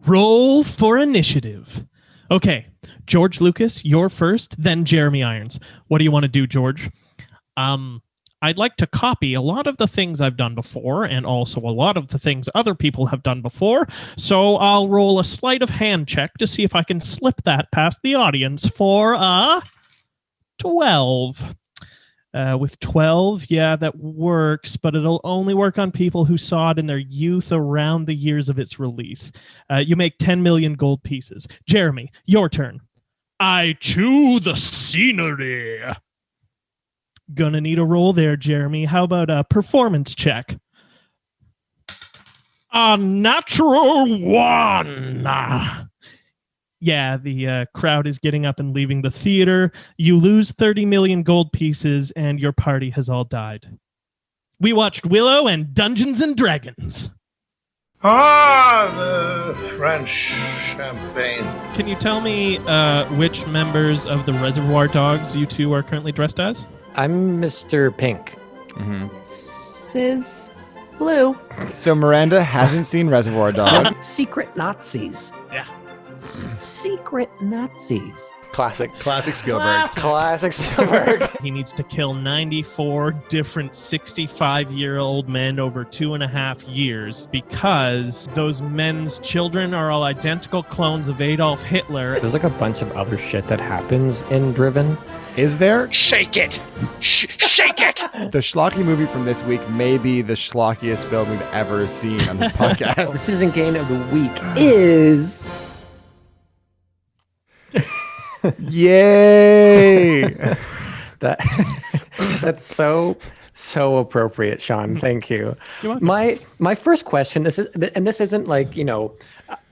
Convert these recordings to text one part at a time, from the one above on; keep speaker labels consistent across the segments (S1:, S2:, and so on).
S1: Roll for initiative. Okay, George Lucas, you're first, then Jeremy Irons. What do you want to do, George? I'd like to copy a lot of the things I've done before and also a lot of the things other people have done before, so I'll roll a sleight of hand check to see if I can slip that past the audience for 12. With 12, yeah, that works, but it'll only work on people who saw it in their youth around the years of its release. You make 10 million gold pieces. Jeremy, your turn. I chew the scenery. Gonna need a roll there, Jeremy. How about a performance check? A natural 1. Yeah, the crowd is getting up and leaving the theater. You lose 30 million gold pieces, and your party has all died. We watched Willow and Dungeons and Dragons.
S2: The French champagne.
S1: Can you tell me which members of the Reservoir Dogs you two are currently dressed as?
S3: I'm Mr. Pink.
S4: Sis Blue.
S5: So Miranda hasn't seen Reservoir Dogs.
S3: Secret Nazis.
S1: Yeah.
S3: Secret Nazis.
S5: Classic Spielberg.
S3: Classic Spielberg.
S1: He needs to kill 94 different 65-year-old men over 2.5 years because those men's children are all identical clones of Adolf Hitler.
S3: There's like a bunch of other shit that happens in Driven.
S5: Is there?
S2: Shake it! Shake it!
S5: The schlocky movie from this week may be the schlockiest film we've ever seen on this podcast.
S3: The Citizen Kane of the week is...
S5: Yay!
S3: That's so appropriate, Sean. Thank you. My first question, this isn't like,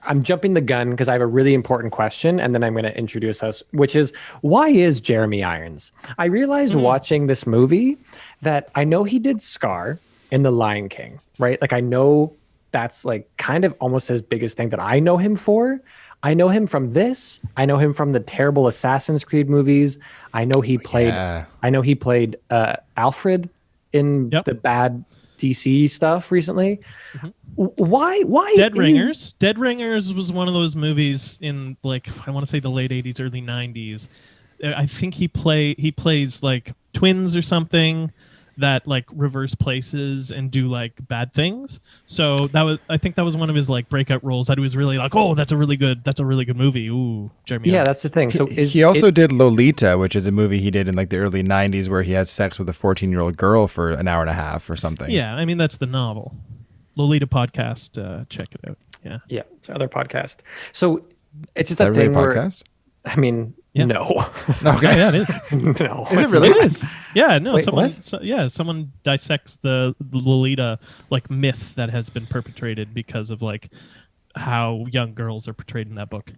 S3: I'm jumping the gun because I have a really important question, and then I'm going to introduce us, which is, why is Jeremy Irons? I realized watching this movie that I know he did Scar in The Lion King, right? Like, I know that's like kind of almost his biggest thing that I know him for. I know him from this. I know him from the terrible Assassin's Creed movies. I know he played. Yeah. I know he played Alfred in the bad DC stuff recently. Why?
S1: Dead Ringers. Dead Ringers was one of those movies in I want to say the late '80s, early '90s. I think he plays like twins or something that like reverse places and do like bad things. So I think that was one of his like breakout roles that he was really like, oh, that's a really good movie. Ooh, Jeremy.
S3: Yeah, that's the thing. So
S5: he also did Lolita, which is a movie he did in like the early 90s where he has sex with a 14-year-old girl for an hour and a half or something.
S1: Yeah, I mean that's the novel. Lolita podcast, check it out. Yeah.
S3: Yeah, it's another podcast. So it's just
S5: a
S3: thing
S5: really
S3: where
S5: podcast?
S3: I mean, no.
S5: Okay.
S1: Yeah, it is.
S3: No.
S5: Is it really?
S1: It is. Yeah, no.
S3: Wait,
S1: someone dissects the Lolita like myth that has been perpetrated because of like how young girls are portrayed in that book.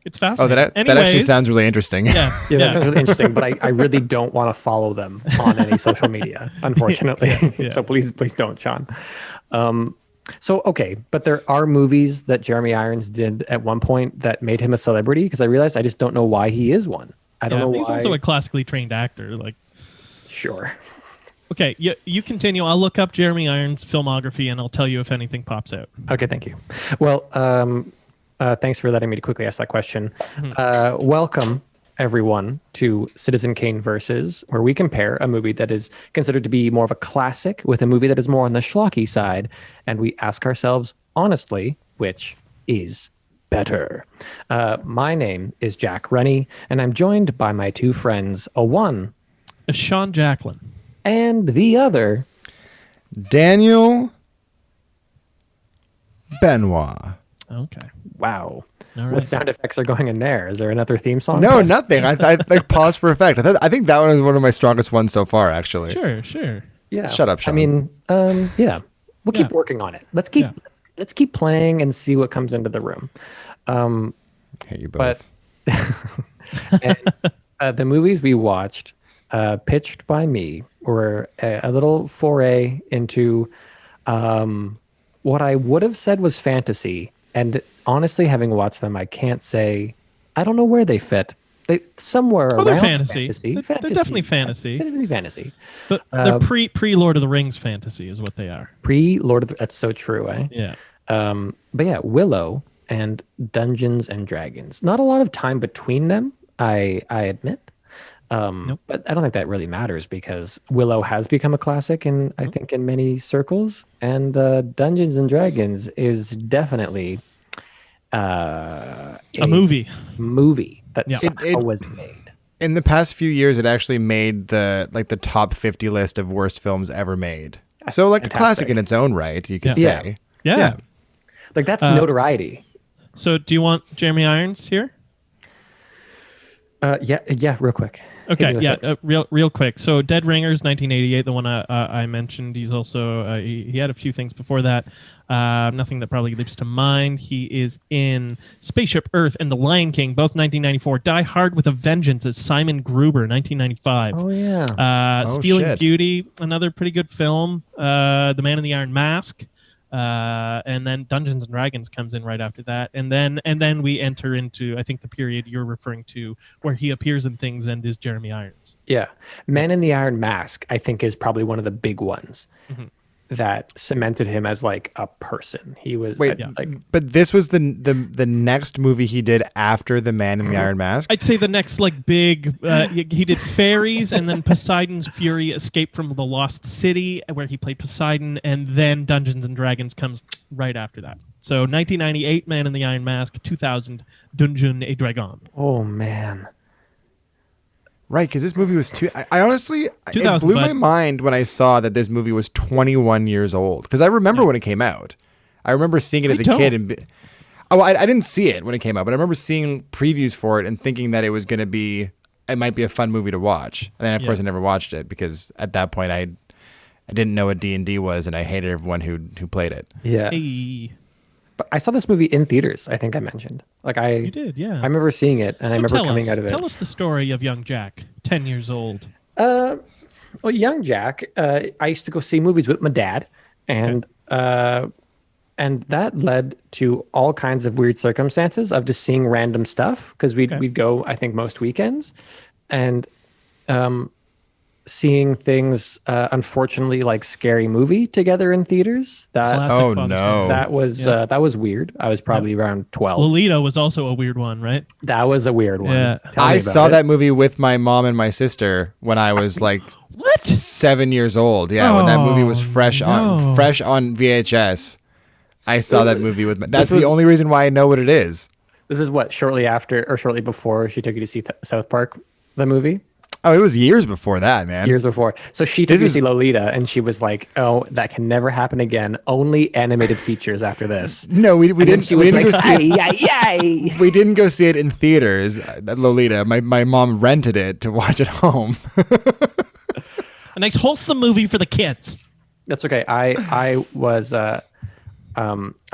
S1: It's fascinating.
S5: Oh, that actually sounds really interesting.
S1: Yeah,
S3: that sounds really interesting. But I really don't want to follow them on any social media, unfortunately.
S1: Yeah.
S3: So please don't, Sean. So, okay, but there are movies that Jeremy Irons did at one point that made him a celebrity, because I realized I just don't know why he is one. I don't know why.
S1: He's also a classically trained actor.
S3: Sure.
S1: Okay, you continue. I'll look up Jeremy Irons' filmography, and I'll tell you if anything pops out.
S3: Okay, thank you. Well, thanks for letting me to quickly ask that question. Welcome, everyone, to Citizen Kane Versus, where we compare a movie that is considered to be more of a classic with a movie that is more on the schlocky side, and we ask ourselves honestly, which is better. My name is Jack Rennie, and I'm joined by my two friends, one,
S1: Sean Jacklin,
S3: and the other,
S5: Daniel Benoit.
S1: Okay.
S3: Wow.
S1: All right.
S3: What sound effects are going in there? Is there another theme song?
S5: No, nothing. I like pause for effect. I think that one is one of my strongest ones so far, actually.
S1: Sure.
S3: Yeah.
S5: Shut up, Sean.
S3: I mean, yeah. We'll keep working on it. Let's keep playing and see what comes into the room.
S5: Hate you both.
S3: And, the movies we watched, pitched by me, were a little foray into what I would have said was fantasy. And honestly, having watched them, I can't say. I don't know where they fit. They somewhere around
S1: they're fantasy.
S3: They're
S1: definitely fantasy.
S3: They're definitely fantasy.
S1: But they're pre Lord of the Rings fantasy is what they are.
S3: Pre Lord of the, that's so true, eh?
S1: Yeah.
S3: But yeah, Willow and Dungeons and Dragons. Not a lot of time between them, I admit. But I don't think that really matters because Willow has become a classic I think in many circles, and Dungeons and Dragons is definitely a
S1: movie
S3: that somehow was made.
S5: In the past few years, it actually made the top 50 list of worst films ever made. So like
S3: Fantastic.
S5: a classic in its own right, you could say.
S1: Yeah.
S3: Like that's notoriety.
S1: So do you want Jeremy Irons here?
S3: Yeah, real quick.
S1: Okay, real quick. So Dead Ringers, 1988, the one I mentioned. He's also he had a few things before that. Nothing that probably leaps to mind. He is in Spaceship Earth and The Lion King, both 1994. Die Hard with a Vengeance as Simon Gruber, 1995.
S3: Oh yeah.
S1: Stealing Beauty, another pretty good film. The Man in the Iron Mask. And then Dungeons and Dragons comes in right after that, and then we enter into, I think, the period you're referring to where he appears in things and is Jeremy Irons.
S3: Yeah, Man in the Iron Mask, I think, is probably one of the big ones that cemented him as like a person. He was
S5: but this was the next movie he did after The Man in the Iron Mask.
S1: I'd say the next like big he did Fairies, and then Poseidon's Fury, Escape from the Lost City, where he played Poseidon, and then Dungeons and Dragons comes right after that. So 1998 Man in the Iron Mask, 2000 Dungeon et Dragon.
S3: Oh man.
S5: Right, because this movie was I honestly, it
S1: 2000,
S5: blew my mind when I saw that this movie was 21 years old. Because I remember when it came out. I remember seeing it as a kid. I didn't see it when it came out, but I remember seeing previews for it and thinking that it might be a fun movie to watch. And then, of course, I never watched it because at that point I didn't know what D&D was, and I hated everyone who played it.
S3: Yeah.
S1: Hey.
S3: But I saw this movie in theaters, I think I mentioned.
S1: You did, yeah.
S3: I remember seeing it, and I remember coming out of it.
S1: Tell us the story of young Jack, 10 years old.
S3: Well, young Jack, I used to go see movies with my dad, and that led to all kinds of weird circumstances of just seeing random stuff, because we'd go, I think, most weekends, and seeing things, unfortunately, like Scary Movie together in theaters. That was weird. I was probably around 12.
S1: Lolita was also a weird one, right?
S3: That was a weird one.
S1: Yeah.
S5: I saw that movie with my mom and my sister when I was like 7 years old. Yeah, when that movie was fresh on VHS. I saw that movie with that's the only reason why I know what it is.
S3: This is what, shortly after or shortly before she took you to see South Park, the movie?
S5: Oh, it was years before that, man.
S3: Years before. So she took you to see Lolita, and she was like, "Oh, that can never happen again. Only animated features after this."
S5: No, we didn't.
S3: She was like, "Yay!"
S5: We didn't go see it in theaters. Lolita, my mom rented it to watch at home.
S1: A nice wholesome movie for the kids.
S3: That's okay. I was I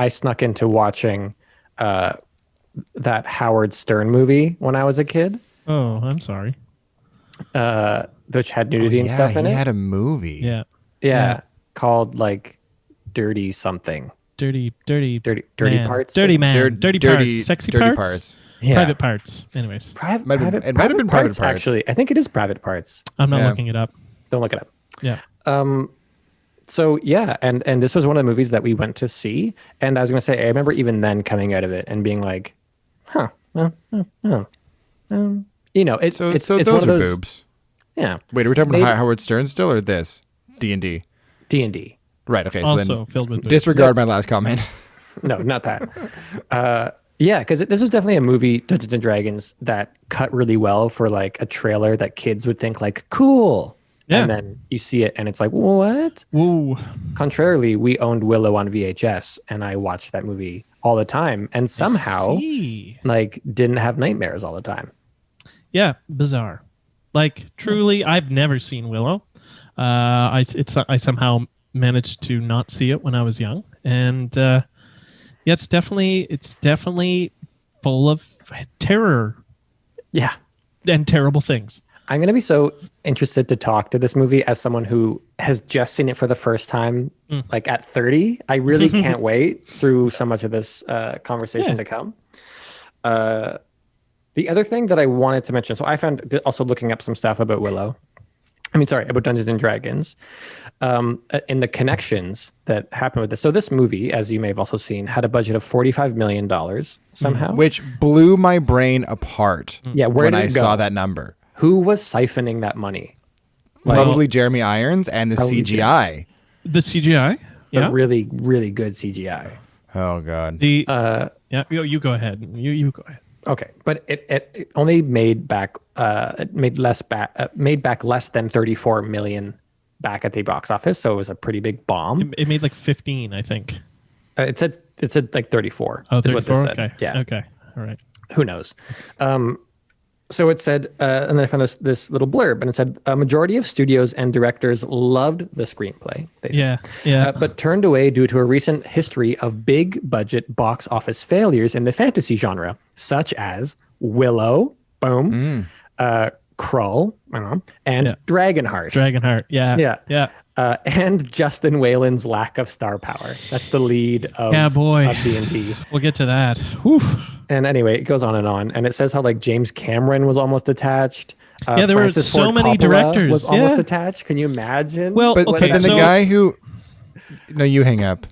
S3: snuck into watching that Howard Stern movie when I was a kid.
S1: Oh, I'm sorry.
S3: Which had nudity and stuff in it.
S5: He had a movie.
S3: Yeah, called like Dirty something.
S1: Dirty
S3: man. Parts.
S1: Dirty man. Dirty parts. Sexy
S5: dirty
S1: parts.
S3: Yeah.
S1: Private parts. Anyways.
S3: It
S5: might have been private parts.
S3: Actually, I think it is Private Parts.
S1: I'm not looking it up.
S3: Don't look it up.
S1: Yeah.
S3: So yeah, and this was one of the movies that we went to see, and I was gonna say I remember even then coming out of it and being like, you know, it's
S5: those
S3: one of
S5: are
S3: those,
S5: boobs.
S3: Yeah.
S5: Wait, are we talking about Howard Stern still, or this D&D?
S3: D&D.
S5: Right. Okay. So
S1: Also
S5: then
S1: filled with boobs.
S5: disregard my last comment.
S3: No, not that. Yeah, because this was definitely a movie, Dungeons and Dragons, that cut really well for like a trailer that kids would think like cool.
S1: Yeah.
S3: And then you see it and it's like, what?
S1: Woo.
S3: Contrarily, we owned Willow on VHS, and I watched that movie all the time, and somehow like didn't have nightmares all the time.
S1: Yeah, bizarre. Like truly, I've never seen Willow. I somehow managed to not see it when I was young, and yeah, it's definitely full of terror.
S3: Yeah,
S1: and terrible things.
S3: I'm going to be so interested to talk to this movie as someone who has just seen it for the first time, like at 30. I really can't wait through so much of this conversation to come. The other thing that I wanted to mention, so I found also looking up some stuff about Willow, About Dungeons and Dragons, and the connections that happened with this. So this movie, as you may have also seen, had a budget of $45 million somehow.
S5: Which blew my brain apart.
S3: Yeah, where
S5: when
S3: did
S5: I
S3: it go?
S5: saw that number.
S3: Who was siphoning that money?
S5: Probably Jeremy Irons and the CGI.
S1: The CGI?
S3: The
S1: Yeah.
S3: really, really good CGI.
S5: Oh God.
S1: Yeah, you go ahead. You go ahead.
S3: Okay, but it only made back made back less than 34 million back at the box office, so it was a pretty big bomb.
S1: It made like 15, I think.
S3: It said like 34.
S1: Oh,
S3: is what this
S1: 34?
S3: said.
S1: Okay.
S3: Yeah.
S1: Okay. All right.
S3: Who knows? So it said, and then I found this little blurb, and it said a majority of studios and directors loved the screenplay. They said,
S1: Yeah.
S3: but turned away due to a recent history of big budget box office failures in the fantasy genre, such as Willow, boom, Krull, and Dragonheart.
S1: Dragonheart. Yeah.
S3: And Justin Whalen's lack of star power. That's the lead of D&D.
S1: We'll get to that. Whew.
S3: And anyway, it goes on, and it says how like James Cameron was almost attached.
S1: There
S3: Francis
S1: were so
S3: Ford
S1: many
S3: Coppola
S1: directors.
S3: was almost attached. Can you imagine?
S1: Well,
S5: But then the guy who, no, you hang up.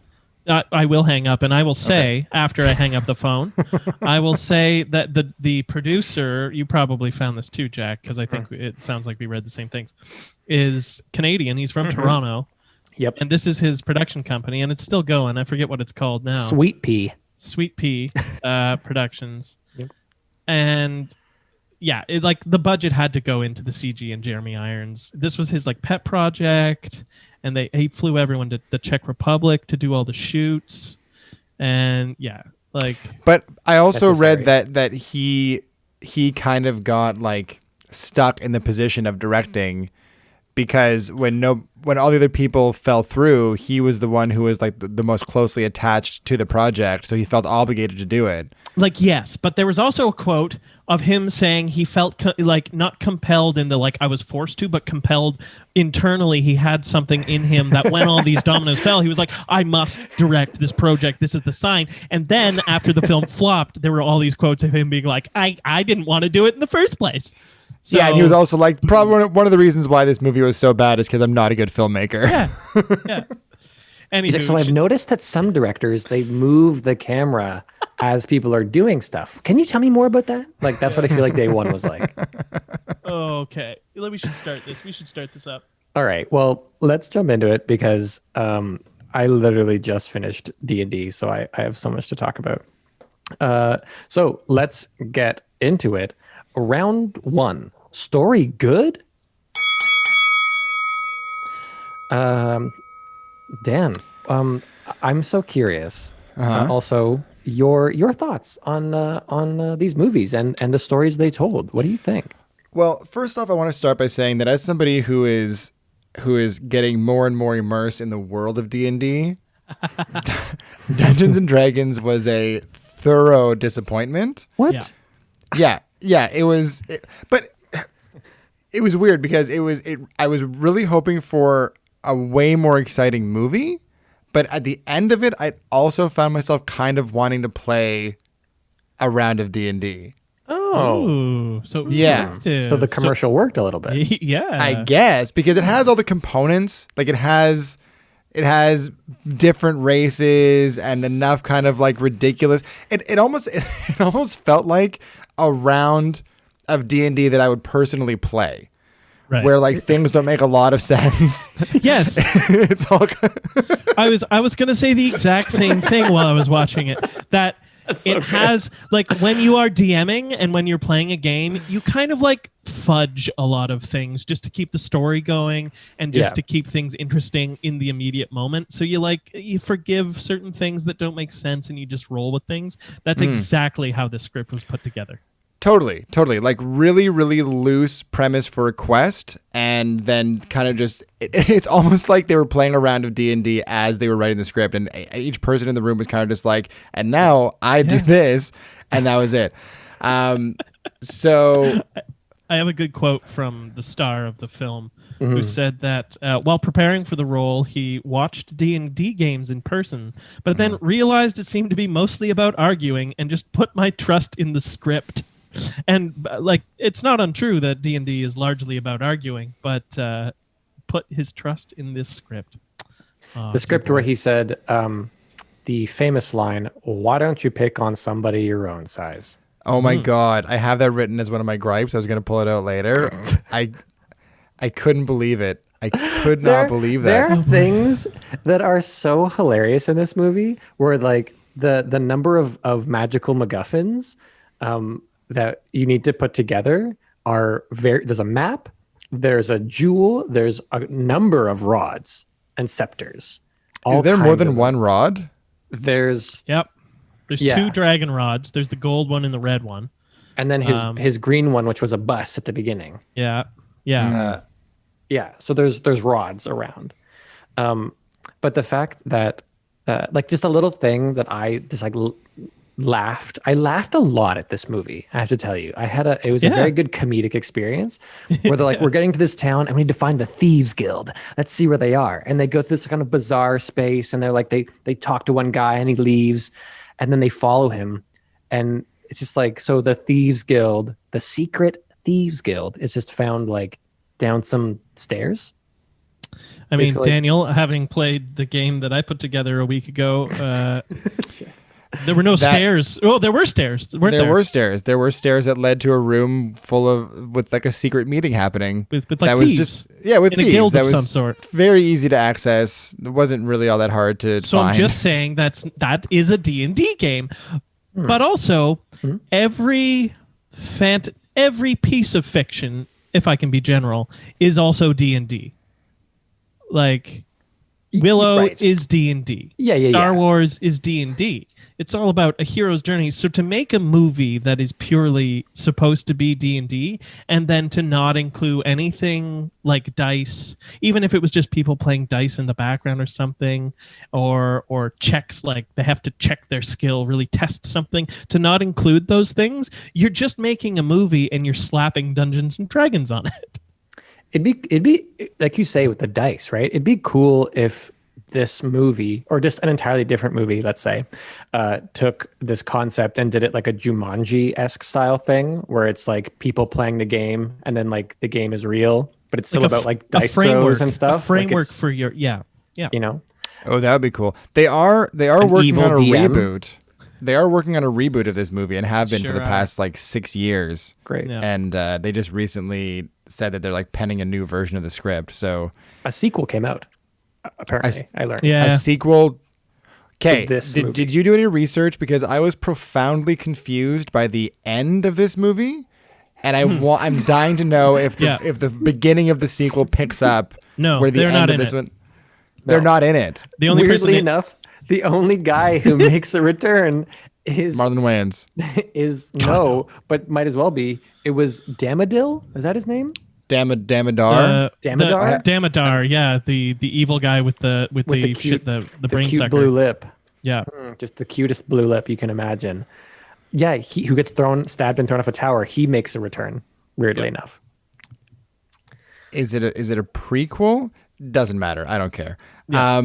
S1: I will hang up, and I will say after I hang up the phone, I will say that the producer, you probably found this too, Jack, because I think it sounds like we read the same things, is Canadian. He's from Toronto.
S3: Yep.
S1: And this is his production company, and it's still going. I forget what it's called now.
S3: Sweet Pea
S1: Productions.
S3: Yep.
S1: And yeah, the budget had to go into the CG and Jeremy Irons. This was his like pet project. And he flew everyone to the Czech Republic to do all the shoots, and yeah, like.
S5: But I also
S3: necessary.
S5: read that he kind of got like stuck in the position of directing because when all the other people fell through, he was the one who was like the most closely attached to the project, so he felt obligated to do it.
S1: Like, yes, but there was also a quote of him saying he felt like not compelled in the like I was forced to, but compelled internally. He had something in him that when all these dominoes fell, he was like, I must direct this project. This is the sign. And then after the film flopped, there were all these quotes of him being like, I didn't want to do it in the first place. So,
S5: yeah, and he was also like, probably one of the reasons why this movie was so bad is because I'm not a good filmmaker.
S1: Yeah. Anywho,
S3: He's like, so I've noticed that some directors, they move the camera as people are doing stuff. Can you tell me more about that? Like, that's what I feel like day one was like.
S1: Okay. We should start this. We should start this up.
S3: All right. Well, let's jump into it because I literally just finished D&D, so I have so much to talk about. So let's get into it. Round one. Story good? Dan, I'm so curious. Also, your thoughts on these movies and the stories they told. What do you think?
S5: Well, first off, I want to start by saying that as somebody who is getting more and more immersed in the world of D&D, Dungeons and Dragons was a thorough disappointment.
S3: What?
S5: Yeah, it was, but it was weird because I was really hoping for a way more exciting movie, but at the end of it, I also found myself kind of wanting to play a round of D&D.
S3: Oh,
S1: ooh, so it was
S5: Yeah.
S1: effective.
S3: so the commercial worked a little bit.
S1: Yeah,
S5: I guess because it has all the components, like it has different races and enough kind of like ridiculous. It almost felt like a round of D&D that I would personally play.
S1: right.
S5: Where like things don't make a lot of sense.
S1: Yes,
S5: It's all
S1: I was gonna say the exact same thing while I was watching it. That it has like when you are DMing and when you're playing a game, you kind of like fudge a lot of things just to keep the story going and just to keep things interesting in the immediate moment. So you forgive certain things that don't make sense and you just roll with things. That's exactly how the script was put together.
S5: Totally. Like really, really loose premise for a quest, and then kind of just it's almost like they were playing a round of D&D as they were writing the script, and each person in the room was kind of just like, and now I do this, and that was it. So
S1: I have a good quote from the star of the film who said that while preparing for the role, he watched D&D games in person, but then realized it seemed to be mostly about arguing and just put my trust in the script. And like, it's not untrue that D&D is largely about arguing, but put his trust in this script.
S3: The script where he said the famous line, "Why don't you pick on somebody your own size?"
S5: Oh my God. I have that written as one of my gripes. I was going to pull it out later. I couldn't believe it. I could not believe that.
S3: There are things that are so hilarious in this movie where like the number of magical MacGuffins that you need to put together are there's a map, there's a jewel, there's a number of rods and scepters.
S5: Is there more than one rod?
S3: There's
S1: There's 2 dragon rods. There's the gold one and the red one.
S3: And then his green one, which was a bus at the beginning.
S1: Yeah.
S3: So there's rods around. But the fact that like just a little thing that I just like laughed. I laughed a lot at this movie. I have to tell you, it was a very good comedic experience where they're like, we're getting to this town and we need to find the Thieves Guild. Let's see where they are. And they go through this kind of bizarre space and they're like, they talk to one guy and he leaves and then they follow him. And it's just like, so the Thieves Guild, the secret Thieves Guild is just found like down some stairs.
S1: I mean, Daniel, having played the game that I put together a week ago, there were no stairs. Oh, there were stairs. There
S5: were stairs. There were stairs that led to a room with like a secret meeting happening.
S1: With like
S5: that
S1: thieves.
S5: Was just with
S1: in
S5: thieves.
S1: A guild
S5: that
S1: of
S5: was
S1: some sort.
S5: Very easy to access. It wasn't really all that hard to find.
S1: So I'm just saying that is a D&D game, but also every piece of fiction, if I can be general, is also D&D. Like Willow is D&D. Star Wars is D&D. It's all about a hero's journey. So to make a movie that is purely supposed to be D&D and then to not include anything like dice, even if it was just people playing dice in the background or something, or checks, like they have to check their skill, really test something, to not include those things, you're just making a movie and you're slapping Dungeons and Dragons on it.
S3: It'd be like you say with the dice, right? It'd be cool if this movie, or just an entirely different movie, let's say, took this concept and did it like a Jumanji-esque style thing, where it's like people playing the game and then like the game is real, but it's still like about like dice throws and stuff.
S1: A framework for your
S3: you know.
S5: Oh, that would be cool. They are working on a reboot. They are working on a reboot of this movie and have been for the past like 6 years.
S3: Great.
S1: Yeah.
S5: And they just recently said that they're like penning a new version of the script. So
S3: a sequel came out. Apparently, I learned.
S5: A sequel. Okay,
S3: did
S5: you do any research? Because I was profoundly confused by the end of this movie, and I'm dying to know if the beginning of the sequel picks up where the end of this one. They're not in it.
S1: The only
S3: Weirdly enough, the only guy who makes a return is
S5: Marlon Wayans.
S3: But might as well be. It was Damadil. Is that his name?
S5: Damadar.
S3: Damadar,
S1: yeah, the evil guy with the
S3: cute,
S1: the brain
S3: cute
S1: sucker.
S3: blue lip.
S1: Yeah,
S3: just the cutest blue lip you can imagine. Yeah, who gets stabbed and thrown off a tower. He makes a return. Weirdly enough.
S5: Is it a prequel? Doesn't matter. I don't care.
S1: Yeah.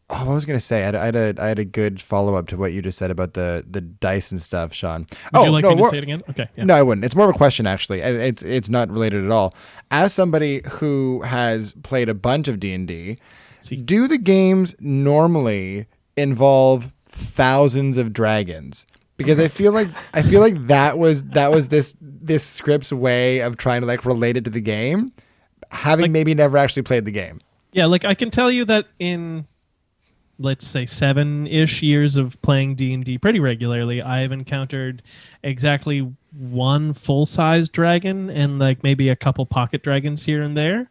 S5: What was I going to say? I had a good follow up to what you just said about the dice and stuff, Sean.
S1: Would you like me to say it again? Okay. Yeah.
S5: No, I wouldn't. It's more of a question, actually. It's not related at all. As somebody who has played a bunch of D&D, do the games normally involve thousands of dragons? Because I feel like that was this script's way of trying to like relate it to the game, having maybe never actually played the game.
S1: Yeah, like I can tell you that in, let's say, 7-ish years of playing D&D pretty regularly, I have encountered exactly one full-size dragon and like maybe a couple pocket dragons here and there.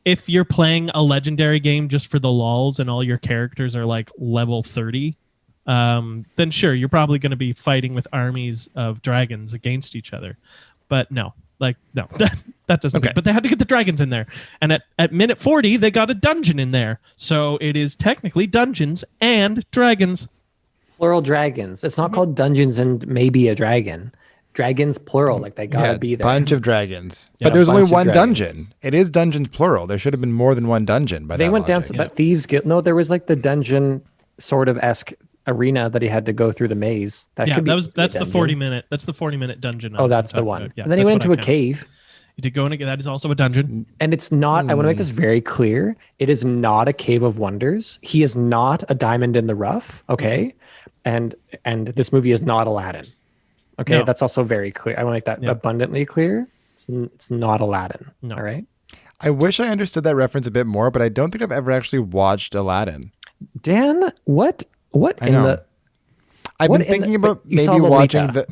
S1: If you're playing a legendary game just for the lulz and all your characters are like level 30, then sure, you're probably going to be fighting with armies of dragons against each other. But no, that doesn't. Okay. But they had to get the dragons in there, and at minute 40, they got a dungeon in there. So it is technically Dungeons and Dragons.
S3: Plural dragons. It's not called Dungeons and maybe a dragon. Dragons plural, like they gotta be there.
S5: Bunch of dragons. Yeah, but there's only one dungeon. It is dungeons plural. There should have been more than one dungeon. By
S3: they
S5: that
S3: went
S5: logic.
S3: down to that Thieves Guild. No, there was like the dungeon sort of esque arena that he had to go through the maze.
S1: That's the
S3: dungeon.
S1: 40-minute. That's the 40-minute dungeon.
S3: Oh, that's the one. Yeah, and then he went into a cave.
S1: He did go in again. That is also a dungeon.
S3: And it's not, I want to make this very clear. It is not a cave of wonders. He is not a diamond in the rough. Okay. And this movie is not Aladdin. Okay. No. That's also very clear. I want to make that abundantly clear. It's not Aladdin. No. All right.
S5: I wish I understood that reference a bit more, but I don't think I've ever actually watched Aladdin.
S3: Dan, what in the...
S5: I've been thinking about maybe watching the...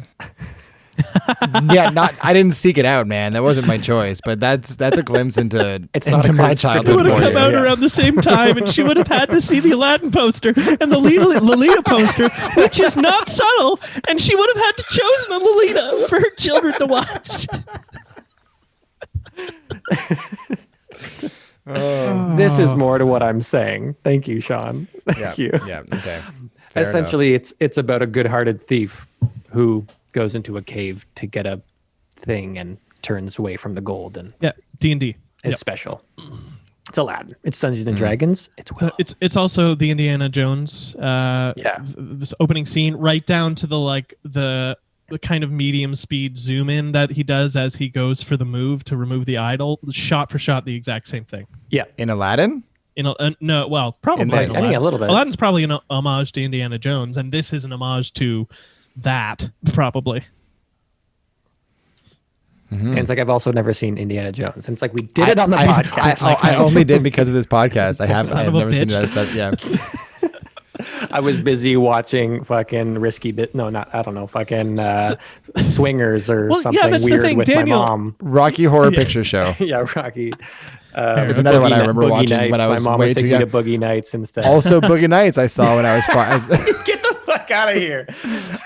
S5: I didn't seek it out, man. That wasn't my choice, but that's a glimpse into my childhood.
S1: It would have come out around the same time, and she would have had to see the Aladdin poster and the Lolita poster, which is not subtle, and she would have had to chosen a Lolita for her children to watch.
S3: This is more to what I'm saying. Thank you, Sean. Thank you.
S5: Yeah. Okay.
S3: Essentially, it's about a good-hearted thief who goes into a cave to get a thing and turns away from the gold. And
S1: D&D
S3: is special. It's Aladdin. It's Dungeons and Dragons. It's Willow.
S1: It's also the Indiana Jones. This opening scene, right down to the kind of medium speed zoom in that he does as he goes for the move to remove the idol. Shot for shot, the exact same thing.
S5: Yeah. In Aladdin?
S1: No, well, probably.
S3: I think a little bit.
S1: Aladdin's probably an homage to Indiana Jones, and this is an homage to that, probably.
S3: And it's like, I've also never seen Indiana Jones. And it's like, we did it on the podcast.
S5: I only did because of this podcast. I've never seen that stuff. Yeah.
S3: I was busy watching fucking Swingers or something weird with Daniel. My mom.
S5: Rocky Horror Picture Show.
S3: Yeah, Rocky.
S5: There's another one I remember watching Nights. When I was
S3: my mom
S5: way
S3: was
S5: too
S3: taking
S5: young.
S3: Me to Boogie Nights instead.
S5: Also, Boogie Nights I saw when I was far.
S3: Get the fuck out of here!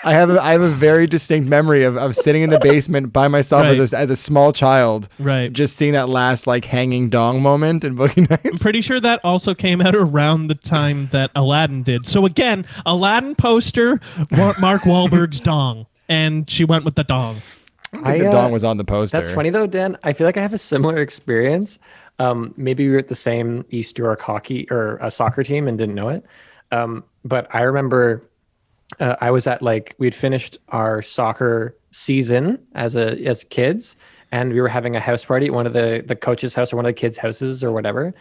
S5: I have a very distinct memory of sitting in the basement by myself as a small child, just seeing that last hanging dong moment in Boogie Nights.
S1: I'm pretty sure that also came out around the time that Aladdin did. So again, Aladdin poster, Mark Wahlberg's dong, and she went with the dong.
S5: I think the dong was on the poster.
S3: That's funny though, Dan. I feel like I have a similar experience. Maybe we were at the same East York hockey or a soccer team and didn't know it. But I remember I was at we'd finished our soccer season as kids, and we were having a house party at one of the coach's house or one of the kids' houses or whatever.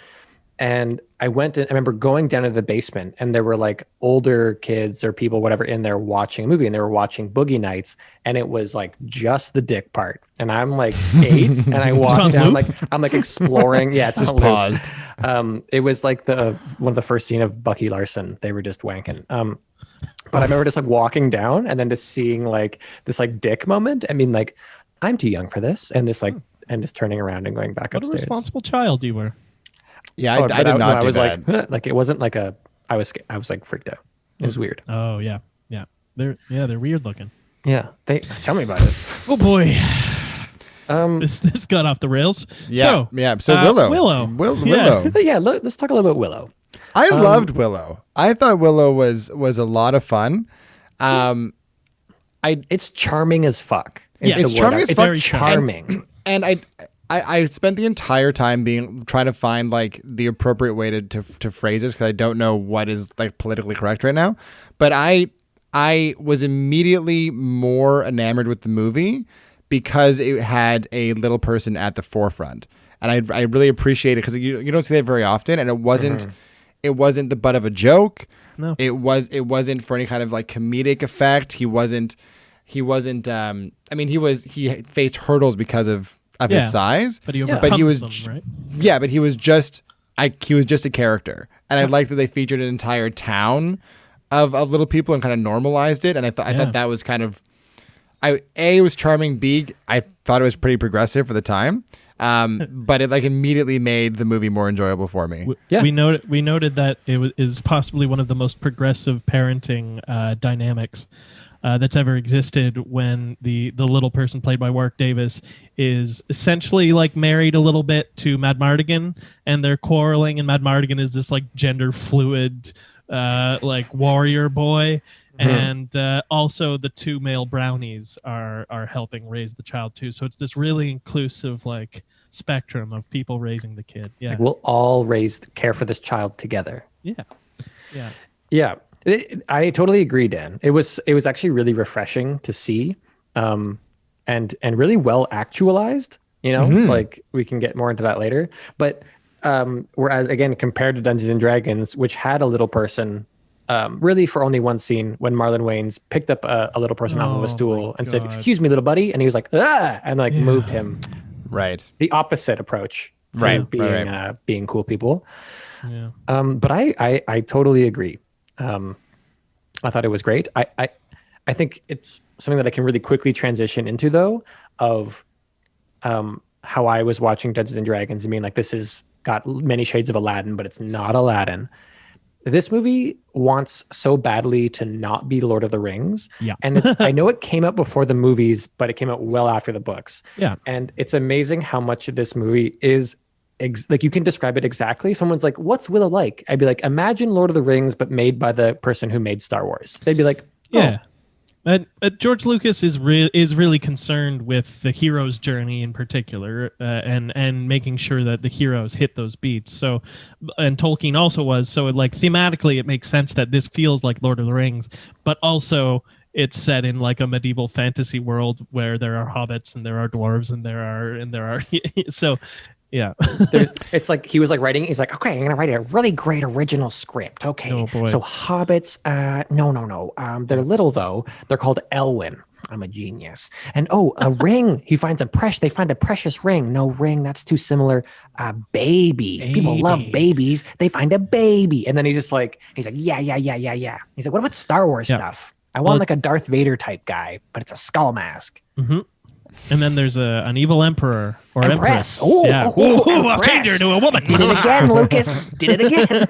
S3: And I remember going down to the basement, and there were older kids or people, whatever, in there watching a movie, and they were watching Boogie Nights, and it was just the dick part. And I'm 8, and I walk down, I'm exploring. Yeah, it's
S5: just paused.
S3: It was one of the first scene of Bucky Larson. They were just wanking. But I remember just walking down and then just seeing this dick moment. I mean, I'm too young for this, and just and just turning around and going back upstairs.
S1: What a responsible child you were.
S5: Yeah, I did not do
S3: that. It wasn't I was freaked out. It was weird.
S1: Oh yeah. They're weird looking.
S3: Yeah, tell me about it.
S1: Oh boy. This got off the rails.
S5: Yeah. So Willow.
S1: Willow.
S3: Yeah, let's talk a little about Willow.
S5: I loved Willow. I thought Willow was a lot of fun.
S3: It's charming as fuck.
S5: It's charming as fuck.
S3: Very charming.
S5: And I spent the entire time trying to find the appropriate way to phrase this, because I don't know what is politically correct right now. But I was immediately more enamored with the movie because it had a little person at the forefront, and I really appreciate it because you don't see that very often, and it wasn't the butt of a joke.
S1: No,
S5: it wasn't for any kind of comedic effect. He faced hurdles because of his size,
S1: but he overcomes them, right?
S5: Yeah, but he was just a character, and I liked that they featured an entire town of little people and kind of normalized it, and I thought that was kind of, it was charming. B, I thought it was pretty progressive for the time, but it immediately made the movie more enjoyable for me.
S1: Yeah, we noted that it was possibly one of the most progressive parenting dynamics that's ever existed, when the little person played by Warwick Davis is essentially married a little bit to Madmartigan, and they're quarreling, and Madmartigan is this gender fluid warrior boy, and also the two male brownies are helping raise the child too. So it's this really inclusive spectrum of people raising the kid. Yeah,
S3: we'll all care for this child together.
S1: Yeah.
S3: I totally agree, Dan. It was actually really refreshing to see, and really well actualized. Like we can get more into that later. But whereas again, compared to Dungeons and Dragons, which had a little person, really for only one scene when Marlon Wayans picked up a little person off of a stool and said, "Excuse me, little buddy," and he was like, "Ah," and like moved him.
S5: Right.
S3: The opposite approach to being cool people.
S1: Yeah.
S3: But I totally agree. I thought it was great. I think it's something that I can really quickly transition into, though, of how I was watching Dungeons and Dragons. I mean, like, this has got many shades of Aladdin, but it's not Aladdin. This movie wants so badly to not be Lord of the Rings.
S1: Yeah.
S3: And I know it came out before the movies, but it came out well after the books.
S1: Yeah.
S3: And it's amazing how much of this movie is like, you can describe it exactly. Someone's like, "What's Willow like?" I'd be like, "Imagine Lord of the Rings, but made by the person who made Star Wars." They'd be like, "Oh."
S1: Yeah. George Lucas is really concerned with the hero's journey in particular, and making sure that the heroes hit those beats. So, and Tolkien also was. So, like, thematically, it makes sense that this feels like Lord of the Rings, but also it's set in like a medieval fantasy world where there are hobbits and there are dwarves and there are so. Yeah.
S3: It's like he was like writing. He's like, "Okay, I'm gonna write a really great original script. Okay,
S1: Oh, boy.
S3: so hobbits. No. They're little though. They're called Elwyn. I'm a genius. And a ring. They find a precious ring. No ring. That's too similar. Baby. People love babies. They find a baby. And then he's like, yeah. He's like, "What about Star Wars stuff? I want like a Darth Vader type guy, but it's a skull mask."
S1: Mm-hmm. And then there's an evil emperor or empress.
S3: Oh,
S1: yeah. I'll change her to a woman.
S3: Did it again, Lucas. Did it again.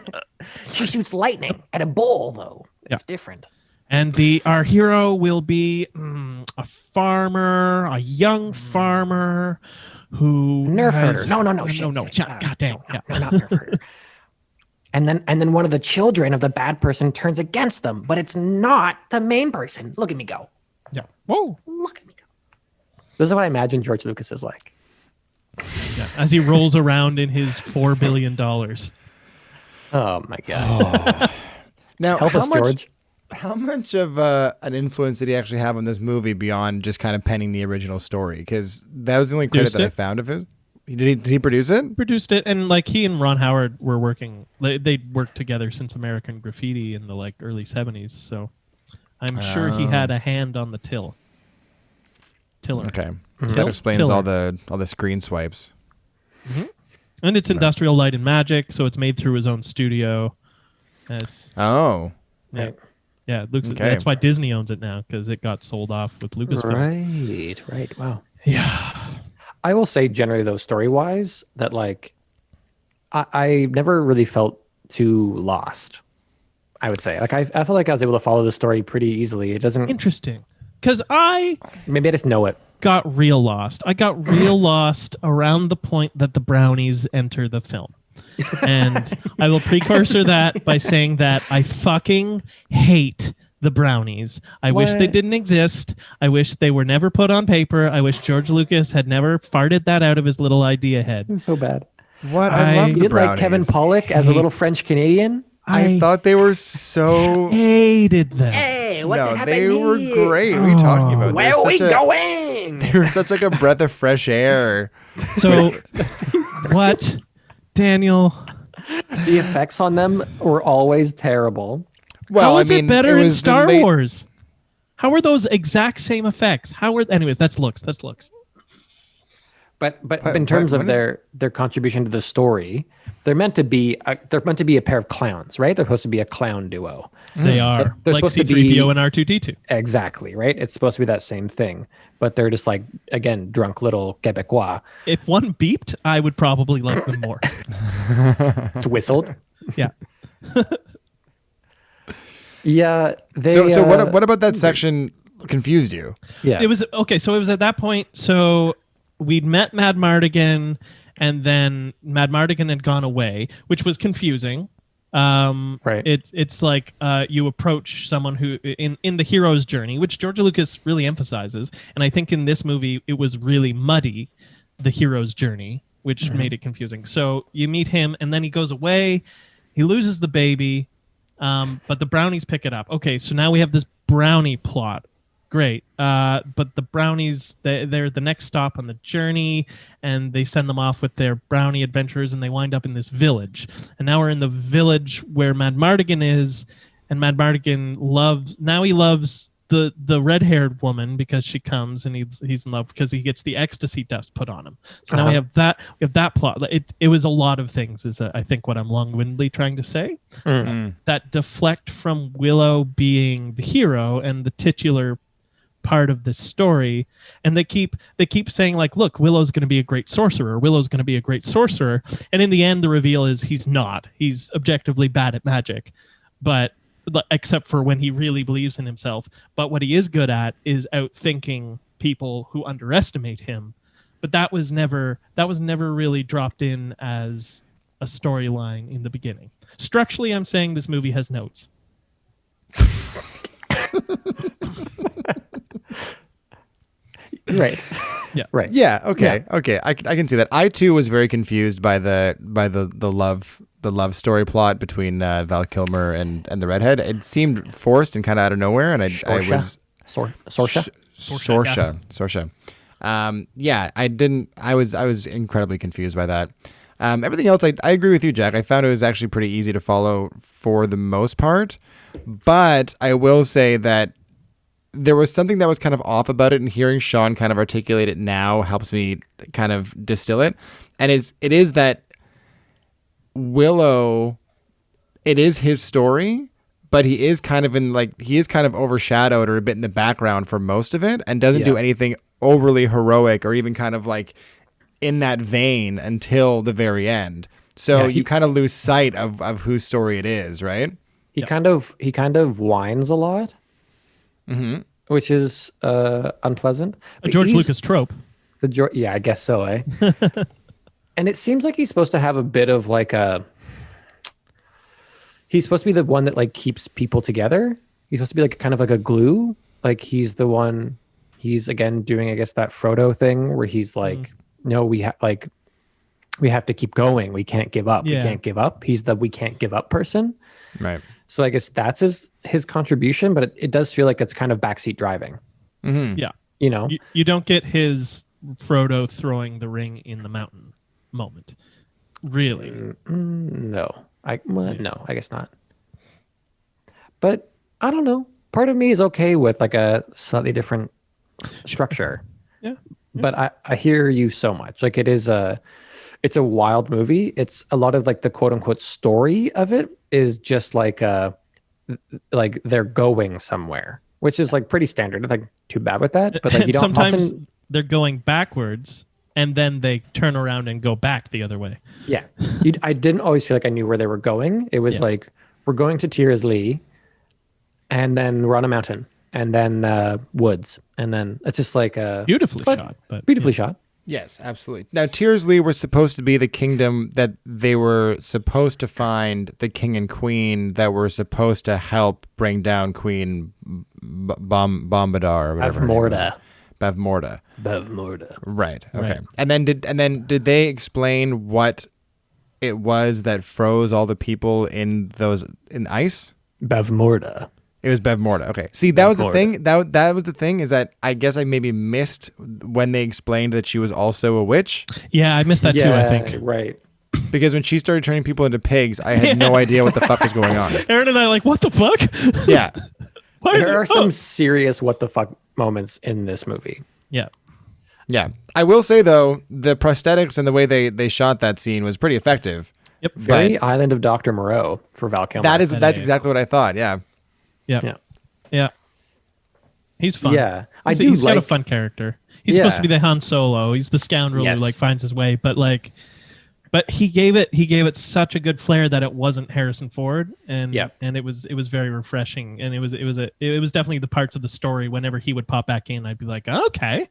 S3: She shoots lightning at a bull, though. It's different.
S1: And our hero will be a farmer, a young farmer who
S3: nerf herder. No.
S1: God damn.
S3: No, not nerf herder. And then one of the children of the bad person turns against them, but it's not the main person. Look at me go.
S1: Yeah. Whoa.
S3: Look at me go. This is what I imagine George Lucas is like.
S1: Yeah, as he rolls around in his $4 billion.
S3: Oh my God.
S5: Now,
S3: help us, George.
S5: How much of an influence did he actually have on this movie beyond just kind of penning the original story? Because that was the only credit that I found of his. Did he produce it?
S1: Produced it, and like he and Ron Howard were working. They'd worked together since American Graffiti in the like early '70s. So I'm sure he had a hand on the tiller.
S5: Okay, that explains all the screen swipes.
S1: Mm-hmm. And it's Industrial Light and Magic, so it's made through his own studio.
S5: Oh,
S1: yeah. Yeah, that's why Disney owns it now, because it got sold off with Lucasfilm.
S3: Right. Wow.
S1: Yeah.
S3: I will say generally, though, story-wise, that like I never really felt too lost. I would say, like I felt like I was able to follow the story pretty easily. It doesn't
S1: interesting because
S3: maybe I just know it.
S1: Got real lost. I got real lost around the point that the brownies enter the film. And I will precursor that by saying that I fucking hate the brownies. I wish they didn't exist. I wish they were never put on paper. I wish George Lucas had never farted that out of his little idea head.
S3: It was so bad.
S5: What? I love the
S3: brownies.
S5: Brownies.
S3: Like Kevin Pollak as a little French Canadian?
S5: I thought they were so...
S1: hated them.
S3: Hey, what happened?
S5: They were great. What are you talking about?
S3: Where are we going?
S5: They were such like a breath of fresh air.
S1: So, what, Daniel?
S3: The effects on them were always terrible.
S1: Well, how is it better in Star Wars? How are those exact same effects? Anyways, that's looks. But
S3: in terms of their contribution to the story, they're meant to be a pair of clowns, right? They're supposed to be a clown duo.
S1: They are.
S3: They're
S1: like
S3: supposed
S1: C-3PO
S3: to be
S1: and R2-D2.
S3: Exactly, right? It's supposed to be that same thing, but they're just like, again, drunk little Quebecois.
S1: If one beeped, I would probably like them more.
S3: It's whistled.
S1: Yeah.
S3: Yeah.
S5: So what about that section confused you?
S3: Yeah.
S1: It was okay. So it was at that point. So we'd met Mad Mardigan, and then Mad Mardigan had gone away, which was confusing.
S3: Right.
S1: It's like you approach someone who in the hero's journey, which George Lucas really emphasizes, and I think in this movie it was really muddy, the hero's journey, which made it confusing. So you meet him, and then he goes away. He loses the baby. But the brownies pick it up. Okay, so now we have this brownie plot. Great. But the brownies, they're the next stop on the journey, and they send them off with their brownie adventurers, and they wind up in this village. And now we're in the village where Madmartigan is, and Madmartigan loves the red-haired woman because she comes, and he's in love because he gets the ecstasy dust put on him. So now we have that plot. It was a lot of things, is I think what I'm long-windedly trying to say, that deflect from Willow being the hero and the titular part of this story, and they keep saying like, look, Willow's going to be a great sorcerer, and in the end the reveal is he's not. He's objectively bad at magic, but except for when he really believes in himself. But what he is good at is outthinking people who underestimate him. But that was never really dropped in as a storyline in the beginning. Structurally, I'm saying this movie has notes.
S3: Right.
S1: Yeah.
S3: Right.
S5: Yeah. Okay. Yeah. Okay. I can see that. I too was very confused by the love story plot between Val Kilmer and the redhead. It seemed forced and kind of out of nowhere, and I was Sorsha. Yeah. I was incredibly confused by that. Everything else, I agree with you, Jack. I found it was actually pretty easy to follow for the most part, but I will say that there was something that was kind of off about it, and hearing Sean kind of articulate it now helps me kind of distill it. And it is that Willow, it is his story, but he is kind of overshadowed or a bit in the background for most of it, and doesn't do anything overly heroic or even kind of like in that vein until the very end. So you kind of lose sight of whose story it is, right?
S3: He kind of whines a lot. Mm-hmm. Which is unpleasant.
S1: A George Lucas trope.
S3: I guess so, eh? And it seems like he's supposed to have a bit of like he's supposed to be the one that like keeps people together. He's supposed to be like kind of like a glue. Like he's the one. He's again doing, I guess, that Frodo thing where he's like, no, we have to keep going. We can't give up. We can't give up. He's the we can't give up person.
S5: Right.
S3: So I guess that's his contribution, but it does feel like it's kind of backseat driving.
S5: Mm-hmm.
S1: Yeah.
S3: You know?
S1: You don't get his Frodo throwing the ring in the mountain moment. Really?
S3: No. I guess not. But I don't know. Part of me is okay with like a slightly different structure.
S1: Yeah.
S3: But I hear you so much. Like it's a wild movie. It's a lot of like the quote unquote story of it is just like they're going somewhere, which is like pretty standard. Like too bad with that. But like you don't
S1: sometimes they're going backwards and then they turn around and go back the other way.
S3: Yeah. I didn't always feel like I knew where they were going. It was like, we're going to Tearsley and then we're on a mountain and then woods. And then it's just like
S1: beautifully shot. But
S3: beautifully shot.
S5: Yes, absolutely. Now, Tearsley were supposed to be the kingdom that they were supposed to find the king and queen that were supposed to help bring down Queen Bombadar or whatever. Bavmorda. Right. Okay. Right. And then did they explain what it was that froze all the people in ice?
S3: Bavmorda.
S5: It was Bavmorda. Okay. See, that was the thing. That was the thing, is that I guess I maybe missed when they explained that she was also a witch.
S1: Yeah, I missed that too, I think.
S3: Right.
S5: Because when she started turning people into pigs, I had no idea what the fuck was going on.
S1: Aaron and I like, what the fuck?
S5: Yeah.
S3: There are some serious what the fuck moments in this movie.
S1: Yeah.
S5: Yeah. I will say, though, the prosthetics and the way they shot that scene was pretty effective.
S1: Yep.
S3: Very Island of Dr. Moreau for Val Kilmer.
S5: That's exactly what I thought. Yeah.
S1: Yeah. He's fun.
S3: Yeah.
S1: He's got a fun character. He's supposed to be the Han Solo. He's the scoundrel who like finds his way, but he gave it such a good flair that it wasn't Harrison Ford, and it was very refreshing, and it was definitely the parts of the story
S5: Oh,
S1: whenever he would pop back in, I'd be like, okay.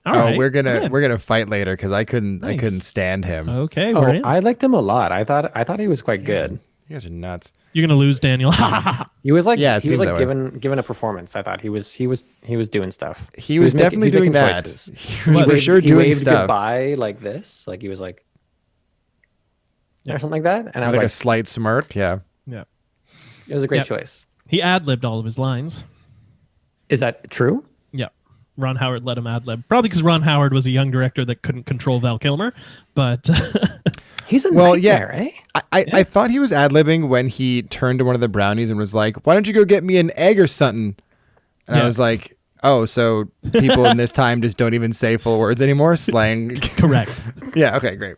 S1: All right.
S5: We're gonna fight later because I couldn't stand him.
S1: Okay.
S3: I liked him a lot. I thought he was quite good.
S5: You guys are nuts.
S1: You're gonna lose, Daniel.
S3: He was like given a performance. I thought he was doing stuff.
S5: He was definitely doing that.
S3: Choices.
S5: He was for sure doing stuff.
S3: Goodbye like this, like he was like, or something like that. And I was
S5: like a slight smirk. Yeah.
S3: It was a great
S1: Yep.
S3: choice.
S1: He ad-libbed all of his lines.
S3: Is that true?
S1: Yeah. Ron Howard let him ad-lib. Probably because Ron Howard was a young director that couldn't control Val Kilmer. But
S3: He's a nightmare, eh?
S5: I thought he was ad-libbing when he turned to one of the brownies and was like, "Why don't you go get me an egg or something?" And I was like, "Oh, so people in this time just don't even say full words anymore? Slang."
S1: correct.
S5: Yeah. Okay. Great.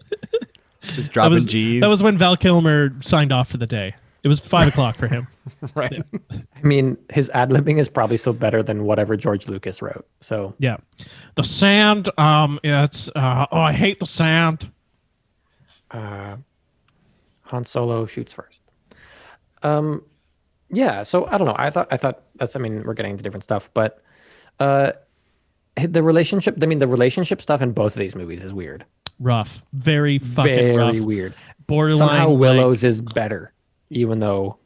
S5: Just dropping G's.
S1: That was when Val Kilmer signed off for the day. It was 5:00 for him.
S5: right.
S3: I mean, his ad-libbing is probably still better than whatever George Lucas wrote. So
S1: Yeah. The sand, it's, I hate the sand.
S3: Han Solo shoots first. Yeah, so I don't know. I thought that's, I mean, we're getting into different stuff, but the relationship stuff in both of these movies is weird.
S1: Rough. Very fucking rough.
S3: Very weird.
S1: Borderline.
S3: Somehow Willow's is better, even though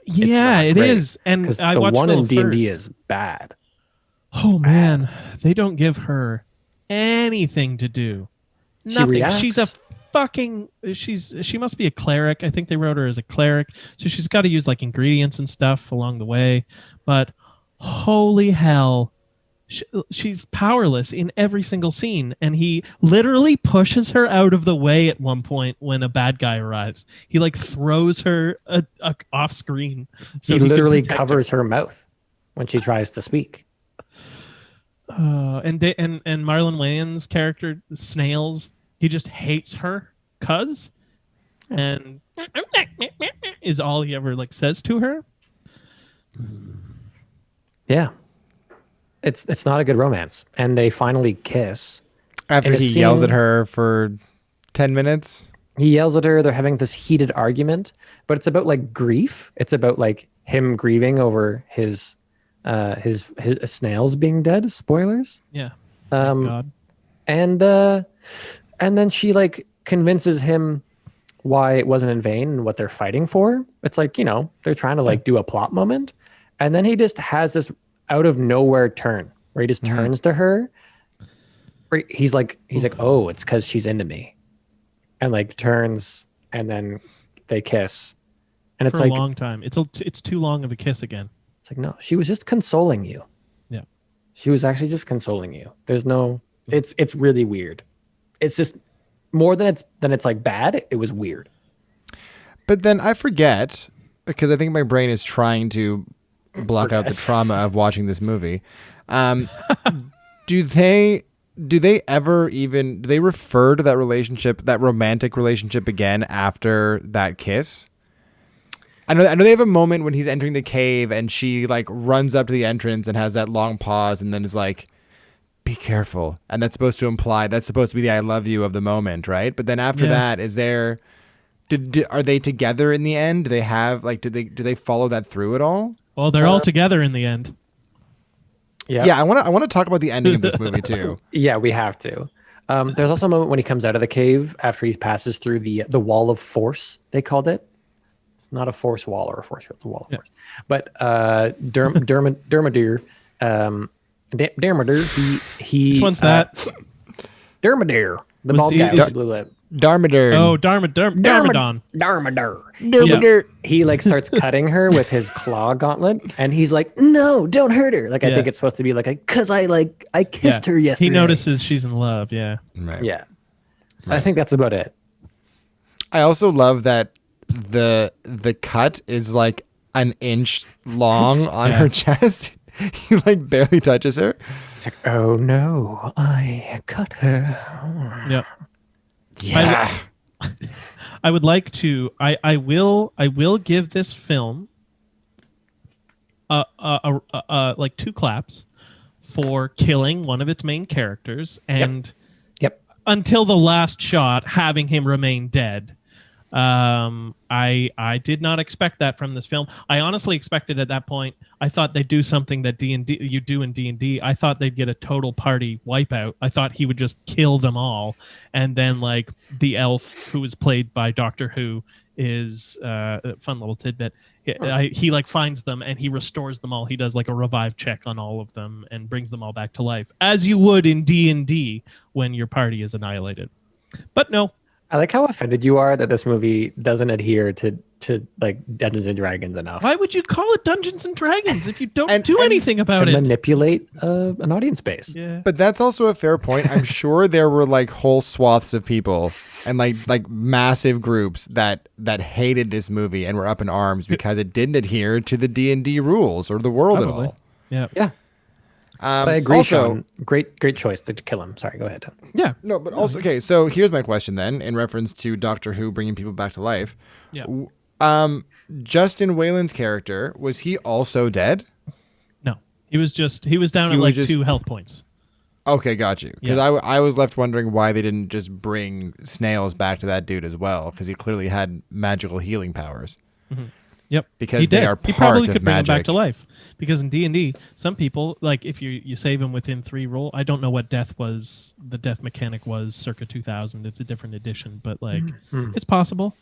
S1: Yeah, it is. And
S3: because
S1: I
S3: the
S1: watched
S3: one
S1: Willow
S3: in D&D
S1: first.
S3: is bad.
S1: Oh man, they don't give her anything to do. Nothing.
S3: reacts.
S1: She's a fucking. She must be a cleric. I think they wrote her as a cleric, so she's got to use like ingredients and stuff along the way. But holy hell, she's powerless in every single scene, and he literally pushes her out of the way at one point when a bad guy arrives. He like throws her off screen. So
S3: He
S1: can
S3: literally
S1: protect her.
S3: covers her mouth when she tries to speak.
S1: And Marlon Wayans' character Snails, he just hates her and is all he ever like says to her.
S3: Yeah. It's not a good romance. And they finally kiss.
S5: After
S3: In a
S5: he yells at
S3: scene-
S5: her for 10 minutes.
S3: He yells at her. They're having this heated argument, but it's about like grief. It's about like him grieving over his snails being dead. Spoilers.
S1: Yeah. Thank God.
S3: And then she like convinces him why it wasn't in vain and what they're fighting for. It's like, you know, they're trying to like do a plot moment. And then he just has this out of nowhere turn where he just turns to her. Where he's like, oh, it's because she's into me. And like turns and then they kiss. And it's
S1: For
S3: like
S1: a long time. It's too long of a kiss again.
S3: it's like, no, she was just consoling you.
S1: Yeah.
S3: She was actually just consoling you. There's no it's really weird. It's just more than it's like bad, it was weird.
S5: But then I forget, because I think my brain is trying to block out the trauma of watching this movie. Do they refer to that relationship, that romantic relationship again after that kiss? I know they have a moment when he's entering the cave and she like runs up to the entrance and has that long pause and then is like, "Be careful." And that's supposed to be the "I love you" of the moment, right? But then after that, is there are they together in the end? Do they have like do they follow that through at all?
S1: Well, they're all together in the end.
S3: Yeah.
S5: Yeah, I want to talk about the ending of this movie too.
S3: Yeah, we have to. There's also a moment when he comes out of the cave after he passes through the wall of force, they called it. It's not a force wall or a force field, it's a wall of force. But Dermadir, he
S1: Which one's that?
S3: Dermadir, the
S1: Was
S3: bald
S1: he-
S3: guy with
S1: is-
S3: the blue lip.
S5: Darmadurn.
S1: Oh, Darmadon.
S3: Darmadir. He like starts cutting her with his claw gauntlet, and he's like, "No, don't hurt her." Like I think it's supposed to be like, "Cause I kissed her yesterday."
S1: He notices she's in love. Yeah.
S5: Right.
S3: Yeah, I think that's about it.
S5: I also love that the cut is like an inch long on her chest. He like barely touches her.
S3: It's like, "Oh no, I cut her."
S1: Yep.
S5: Yeah.
S1: I would like to. I will give this film like 2 claps for killing one of its main characters and
S3: Yep.
S1: until the last shot having him remain dead. I did not expect that from this film. I honestly expected at that point, I thought they'd do something that D&D you do in D&D. I thought they'd get a total party wipeout. I thought he would just kill them all, and then like the elf who was played by Doctor Who is a fun little tidbit. He like finds them and he restores them all. He does like a revive check on all of them and brings them all back to life, as you would in D&D when your party is annihilated. But no.
S3: I like how offended you are that this movie doesn't adhere to like Dungeons and Dragons enough.
S1: Why would you call it Dungeons and Dragons if you don't do anything about
S3: and
S1: it?
S3: manipulate an audience base.
S1: Yeah.
S5: But that's also a fair point. I'm sure there were like whole swaths of people and like massive groups that hated this movie and were up in arms because it didn't adhere to the D&D rules or the world
S1: Probably.
S5: at all.
S1: Yeah.
S3: Yeah. But I agree,
S5: also,
S3: Sean. Great choice to kill him. Sorry, go ahead.
S1: Yeah.
S5: No, but also, okay, so here's my question then, in reference to Doctor Who bringing people back to life.
S1: Yeah.
S5: Justin Whalen's character, was he also dead?
S1: No. He was down
S5: He
S1: at
S5: was
S1: like
S5: just-
S1: 2 health points.
S5: Okay, got you. Because
S1: Yeah.
S5: I was left wondering why they didn't just bring Snails back to that dude as well, because he clearly had magical healing powers.
S1: Yep.
S5: Because
S1: he
S5: they
S1: did.
S5: are
S1: He
S5: part
S1: probably
S5: of
S1: could bring him back
S5: magic.
S1: to life. Because in D&D, some people, like if you save him within 3 roll, I don't know what the death mechanic was circa 2000. It's a different edition, but like it's possible.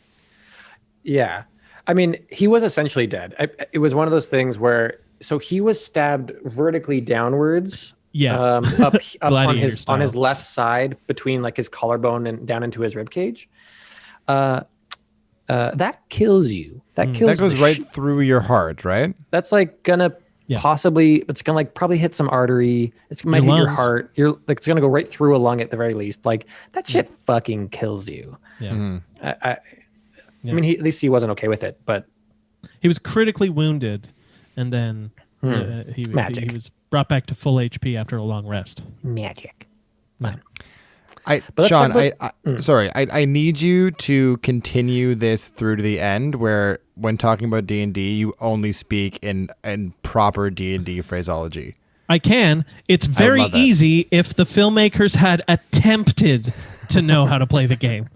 S3: Yeah. I mean, he was essentially dead. It was one of those things where, so he was stabbed vertically downwards.
S1: Yeah.
S3: Up on
S1: Gladiator
S3: his
S1: style.
S3: left side between like his collarbone and down into his rib cage. That kills you. That kills.
S5: That goes
S3: the
S5: right through your heart, right?
S3: That's like gonna
S1: Yeah.
S3: it's gonna like probably hit some artery. It's might
S1: Your
S3: hit your
S1: lungs.
S3: heart. You're like, it's gonna go right through a lung at the very least. Like that shit fucking kills you.
S1: Yeah.
S3: I mean, at least he wasn't okay with it, but
S1: He was critically wounded, and then he
S3: Magic.
S1: was brought back to full HP after a long rest.
S3: magic. let's
S5: Sean,
S3: talk
S5: sorry, I need you to continue this through to the end, where when talking about D&D, you only speak in proper D&D phraseology.
S1: I can. It's very
S5: love that.
S1: easy if the filmmakers had attempted to know how to play the game.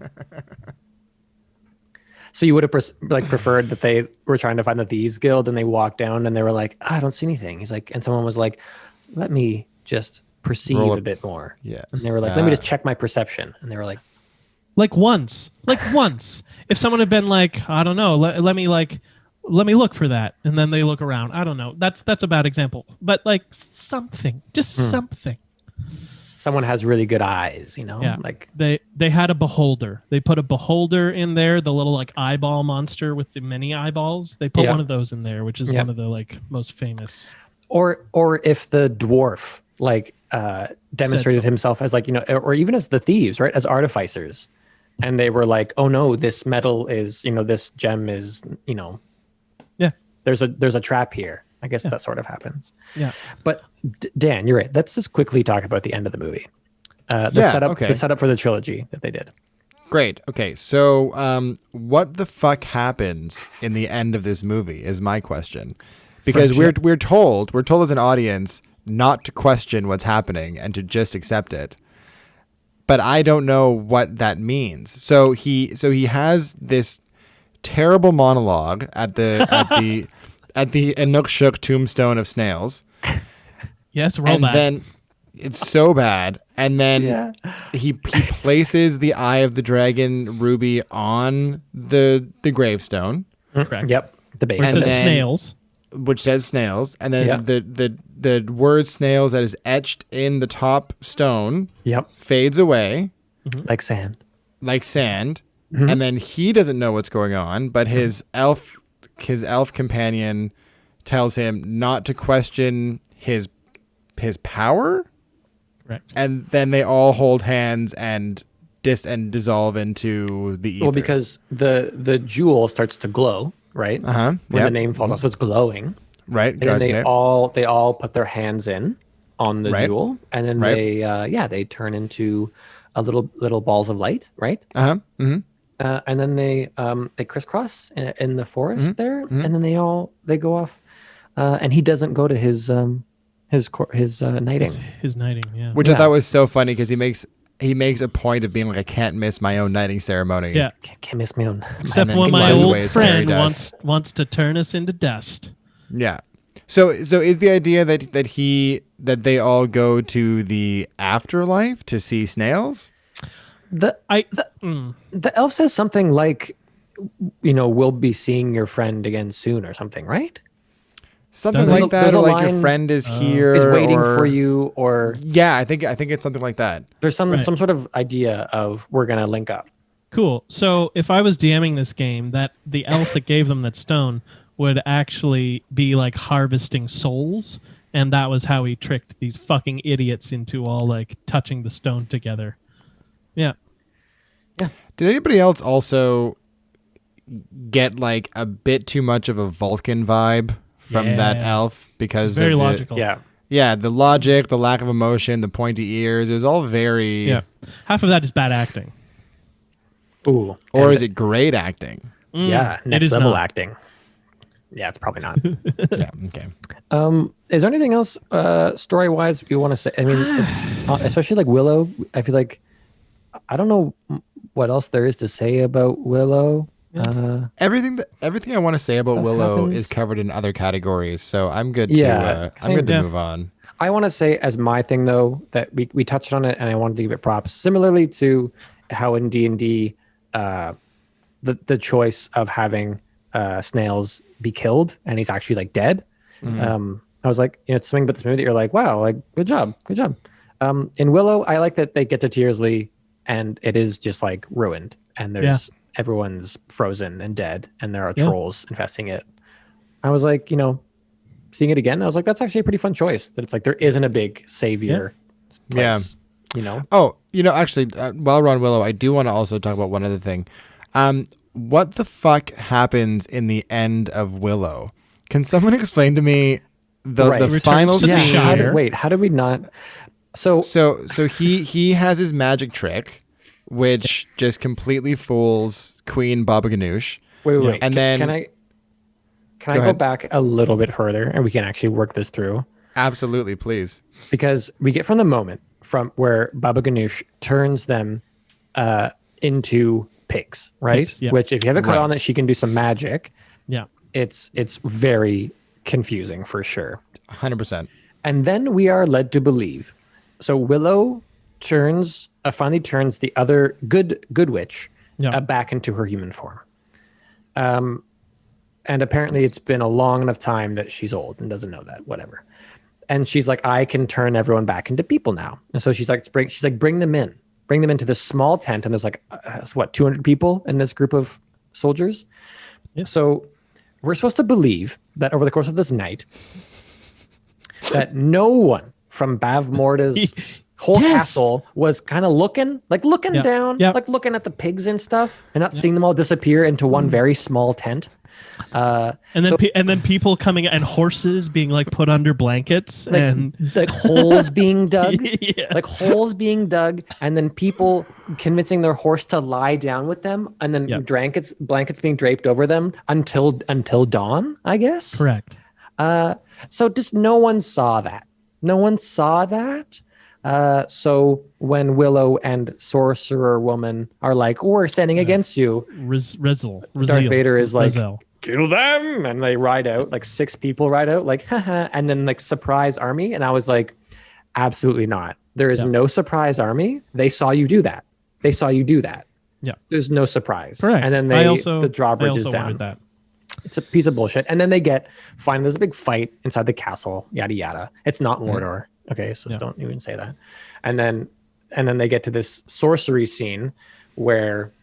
S3: So you would have preferred that they were trying to find the Thieves Guild and they walked down and they were like, I don't see anything. He's like, and someone was like, let me just perceive
S5: Roll
S3: a bit more.
S5: Yeah.
S3: And they were like, let me just check my perception. And they were like,
S1: Like once. If someone had been like, I don't know, let me look for that, and then they look around. I don't know. That's a bad example. But like something. Just something.
S3: someone has really good eyes,
S1: Yeah.
S3: like
S1: They had a beholder. They put a beholder in there, the little like eyeball monster with the many eyeballs. They put
S3: Yeah.
S1: one of those in there, which is
S3: Yeah.
S1: one of the like most famous.
S3: or if the dwarf demonstrated
S1: something.
S3: himself as like, or even as the thieves, right? As artificers. And they were like, oh no, this metal is, this gem is,
S1: Yeah.
S3: there's a trap here. I guess that sort of happens.
S1: Yeah.
S3: But Dan, you're right. Let's just quickly talk about the end of the movie. The setup for the trilogy that they did.
S5: Great. Okay, so what the fuck happens in the end of this movie is my question, because
S1: Friendship.
S5: we're told as an audience not to question what's happening and to just accept it, but I don't know what that means. So he has this terrible monologue at the Inukshuk tombstone of Snails,
S1: Yes, roll
S5: and
S1: back.
S5: then it's so bad. And then he places the Eye of the Dragon ruby on the gravestone,
S1: Correct.
S3: Yep. The base.
S1: Which
S5: And
S1: says
S5: then-
S1: snails.
S5: which says Snails, and then
S3: Yeah.
S5: the word Snails that is etched in the top stone
S3: Yep.
S5: fades away
S3: Like sand.
S5: like sand, and then he doesn't know what's going on, but his elf companion tells him not to question his power.
S1: Correct.
S5: And then they all hold hands and dissolve into the ether.
S3: Well, because the jewel starts to glow, right?
S5: Uh-huh.
S3: When
S5: Yep.
S3: the name falls off, so it's glowing.
S5: Right.
S3: And then they all put their hands in on the
S5: Right.
S3: jewel, and then
S5: Right.
S3: they turn into a little balls of light, right?
S5: Uh-huh. Mm-hmm.
S3: And then they crisscross in the forest there, and then they go off, and he doesn't go to his knighting.
S1: His knighting, yeah.
S5: Which I
S3: Yeah.
S5: thought was so funny because he makes a point of being like, I can't miss my own knighting ceremony.
S1: Yeah.
S3: Can't miss me on.
S1: Except
S5: then
S1: when
S5: he
S1: my
S5: flies away
S1: old
S5: as fairy
S1: friend
S5: dust.
S1: wants to turn us into dust.
S5: Yeah. So is the idea that they all go to the afterlife to see Snails?
S3: The elf says something like, we'll be seeing your friend again soon or something, right?
S5: Something
S1: Does
S5: like
S1: it?
S5: that,
S3: There's a
S5: or like your
S3: line,
S5: friend is here,
S3: Is waiting
S5: or-
S3: for you, or
S5: Yeah, I think it's something like that.
S3: there's some
S1: Right.
S3: sort of idea of we're gonna link up.
S1: Cool. So if I was DMing this game, that the elf that gave them that stone would actually be like harvesting souls, and that was how he tricked these fucking idiots into all like touching the stone together. Yeah.
S3: Yeah.
S5: Did anybody else also get like a bit too much of a Vulcan vibe from that elf because
S1: very
S5: of
S1: logical.
S5: Yeah, the logic, the lack of emotion, the pointy ears, it was all very...
S1: Yeah. Half of that is bad acting.
S3: Ooh.
S5: Or is it great acting?
S3: Yeah, next level acting. Yeah, it's probably not.
S5: Yeah, okay.
S3: Is there anything else story-wise you want to say? I mean, it's, especially like Willow, I feel like, I don't know what else there is to say about Willow.
S5: Everything I want to say about Willow is covered in other categories, so I'm good to move on.
S3: I want to say as my thing though that we touched on it, and I wanted to give it props. Similarly to how in D&D, the choice of having snails be killed and he's actually like dead. I was like, it's something about this movie that you're like, wow, like good job. In Willow, I like that they get to Tearsley and it is just like ruined, and there's everyone's frozen and dead, and there are trolls infesting it. I was like, seeing it again, I was like, that's actually a pretty fun choice. That it's like there isn't a big savior place,
S5: Oh, actually, while we're on Willow, I do want to also talk about one other thing. What the fuck happens in the end of Willow? Can someone explain to me the final scene?
S3: How did we not? So
S5: he has his magic trick, which just completely fools Queen Baba Ganoush.
S3: Wait.
S5: And then
S3: can I go back a little bit further and we can actually work this through?
S5: Absolutely, please.
S3: Because we get from the moment from where Baba Ganoush turns them into pigs, right?
S1: Pigs, yeah.
S3: Which if you have a cut on that she can do some magic, it's very confusing for sure.
S5: 100%.
S3: And then we are led to believe. So Willow finally turns the other good witch back into her human form. And apparently it's been a long enough time that she's old and doesn't know that, whatever. And she's like, I can turn everyone back into people now. And so she's like, bring them into this small tent. And there's like, 200 people in this group of soldiers. Yeah. So we're supposed to believe that over the course of this night, that no one from Bavmorda's whole castle was kind of looking down, like looking at the pigs and stuff, and not seeing them all disappear into one very small tent.
S1: And then people coming and horses being like put under blankets, and
S3: like holes being dug, and then people convincing their horse to lie down with them, and then blankets being draped over them until dawn, I guess.
S1: Correct.
S3: So just no one saw that. So when Willow and Sorcerer Woman are like, we're standing against you, Darth Vader is like, kill them, and they ride out, like 6 people ride out, like, haha, and then like surprise army. And I was like, absolutely not. There is no surprise army. They saw you do that. Yeah. There's no surprise.
S1: Correct.
S3: And then the drawbridge is down.
S1: That.
S3: It's a piece of bullshit. And then there's a big fight inside the castle, yada, yada. It's not Mordor. Okay, so don't even say that. And then they get to this sorcery scene where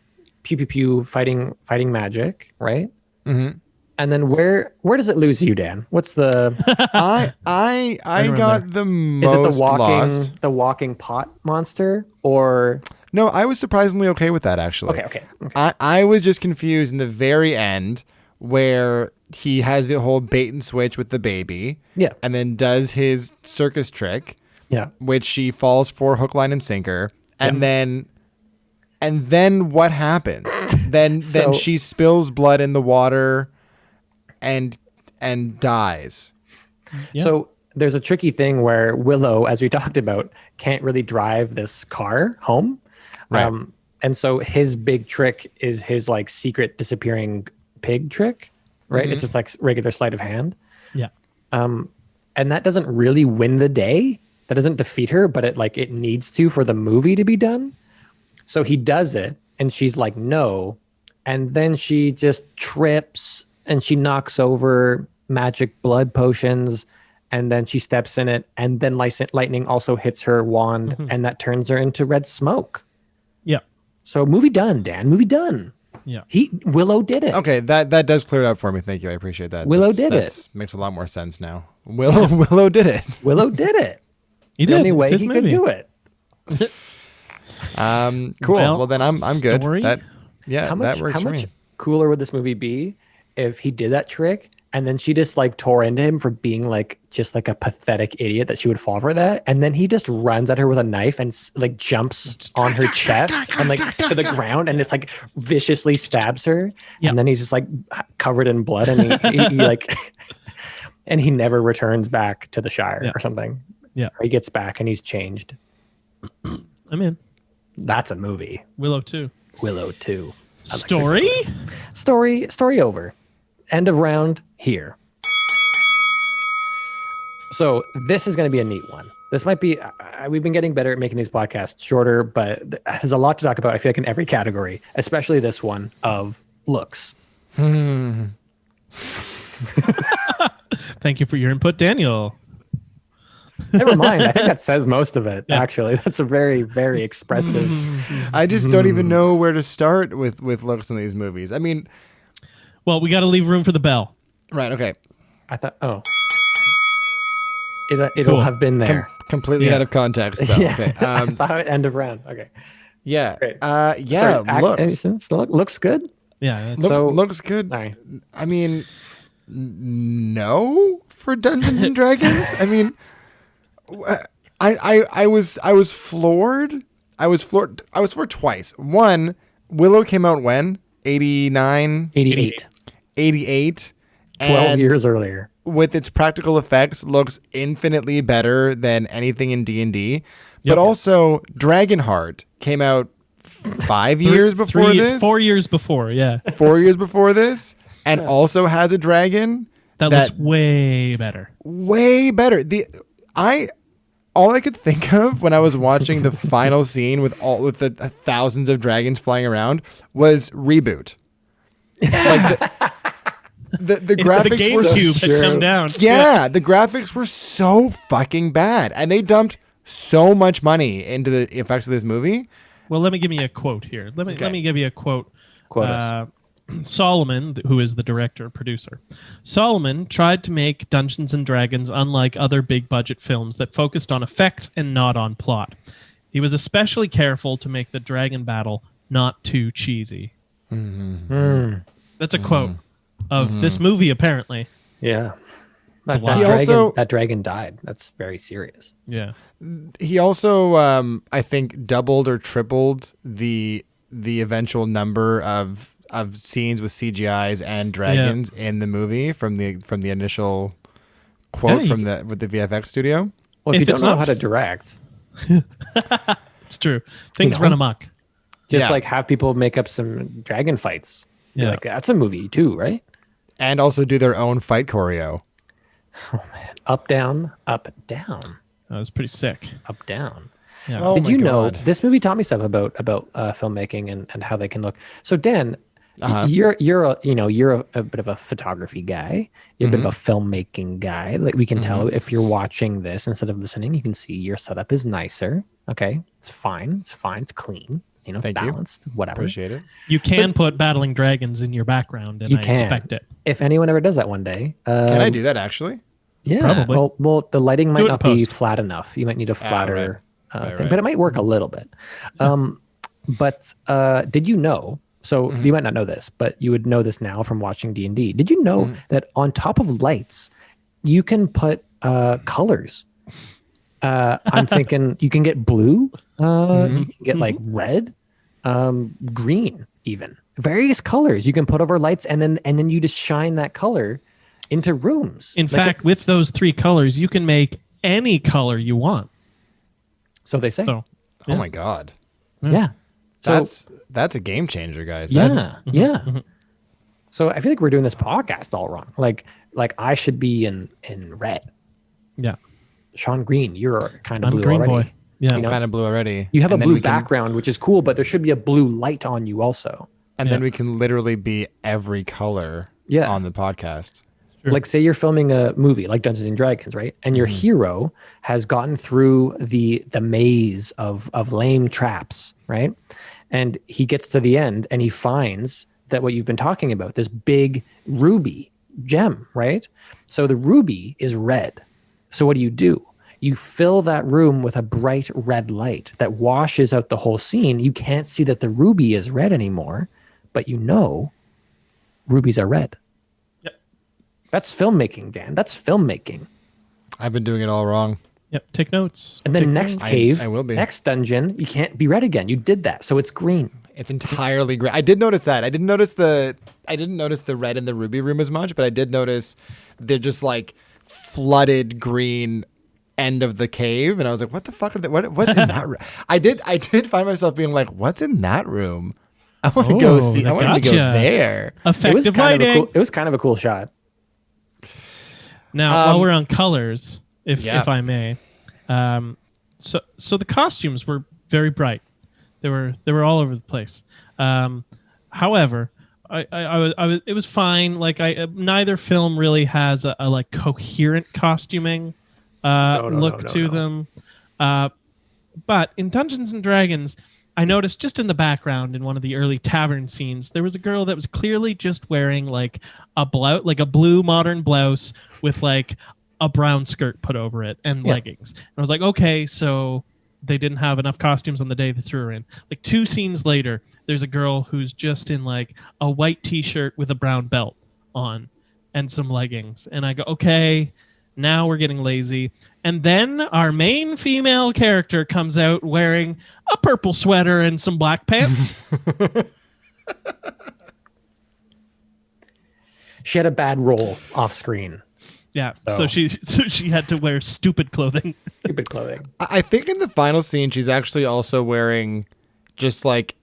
S3: pew pew pew fighting magic, right?
S5: Mm-hmm.
S3: And then where does it lose you, Dan? What's the
S5: I got the most
S3: Is it
S5: lost.
S3: the walking pot monster, or
S5: no? I was surprisingly okay with that, actually.
S3: Okay.
S5: I was just confused in the very end where he has the whole bait and switch with the baby.
S3: Yeah.
S5: And then does his circus trick.
S3: Yeah.
S5: Which she falls for hook, line, and sinker. And then what happens? then she spills blood in the water and dies.
S3: Yeah. So there's a tricky thing where Willow, as we talked about, can't really drive this car home.
S5: Right.
S3: And so his big trick is his like secret disappearing pig trick, right?
S5: Mm-hmm.
S3: It's just like regular sleight of hand.
S1: Yeah.
S3: And that doesn't really win the day. That doesn't defeat her, but it needs to for the movie to be done. So he does it, and she's like, no. And then she just trips and she knocks over magic blood potions, and then she steps in it, and then lightning also hits her wand, and that turns her into red smoke.
S1: Yeah.
S3: So movie done, Dan. Movie done.
S1: Yeah.
S3: Willow did it.
S5: Okay, that does clear it up for me. Thank you. I appreciate that.
S3: Willow did it.
S5: Makes a lot more sense now. Willow did it.
S3: Willow did it.
S1: He did.
S3: The only way
S1: It's his
S3: he
S1: movie.
S3: could do it.
S5: Cool. Well, then I'm good.
S1: story?
S5: That works
S3: How
S5: for
S3: much
S5: me.
S3: cooler would this movie be if he did that trick and then she just like tore into him for being like just like a pathetic idiot that she would fall for that, and then he just runs at her with a knife and like jumps on her chest and like to the ground and just like viciously stabs her,
S1: Yep.
S3: and then he's just like covered in blood and he like and he never returns back to the Shire
S1: Yeah.
S3: or something.
S1: Yeah.
S3: Or he gets back and he's changed.
S1: I'm in.
S3: That's a movie.
S1: Willow 2.
S3: Willow 2.
S1: Story?
S3: Story over. End of round here. So this is going to be a neat one. This might be, we've been getting better at making these podcasts shorter, but there's a lot to talk about, I feel like, in every category, especially this one of looks.
S1: Thank you for your input, Daniel.
S3: Never mind. I think that says most of it, actually. That's a very, very expressive.
S5: I just don't even know where to start with looks in these movies. I mean,
S1: Well, we got to leave room for the bell.
S5: right? Okay.
S3: I thought, it'll
S1: Cool.
S3: have been there.
S5: Completely
S1: Yeah.
S5: out of context. Though.
S3: Yeah.
S5: Okay.
S3: I thought end of round. Okay.
S5: Yeah.
S3: Great.
S5: Yeah.
S3: Looks good.
S1: Yeah. That's,
S5: Looks good.
S3: All right.
S5: I mean, no for Dungeons and Dragons. I mean, I was floored. I was floored twice. One, Willow came out when? 89?
S3: 88.
S5: 88.
S3: 12
S5: and
S3: years earlier.
S5: with its practical effects looks infinitely better than anything in D&D. But
S1: Yep.
S5: also Dragonheart came out 5 years before this.
S1: 4 years before, yeah.
S5: 4 years before this, and also has a dragon.
S1: That looks way better.
S5: Way better. All I could think of when I was watching the final scene with the thousands of dragons flying around was Reboot. Like the graphics
S1: The
S5: were
S1: GameCube had come down.
S5: yeah, the graphics were so fucking bad, and they dumped so much money into the effects of this movie.
S1: Well, let me give you a quote here. Let me give you a quote.
S3: Quote us.
S1: Solomon, who is the director producer, Solomon tried to make Dungeons and Dragons unlike other big budget films that focused on effects and not on plot. He was especially careful to make the dragon battle not too cheesy. That's a quote of this movie, apparently.
S3: Yeah.
S1: It's a
S3: That,
S1: lot.
S3: that,
S5: He also-
S3: that dragon died. That's very serious.
S1: Yeah.
S5: He also, I think, doubled or tripled the eventual number of scenes with CGIs and dragons in the movie from the initial quote with the VFX studio.
S3: Well, if
S1: If
S3: you
S1: it's
S3: don't know
S1: not-
S3: how to direct,
S1: It's true. Things run amok.
S3: just
S5: Yeah.
S3: like have people make up some dragon fights. Be
S1: Yeah.
S3: like, that's a movie too, right?
S5: And also do their own fight choreo.
S3: Up, down, up, down,
S1: That was pretty sick.
S3: up, down.
S1: Yeah.
S5: Oh
S3: Did
S5: my
S3: you know
S5: God.
S3: this movie taught me stuff about filmmaking and how they can look? So Dan,
S5: Uh-huh.
S3: you're a bit of a photography guy. You're a bit of a filmmaking guy. Like we can tell if you're watching this instead of listening, you can see your setup is nicer. Okay, it's fine. It's fine. It's clean.
S5: Thank you.
S3: Balanced. Whatever.
S5: Appreciate it.
S1: You can put battling dragons in your background, and
S3: You
S1: I
S3: can.
S1: expect it.
S3: If anyone ever does that one day,
S5: Can I do that actually?
S3: yeah,
S1: Probably.
S3: Well, the lighting might
S1: it in
S3: not be
S1: post.
S3: flat enough. You might need a flatter
S5: Right,
S3: thing, but it might work a little bit. But did you know? So you might not know this, but you would know this now from watching D&D. Did you know that on top of lights, you can put colors? I'm thinking you can get blue. You can get like red, green, even various colors you can put over lights, and then you just shine that color into rooms.
S1: In fact, with those three colors, you can make any color you want.
S3: so they say.
S1: So,
S5: Oh my God.
S3: Yeah. So
S5: That's a game changer, guys.
S3: yeah. So I feel like we're doing this podcast all wrong. Like I should be in red.
S1: yeah.
S3: Sean Green, you're kind of
S1: I'm
S3: blue
S1: green
S3: already.
S1: boy. Yeah.
S5: I'm kind of blue already.
S3: You have a
S5: And then
S3: blue
S5: we can-
S3: background, which is cool, but there should be a blue light on you also.
S5: and then
S1: Yeah.
S5: we can literally be every color
S3: Yeah.
S5: on the podcast.
S1: Sure.
S3: Like, say you're filming a movie like Dungeons and Dragons, right? And your hero has gotten through the maze of lame traps, right? And he gets to the end and he finds that what you've been talking about, this big ruby gem, right? So the ruby is red. So what do? You fill that room with a bright red light that washes out the whole scene. You can't see that the ruby is red anymore, but you know rubies are red.
S1: Yep.
S3: That's filmmaking, Dan. That's filmmaking.
S5: I've been doing it all wrong.
S1: Yep. Take notes.
S3: And then
S1: Take
S3: next
S1: notes.
S3: cave,
S5: I will be.
S3: next dungeon, you can't be red again. You did that, so it's green.
S5: It's entirely green. I did notice that. I didn't notice the red in the ruby room as much, but I did notice they're just like flooded green end of the cave, and I was like, what the fuck are they, what's in that room? I did find myself being like, what's in that room? I want to go see. I want to go there.
S1: Effective lighting.
S3: It was kind of a cool shot.
S1: Now, while we're on colors, if
S5: Yeah.
S1: I may, so the costumes were very bright. They were all over the place. However, it was fine. Like neither film really has a like coherent costuming look to them. But in Dungeons and Dragons, I noticed just in the background in one of the early tavern scenes, there was a girl that was clearly just wearing like a blouse, like a blue modern blouse with like a brown skirt put over it and leggings. And I was like, okay, so they didn't have enough costumes on the day they threw her in. Like 2 scenes later, there's a girl who's just in like a white t-shirt with a brown belt on and some leggings. And I go, okay, now we're getting lazy. And then our main female character comes out wearing a purple sweater and some black pants.
S3: She had a bad role off screen.
S1: Yeah, so she had to wear stupid clothing.
S3: Stupid clothing.
S5: I think in the final scene, she's actually also wearing just like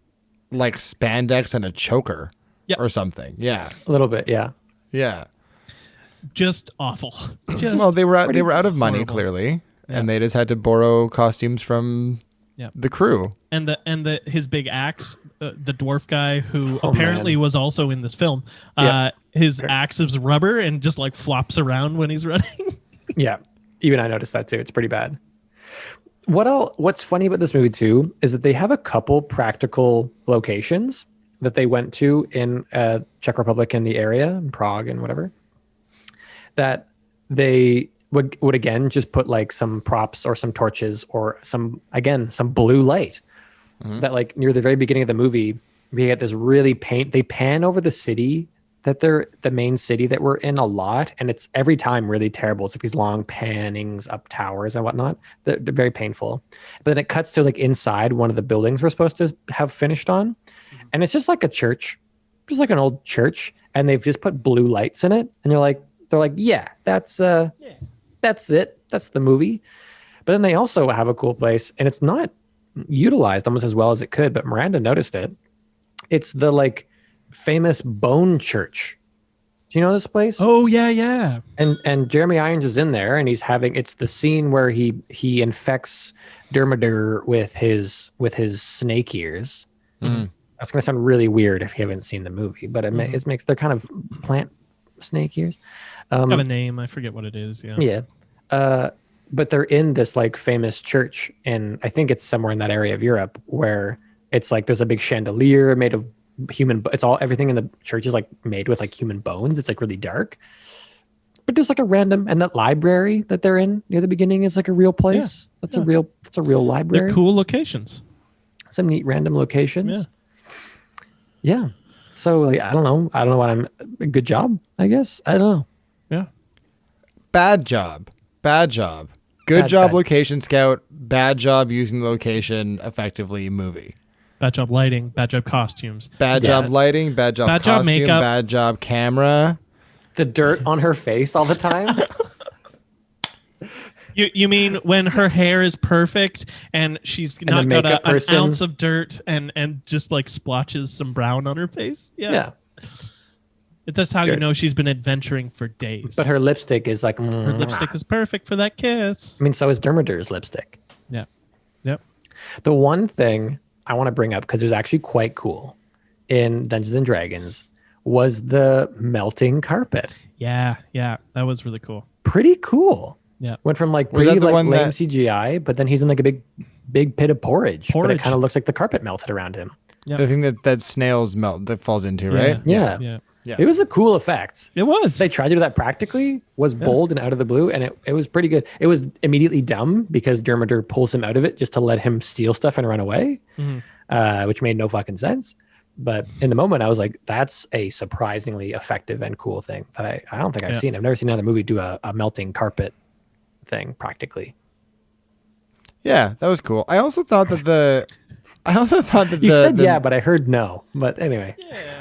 S5: spandex and a choker or something. Yeah,
S3: A little bit, yeah.
S5: yeah.
S1: Just awful.
S5: Well, they were out of money
S1: horrible.
S5: clearly, and they just had to borrow costumes from the crew.
S1: And his big axe, the dwarf guy who apparently was also in this film. His axe is rubber and just like flops around when he's running.
S3: Yeah, even I noticed that too. It's pretty bad. What's funny about this movie too is that they have a couple practical locations that they went to in Czech Republic and the area, in Prague and whatever, that they would again just put like some props or some torches or some blue light. That like near the very beginning of the movie, we get this really they pan over the city that they're the main city that we're in a lot, and it's every time really terrible. It's like these long pannings up towers and whatnot. They're very painful. But then it cuts to like inside one of the buildings we're supposed to have finished on, and it's just like a church, just like an old church, and they've just put blue lights in it, and they're like, yeah, that's it, that's the movie. But then they also have a cool place, and it's not utilized almost as well as it could, but Miranda noticed it. It's the like famous bone church. Do you know this place?
S1: Oh yeah.
S3: And Jeremy Irons is in there, and it's the scene where he infects Dermodar with his snake ears. That's gonna sound really weird if you haven't seen the movie, but it makes they're kind of plant snake ears.
S1: Have a name, I forget what it is.
S3: Yeah. But they're in this like famous church, and I think it's somewhere in that area of Europe where it's like there's a big chandelier made of everything in the church is like made with like human bones. It's like really dark, but just like a random, and that library that they're in near the beginning is like a real place. That's a real library.
S1: They're cool locations.
S3: Some neat random locations. Yeah. So like, I don't know what good job, I guess. I don't know.
S1: Yeah.
S5: Bad job. Good job,
S3: bad.
S5: location scout. Bad job using the location effectively. Movie.
S1: Bad job lighting. Bad job costumes.
S5: Bad job lighting. Bad job
S1: Bad job
S5: costume.
S1: makeup.
S5: Bad job camera.
S3: The dirt on her face all the time.
S1: You mean when her hair is perfect and she's not got an ounce of dirt and just like splotches some brown on her face? Yeah. That's how you know she's been adventuring for days.
S3: But her lipstick is like...
S1: Her lipstick is perfect for that kiss.
S3: I mean, so is Dermodar's lipstick.
S1: Yeah. Yep.
S3: The one thing I want to bring up, because it was actually quite cool in Dungeons & Dragons, was the melting carpet.
S1: Yeah, that was really cool.
S3: Pretty cool.
S1: Yeah,
S3: went from like
S5: Was that
S3: pretty
S5: the
S3: like
S5: one
S3: lame
S5: that-
S3: CGI, but then he's in like a big pit of porridge. But it
S1: Porridge.
S3: kind of looks like the carpet melted around him.
S1: Yep.
S5: The thing that snails melt that falls into, right?
S3: Yeah.
S1: Yeah.
S3: It was a cool effect.
S1: It was.
S3: They tried to do that practically, was bold and out of the blue, and it was pretty good. It was immediately dumb because Dermodor pulls him out of it just to let him steal stuff and run away, which made no fucking sense. But in the moment, I was like, that's a surprisingly effective and cool thing that I don't think I've seen. I've never seen another movie do a melting carpet thing practically.
S5: Yeah, that was cool. I also thought that
S3: You said yeah, but I heard no. But anyway.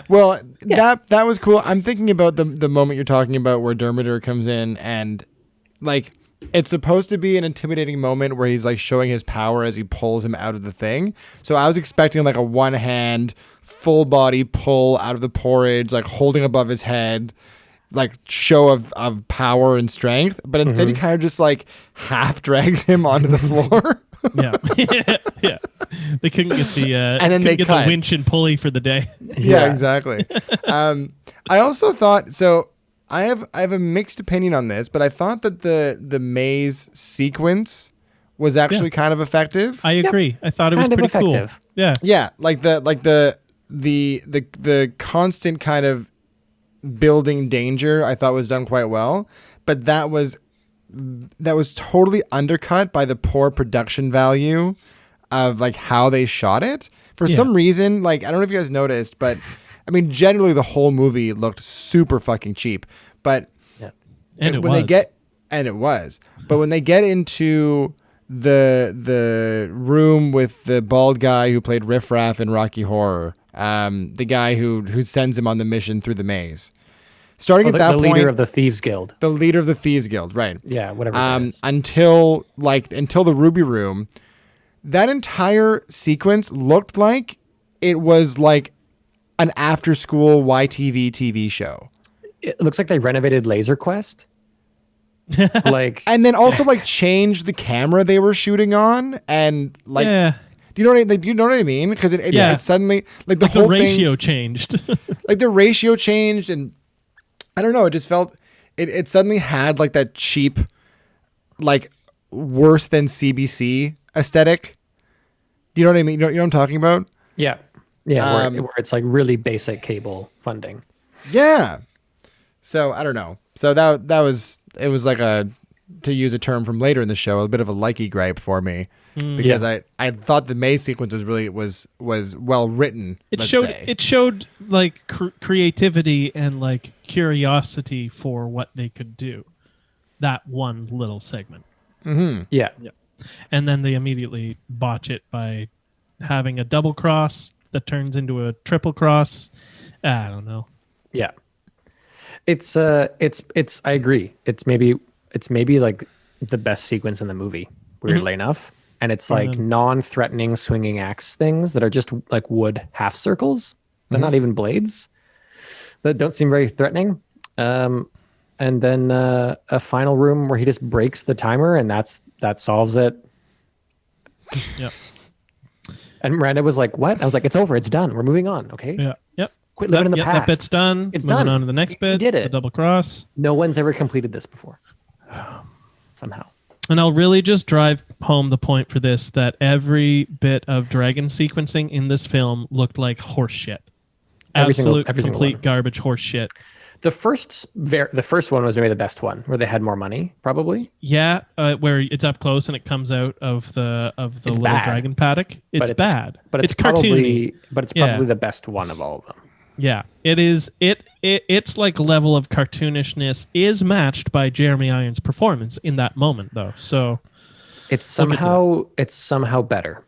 S5: Well, that was cool. I'm thinking about the moment you're talking about where Dermodor comes in and like it's supposed to be an intimidating moment where he's like showing his power as he pulls him out of the thing. So I was expecting like a one hand full body pull out of the porridge, like holding above his head, like show of power and strength. But instead he kind of just like half drags him onto the floor.
S1: yeah. They couldn't get the
S5: and then they
S1: get
S5: cut.
S1: the winch and pulley for the day.
S5: Yeah, exactly. I also thought so. I have a mixed opinion on this, but I thought that the maze sequence was actually kind of effective.
S1: I agree. I thought it was
S3: Kind of
S1: pretty cool.
S3: effective.
S1: Yeah.
S5: Yeah, like the constant kind of building danger I thought was done quite well, but that was totally undercut by the poor production value of like how they shot it. For some reason, like I don't know if you guys noticed, but I mean generally the whole movie looked super fucking cheap. But
S1: And
S5: when it was. But when they get into the room with the bald guy who played Riff Raff in Rocky Horror, the guy who sends him on the mission through the maze. Starting at that
S3: the
S5: point,
S3: leader of the Thieves Guild.
S5: the leader of the Thieves Guild, right?
S3: Yeah, whatever. It is.
S5: Until the Ruby Room, that entire sequence looked like it was like an after-school YTV TV show.
S3: It looks like they renovated Laser Quest. Like,
S5: And then also like changed the camera they were shooting on, and like, do you know what I mean? Because it suddenly like the whole
S1: ratio changed.
S5: like the ratio changed, and I don't know. It just felt it suddenly had like that cheap, like worse than CBC aesthetic. Do you know what I mean? You know what I'm talking about?
S3: yeah, where it's like really basic cable funding.
S5: Yeah. So I don't know. So that was it was like to use a term from later in the show, a bit of a likey gripe for me because I thought the maze sequence was well written.
S1: It showed like creativity and like curiosity for what they could do. That one little segment.
S5: Mm-hmm.
S3: Yeah.
S1: And then they immediately botch it by having a double cross that turns into a triple cross. I don't know.
S3: Yeah. It's I agree. It's maybe like the best sequence in the movie, weirdly enough. And it's like non-threatening swinging axe things that are just like wood half circles. They're not even blades. That don't seem very threatening. And then a final room where he just breaks the timer and that solves it.
S1: Yep.
S3: And Miranda was like, "What?" I was like, "It's over. It's done. We're moving on." Okay.
S1: Yeah. Yep.
S3: Quit living in the
S1: That
S3: past.
S1: bit's done.
S3: It's
S1: Moving
S3: done.
S1: on to the next bit.
S3: did it.
S1: The double cross.
S3: No one's ever completed this before. Somehow.
S1: And I'll really just drive home the point for this that every bit of dragon sequencing in this film looked like horse shit.
S3: Every single
S1: Complete
S3: one.
S1: garbage horse shit.
S3: The first one was maybe the best one, where they had more money, probably.
S1: Yeah, where it's up close and it comes out of the little
S3: bad.
S1: dragon paddock. It's bad.
S3: But it's
S1: cartoony.
S3: probably the best one of all of them.
S1: Yeah, it is. Its like level of cartoonishness is matched by Jeremy Irons' performance in that moment, though. So
S3: it's somehow better.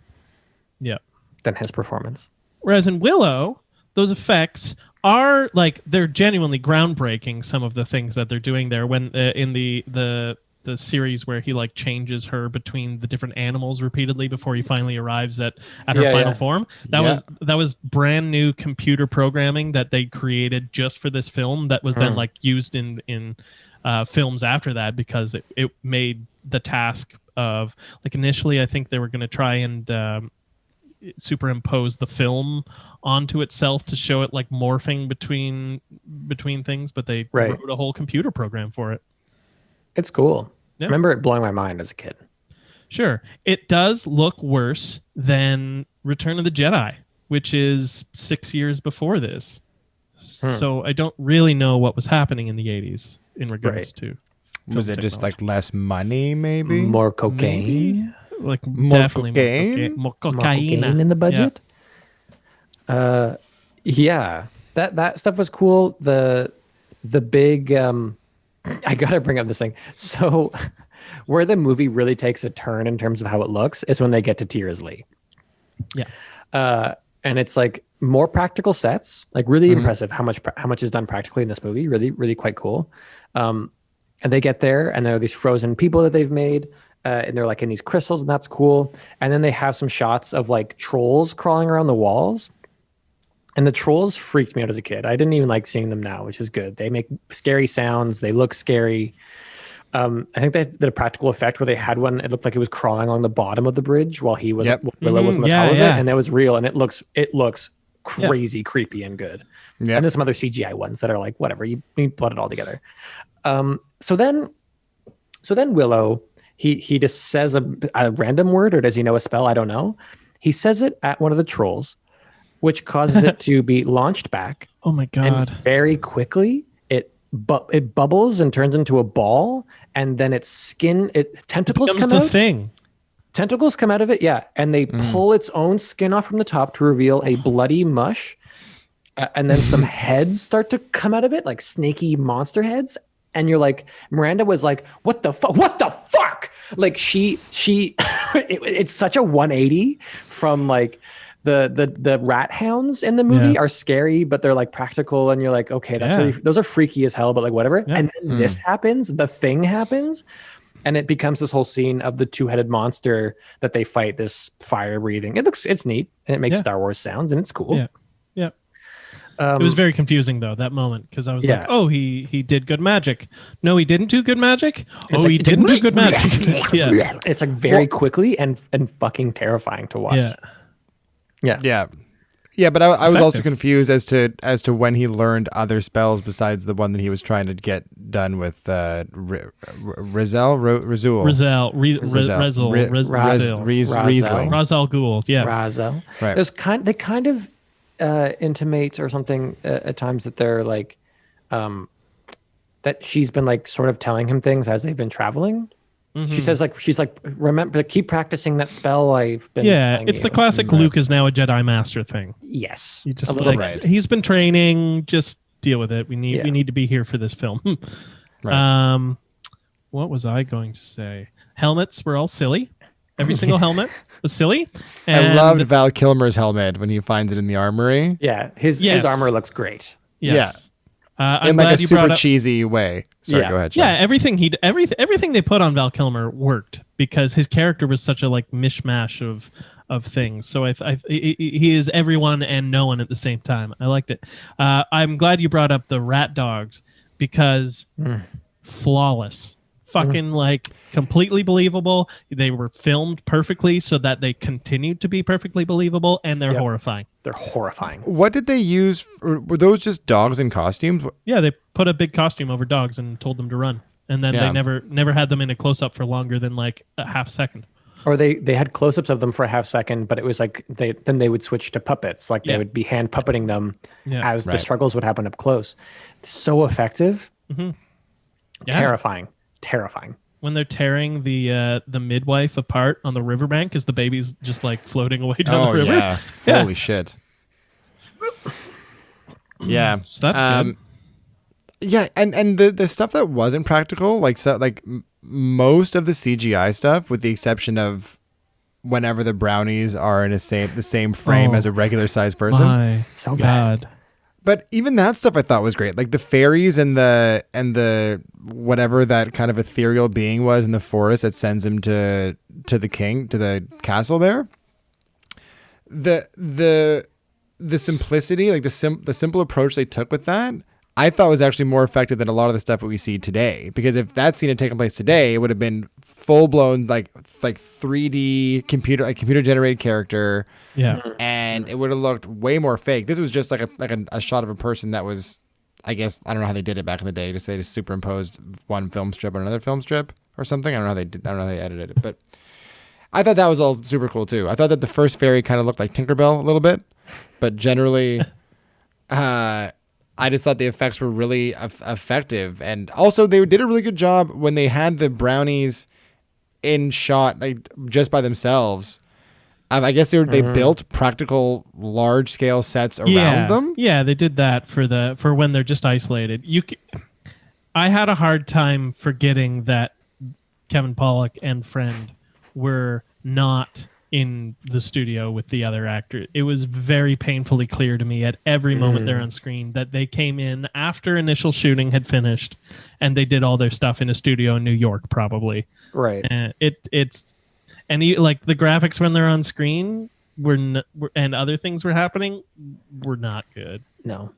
S1: Yeah.
S3: Than his performance.
S1: Whereas in Willow, those effects are like they're genuinely groundbreaking. Some of the things that they're doing there, when in the series where he like changes her between the different animals repeatedly before he finally arrives at her final form. That was brand new computer programming that they created just for this film that was then like used in films after that, because it made the task of like initially I think they were going to try and superimpose the film onto itself to show it like morphing between things, but they wrote a whole computer program for it.
S3: It's cool.
S1: Yeah.
S3: I remember it blowing my mind as a kid.
S1: Sure. It does look worse than Return of the Jedi, which is 6 years before this. So I don't really know what was happening in the 80s in regards to
S5: Was it just like less money, maybe?
S3: More cocaine?
S1: Maybe? Like
S5: More
S1: definitely
S5: cocaine?
S1: more
S3: More
S1: cocaine
S3: in the budget? Yeah. That stuff was cool. The big I gotta bring up this thing. So where the movie really takes a turn in terms of how it looks is when they get to Tears Lee.
S1: Yeah.
S3: And it's like more practical sets, like really impressive how much is done practically in this movie. Really, really quite cool. And they get there and there are these frozen people that they've made. And they're like in these crystals, and that's cool. And then they have some shots of like trolls crawling around the walls. And the trolls freaked me out as a kid. I didn't even like seeing them now, which is good. They make scary sounds. They look scary. I think they did a practical effect where they had one. It looked like it was crawling along the bottom of the bridge while Willow was on the top of it, and that was real. And it looks crazy creepy and good. Yeah. And there's some other CGI ones that are like whatever. You put it all together. So then Willow, he just says a random word, or does he know a spell? I don't know. He says it at one of the trolls, which causes it to be launched back.
S1: Oh my god!
S3: And very quickly, it bubbles and turns into a ball, and then its tentacles come out. Tentacles come out of it, yeah, and they pull its own skin off from the top to reveal a bloody mush, and then some heads start to come out of it, like snaky monster heads. And you're like, Miranda was like, what the fuck? What the fuck? Like she it's such a 180 from like the rat hounds in the movie are scary, but they're like practical. And you're like, okay, that's really, those are freaky as hell, but like whatever. Yeah. And then this happens, the thing happens. And it becomes this whole scene of the two-headed monster that they fight, this fire breathing. It's neat. And it makes Star Wars sounds and it's cool.
S1: Yeah. Yeah. It was very confusing though, that moment, because I was like, oh, he did good magic. No, he didn't do good magic. He didn't do good magic. Yeah.
S3: It's like very quickly and fucking terrifying to watch.
S1: Yeah.
S3: Yeah.
S5: Yeah. Yeah, but I was also confused as to when he learned other spells besides the one that he was trying to get done with Rizel.
S1: Ra's Ghul. Yeah.
S3: Razel.
S5: Right.
S3: They kind of intimate or something at times that they're like that she's been like sort of telling him things as they've been traveling. She says she's like remember, keep practicing that spell I've been
S1: it's the classic Luke is now a Jedi master thing.
S3: Yes,
S1: you just he's been training, just deal with it. We need to be here for this film. Right. What was I going to say? Helmets were all silly. Every single helmet was silly. And
S5: I loved Val Kilmer's helmet when he finds it in the armry.
S3: Yeah, his armor looks great.
S1: Yes.
S5: Yeah. In like a super cheesy way. Sorry, go ahead, Sean.
S1: Yeah, everything they put on Val Kilmer worked because his character was such a like mishmash of things. So he is everyone and no one at the same time. I liked it. I'm glad you brought up the rat dogs because flawless. Fucking like completely believable. They were filmed perfectly so that they continued to be perfectly believable, and they're horrifying.
S3: They're horrifying.
S5: What did they use? Were those just dogs in costumes?
S1: Yeah, they put a big costume over dogs and told them to run, and then they never had them in a close up for longer than like a half second.
S3: Or they had close ups of them for a half second, but it was like they would switch to puppets, like they would be hand puppeting them as the struggles would happen up close. So effective, terrifying. When they're tearing the midwife apart on the riverbank as the baby's just like floating away down the river.
S5: Yeah. Holy shit. Yeah.
S1: So that's good.
S5: Yeah, and the stuff that wasn't practical, like most of the CGI stuff, with the exception of whenever the brownies are in the same frame as a regular sized person.
S3: So bad.
S5: But even that stuff I thought was great. Like the fairies and the whatever that kind of ethereal being was in the forest that sends him to the castle there. The simplicity, like the simple approach they took with that, I thought was actually more effective than a lot of the stuff that we see today. Because if that scene had taken place today, it would have been full blown like 3D computer generated character.
S1: Yeah.
S5: And it would have looked way more fake. This was just like a shot of a person that was, I guess, I don't know how they did it back in the day. They just superimposed one film strip on another film strip or something. I don't know how they edited it, but I thought that was all super cool too. I thought that the first fairy kind of looked like Tinkerbell a little bit, but generally, I just thought the effects were really effective. And also they did a really good job when they had the brownies in shot, like just by themselves. I guess they built practical large scale sets around them.
S1: Yeah, they did that for when they're just isolated. I had a hard time forgetting that Kevin Pollak and friend were not in the studio with the other actor. It was very painfully clear to me at every moment they're on screen that they came in after initial shooting had finished and they did all their stuff in a studio in New York, probably.
S3: Right.
S1: And like the graphics when they're on screen and other things were happening were not good.
S3: No.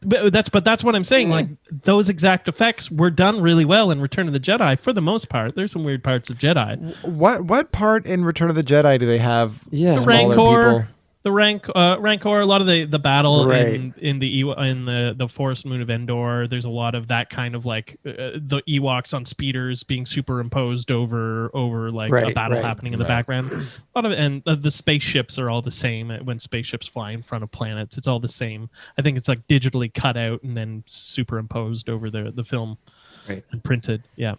S1: But that's what I'm saying. Like those exact effects were done really well in Return of the Jedi for the most part. There's some weird parts of Jedi.
S5: What part in Return of the Jedi do they have?
S3: Yeah,
S1: the Rancor. The Rancor, a lot of the battle in the Forest Moon of Endor. There's a lot of that kind of like the Ewoks on speeders being superimposed over like a battle happening in the background. A lot of and the spaceships are all the same when spaceships fly in front of planets. It's all the same. I think it's like digitally cut out and then superimposed over the film and printed. Yeah.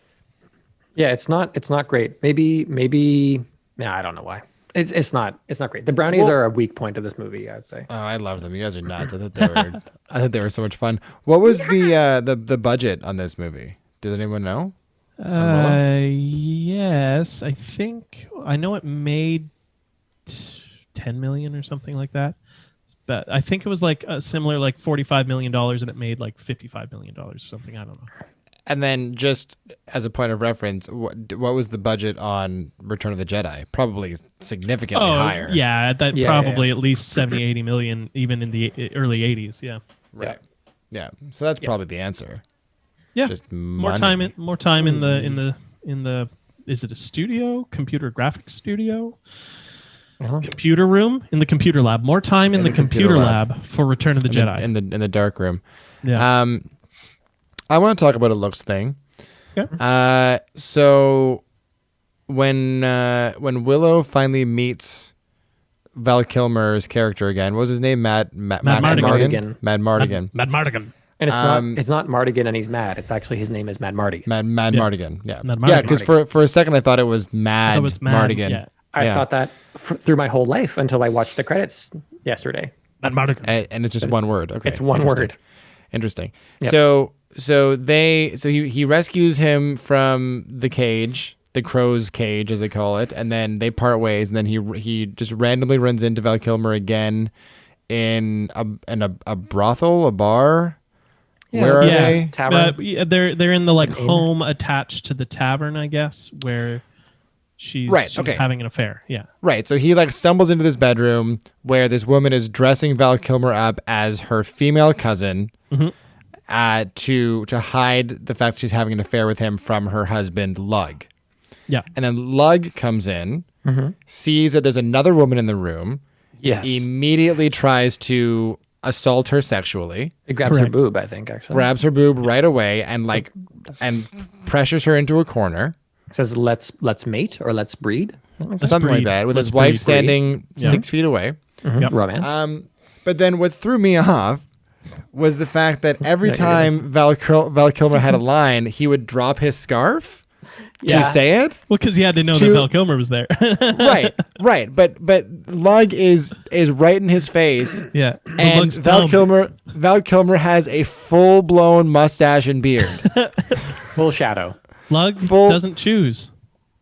S3: Yeah, it's not great. Maybe I don't know why. It's not great. The brownies are a weak point of this movie, I would say.
S5: Oh, I love them. You guys are nuts. I thought they were so much fun. What was the budget on this movie? Does anyone know?
S1: Yes, I know it made 10 million or something like that. But I think it was like a similar, like $45 million, and it made like $55 million or something. I don't know.
S5: And then, just as a point of reference, what was the budget on Return of the Jedi? Probably significantly higher.
S1: Yeah, probably at least 70, 80 million, even in the early 80s. Yeah.
S5: Right. Yeah. So that's probably the answer.
S1: Yeah.
S5: Just
S1: more time in the is it a studio? Computer graphics studio? Computer room? In the computer lab. More time in the computer lab for Return of the Jedi.
S5: In the dark room.
S1: Yeah.
S5: I want to talk about a looks thing.
S1: Okay.
S5: So when Willow finally meets Val Kilmer's character again, what was his name? Matt
S3: Mardigan.
S5: Matt Mardigan.
S1: Matt Mardigan.
S3: And it's not Mardigan and he's mad. It's actually his name is Matt Mardigan.
S5: Matt Mardigan. Yeah.
S1: Matt Mardigan.
S5: Yeah, because for a second I thought it was Mad Mardigan.
S1: Yeah.
S3: I thought that through my whole life until I watched the credits yesterday.
S1: Matt Mardigan.
S5: And it's just one word. Okay.
S3: It's one word.
S5: Interesting.
S3: Yep.
S5: So he rescues him from the cage, the crow's cage as they call it, and then they part ways, and then he just randomly runs into Val Kilmer again in a brothel, a bar.
S3: Yeah.
S5: Where are they?
S3: Tavern.
S1: They're in the like home attached to the tavern, I guess, where she's having an affair. Yeah.
S5: Right. So he like stumbles into this bedroom where this woman is dressing Val Kilmer up as her female cousin.
S1: Mm-hmm.
S5: To hide the fact she's having an affair with him from her husband, Lug.
S1: Yeah.
S5: And then Lug comes in, sees that there's another woman in the room, immediately tries to assault her sexually.
S3: It grabs her boob, I think, actually.
S5: Grabs her boob right away and and pressures her into a corner.
S3: Says, let's mate or let's breed.
S5: Something like that, with his wife standing 6 feet away.
S3: Mm-hmm. Yep. Romance.
S5: But then what threw me off was the fact that every time Val Kilmer had a line, he would drop his scarf to say it.
S1: Well, because he had to know that Val Kilmer was there.
S5: right. But Lug is right in his face.
S1: Yeah.
S5: And Val Kilmer has a full blown mustache and beard.
S3: Full shadow.
S1: Lug doesn't choose.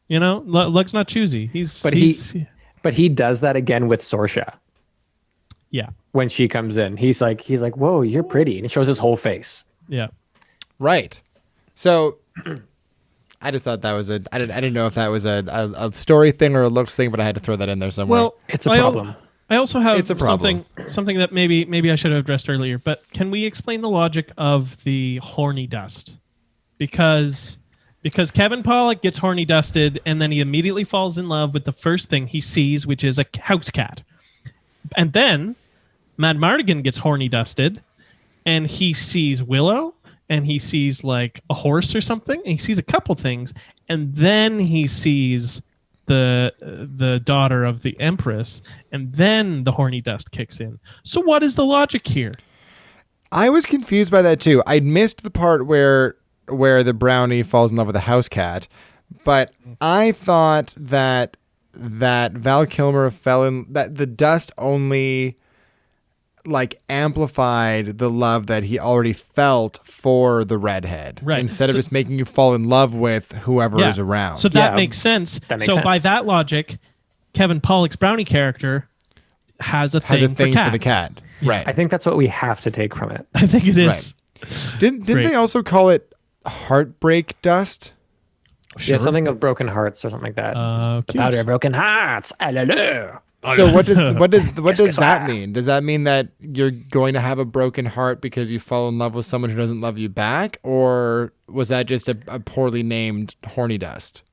S1: You know, Lug's not choosy.
S3: But he does that again with Sorsha.
S1: Yeah.
S3: When she comes in, he's like, whoa, you're pretty. And it shows his whole face.
S1: Yeah.
S5: Right. So I just thought that was I didn't know if that was a story thing or a looks thing, but I had to throw that in there somewhere.
S3: Well, it's a problem.
S1: I also have
S5: It's a problem.
S1: something that maybe I should have addressed earlier. But can we explain the logic of the horny dust? Because Kevin Pollak gets horny dusted, and then he immediately falls in love with the first thing he sees, which is a house cat. And then Mad Mardigan gets horny dusted, and he sees Willow, and he sees like a horse or something, and he sees a couple things, and then he sees the daughter of the Empress, and then the horny dust kicks in. So what is the logic here?
S5: I was confused by that too. I missed the part where the brownie falls in love with a house cat, but I thought that Val Kilmer that the dust only like amplified the love that he already felt for the redhead,
S1: right?
S5: Instead of just making you fall in love with whoever is around.
S1: So that makes sense. By that logic, Kevin Pollak's brownie character has a thing for
S5: the cat, right?
S3: I think that's what we have to take from it.
S1: I think it is.
S5: Right. Didn't they also call it heartbreak dust?
S3: Sure. Yeah, something of broken hearts or something like that. The powder of broken hearts.
S5: So what does that mean? Does that mean that you're going to have a broken heart because you fall in love with someone who doesn't love you back, or was that just a poorly named horny dust?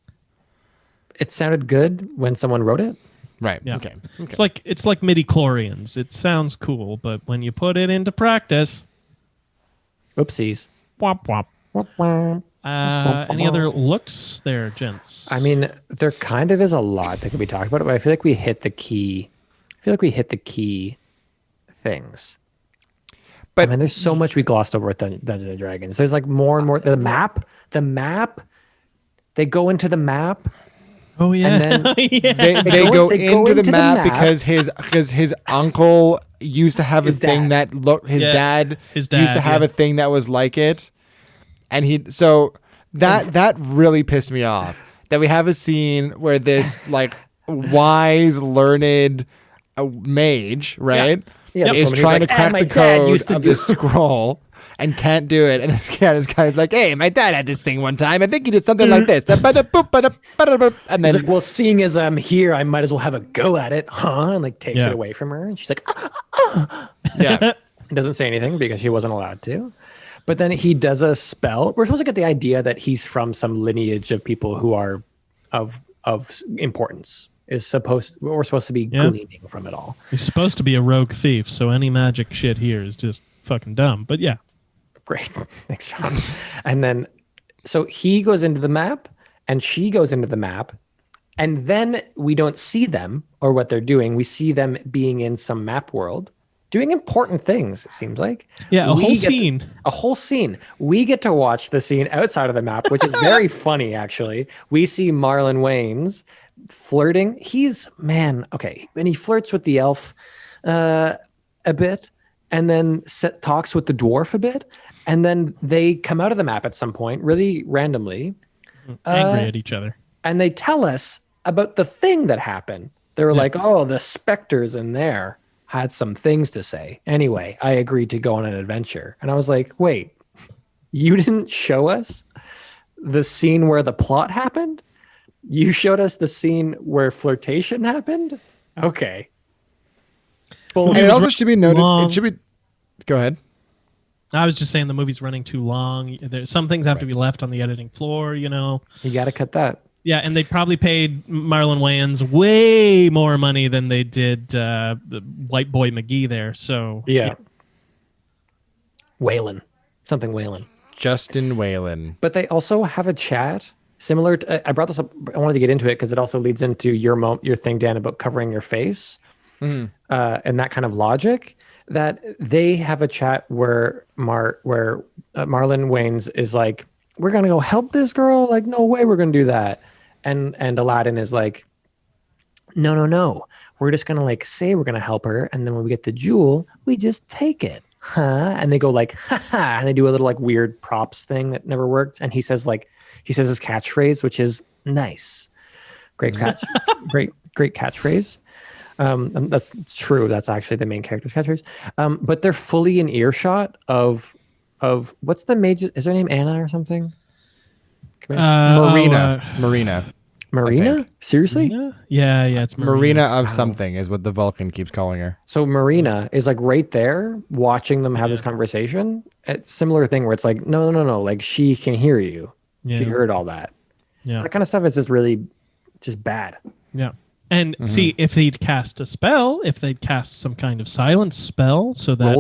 S3: It sounded good when someone wrote it.
S5: Right.
S3: Yeah.
S5: Okay.
S1: It's like midi-chlorians. It sounds cool, but when you put it into practice,
S3: oopsies.
S1: Womp womp.
S3: Womp womp.
S1: Any other looks there, gents?
S3: I mean, there kind of is a lot that could be talked about, but I feel like we hit the key. Things. But I mean, there's so much we glossed over with Dungeons and Dragons. There's like more and more. The map. They go into the map.
S1: Oh yeah.
S3: And then
S5: they go into the map because his uncle used to have a thing that looked. His dad used to have a thing that was like it. And that really pissed me off, that we have a scene where this like wise, learned mage, right, is trying to crack the code of this scroll and can't do it. And this guy's like, hey, my dad had this thing one time. I think he did something like this. And then
S3: he's like, well, seeing as I'm here, I might as well have a go at it, huh? And like takes it away from her. And she's like,
S5: yeah.
S3: Doesn't say anything because she wasn't allowed to. But then he does a spell. We're supposed to get the idea that he's from some lineage of people who are of importance. We're supposed to be gleaning from it all.
S1: He's supposed to be a rogue thief, so any magic shit here is just fucking dumb. But yeah.
S3: Great. Thanks, Sean. And then, so he goes into the map and she goes into the map. And then we don't see them or what they're doing. We see them being in some map world, doing important things, it seems like.
S1: Yeah, a whole scene. We get to watch the scene outside of the map, which is very funny, actually. We see Marlon Wayans flirting. And he flirts with the elf a bit, and then talks with the dwarf a bit, and then they come out of the map at some point, really randomly. Angry at each other.
S3: And they tell us about the thing that happened. They were like, oh, the specters in there had some things to say. Anyway, I agreed to go on an adventure. And I was like, wait, you didn't show us the scene where the plot happened? You showed us the scene where flirtation happened? Okay.
S5: And it also should be noted, go ahead.
S1: I was just saying the movie's running too long. Some things have to be left on the editing floor, You
S3: got to cut that.
S1: Yeah, and they probably paid Marlon Wayans way more money than they did the White Boy McGee there. So
S3: yeah. Whalen. Something Whalen.
S5: Justin Whalen.
S3: But they also have a chat similar to, I brought this up, I wanted to get into it because it also leads into your thing, Dan, about covering your face and that kind of logic, that they have a chat where Marlon Wayans is like, we're going to go help this girl? Like, no way we're going to do that. And Aladdin is like, no. We're just going to like say we're going to help her. And then when we get the jewel, we just take it. Huh? And they go like, ha ha. And they do a little like weird props thing that never worked. And he says his catchphrase, which is nice. Great catchphrase. That's true. That's actually the main character's catchphrase. But they're fully in earshot of what's the mage? Is her name Anna or something?
S5: Marina.
S3: Marina?
S5: think.
S3: Seriously?
S1: Marina? Yeah, it's
S5: Marina of something is what the Vulcan keeps calling her.
S3: So Marina is like right there watching them have this conversation. It's a similar thing where it's like, no. Like she can hear you. She heard all that.
S1: Yeah.
S3: That kind of stuff is just really just bad.
S1: Yeah. And see, if they'd cast a spell, if they'd cast some kind of silence spell so that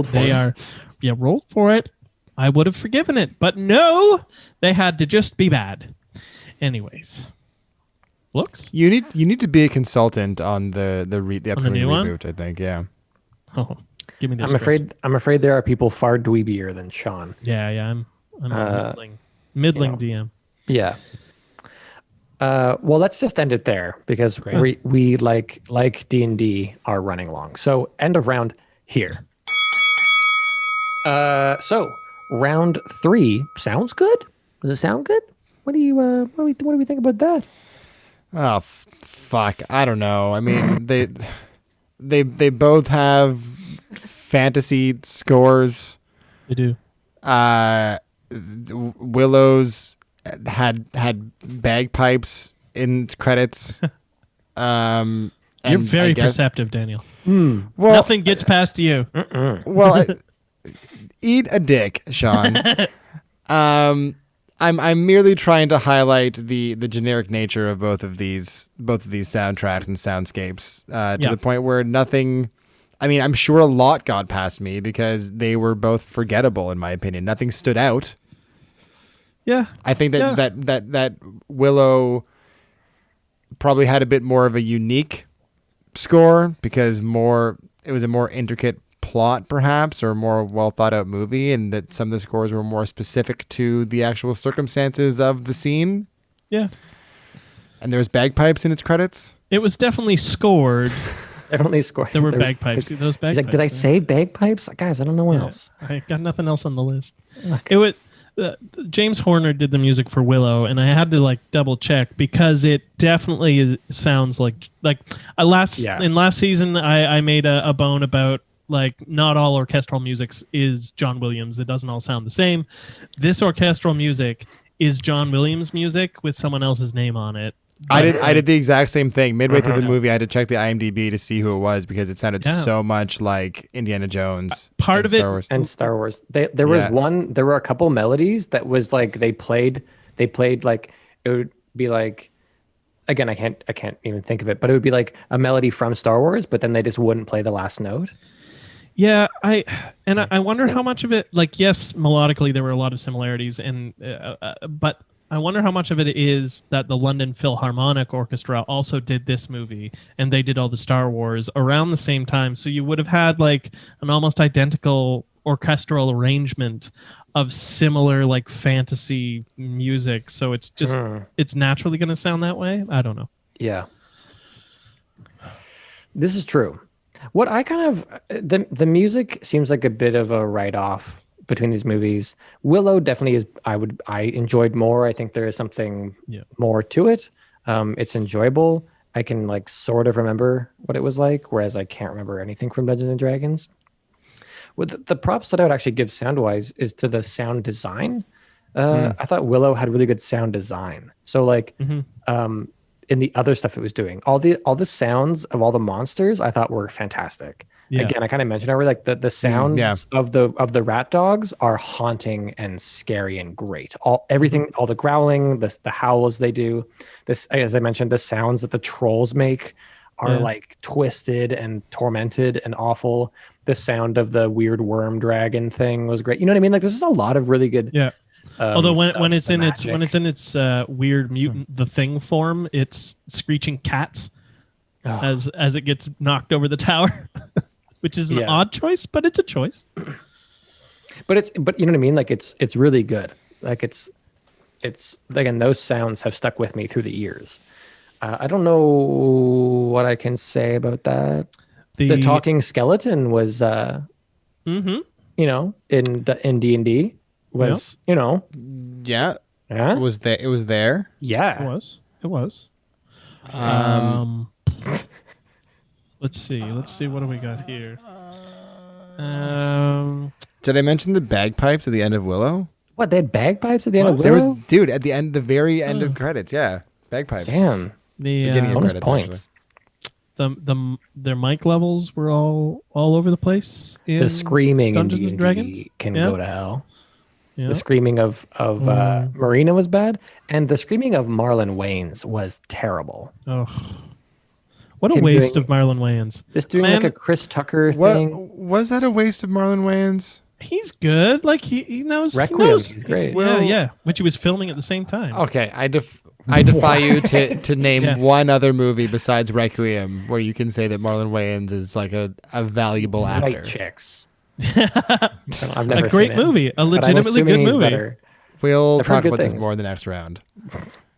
S1: rolled for it, I would have forgiven it. But no, they had to just be bad. Anyways. Looks?
S5: You need to be a consultant on the upcoming reboot, I think. Yeah.
S1: Oh, give me this.
S3: I'm afraid there are people far dweebier than Sean.
S1: Yeah. I'm a middling DM.
S3: Yeah. Well, let's just end it there because we like D&D are running long. So end of round here. So round 3 sounds good. Does it sound good? What do we think about that?
S5: Oh fuck! I don't know. I mean, they both have fantasy scores.
S1: They do.
S5: Willow's had bagpipes in credits.
S1: You're very perceptive, Daniel.
S5: Well,
S1: nothing gets past you.
S5: Well, eat a dick, Sean. I'm merely trying to highlight the generic nature of both of these soundtracks and soundscapes to the point where nothing. I mean, I'm sure a lot got past me because they were both forgettable in my opinion. Nothing stood out.
S1: Yeah,
S5: I think that Willow probably had a bit more of a unique score because it was a more intricate plot perhaps or a more well thought out movie, and that some of the scores were more specific to the actual circumstances of the scene.
S1: Yeah.
S5: And there was bagpipes in its credits.
S1: It was definitely scored.
S3: Definitely scored.
S1: There were bagpipes. Those bagpipes.
S3: He's like, did I say bagpipes? Guys, I don't know what else.
S1: I got nothing else on the list.
S3: Okay.
S1: It was James Horner did the music for Willow, and I had to double check because it definitely sounds like in last season I made a bone about not all orchestral music is John Williams. It doesn't all sound the same. This orchestral music is John Williams music with someone else's name on it.
S5: I did the exact same thing. Midway through the movie, I had to check the IMDb to see who it was because it sounded so much like Indiana Jones.
S1: Part of it
S3: and Star Wars. There were a couple melodies that was they played it would be again, I can't even think of it, but it would be a melody from Star Wars, but then they just wouldn't play the last note.
S1: Yeah, I wonder how much of it, yes, melodically there were a lot of similarities, but I wonder how much of it is that the London Philharmonic Orchestra also did this movie, and they did all the Star Wars around the same time. So you would have had an almost identical orchestral arrangement of similar fantasy music. So it's just it's naturally going to sound that way. I don't know.
S3: Yeah, this is true. What I kind of the music seems like a bit of a write-off between these movies. Willow definitely is. I enjoyed more. I think there is something more to it. It's enjoyable. I can sort of remember what it was like, whereas I can't remember anything from Dungeons and Dragons. With the props that I would actually give sound-wise is to the sound design. I thought Willow had really good sound design. So in the other stuff it was doing, all the sounds of all the monsters I thought were fantastic. Yeah. Again, I kind of mentioned already, the sounds of the rat dogs are haunting and scary and great. All the growling, the howls they do. This, as I mentioned, the sounds that the trolls make are twisted and tormented and awful. The sound of the weird worm dragon thing was great. You know what I mean? There's just a lot of really good.
S1: Yeah. Although when it's in its weird mutant the thing form, it's screeching cats as it gets knocked over the tower, which is an odd choice, but it's a choice.
S3: But you know what I mean? It's really good. It's again, those sounds have stuck with me through the years. I don't know what I can say about that. The talking skeleton was in D&D. Was
S5: it was there? It was there.
S3: Yeah,
S1: it was. Let's see. What do we got here?
S5: Did I mention the bagpipes at the end of Willow?
S3: What, they had bagpipes at the end of Willow?
S5: Dude, at the very end of credits, yeah, bagpipes.
S3: Damn,
S1: The
S5: Beginning of
S3: Bonus
S5: credits,
S3: points.
S1: their mic levels were all over the place.
S3: The screaming in
S1: Dungeons and
S3: D&D
S1: Dragons
S3: can
S1: Yeah.
S3: go to hell.
S1: Yeah.
S3: The screaming of Marina was bad, and the screaming of Marlon Wayans was terrible.
S1: Oh, what a
S3: Him
S1: waste
S3: doing-
S1: of Marlon Wayans.
S3: Just doing
S1: Man,
S3: like a Chris Tucker
S5: What
S3: thing.
S5: was that a waste of Marlon Wayans?
S1: He's good. Like he knows.
S3: Requiem,
S1: He knows.
S3: he's great.
S1: Yeah. Which he was filming at the same time.
S5: Okay, I defy you to name
S1: Yeah.
S5: one other movie besides Requiem where you can say that Marlon Wayans is like a valuable actor.
S3: White Chicks. I've never
S1: A great
S3: seen it,
S1: movie. A
S3: but I'm
S1: legitimately
S3: assuming
S1: good
S3: he's
S1: movie.
S3: better.
S5: We'll
S3: I've heard
S5: talk
S3: good
S5: about this
S3: things.
S5: more in the next round.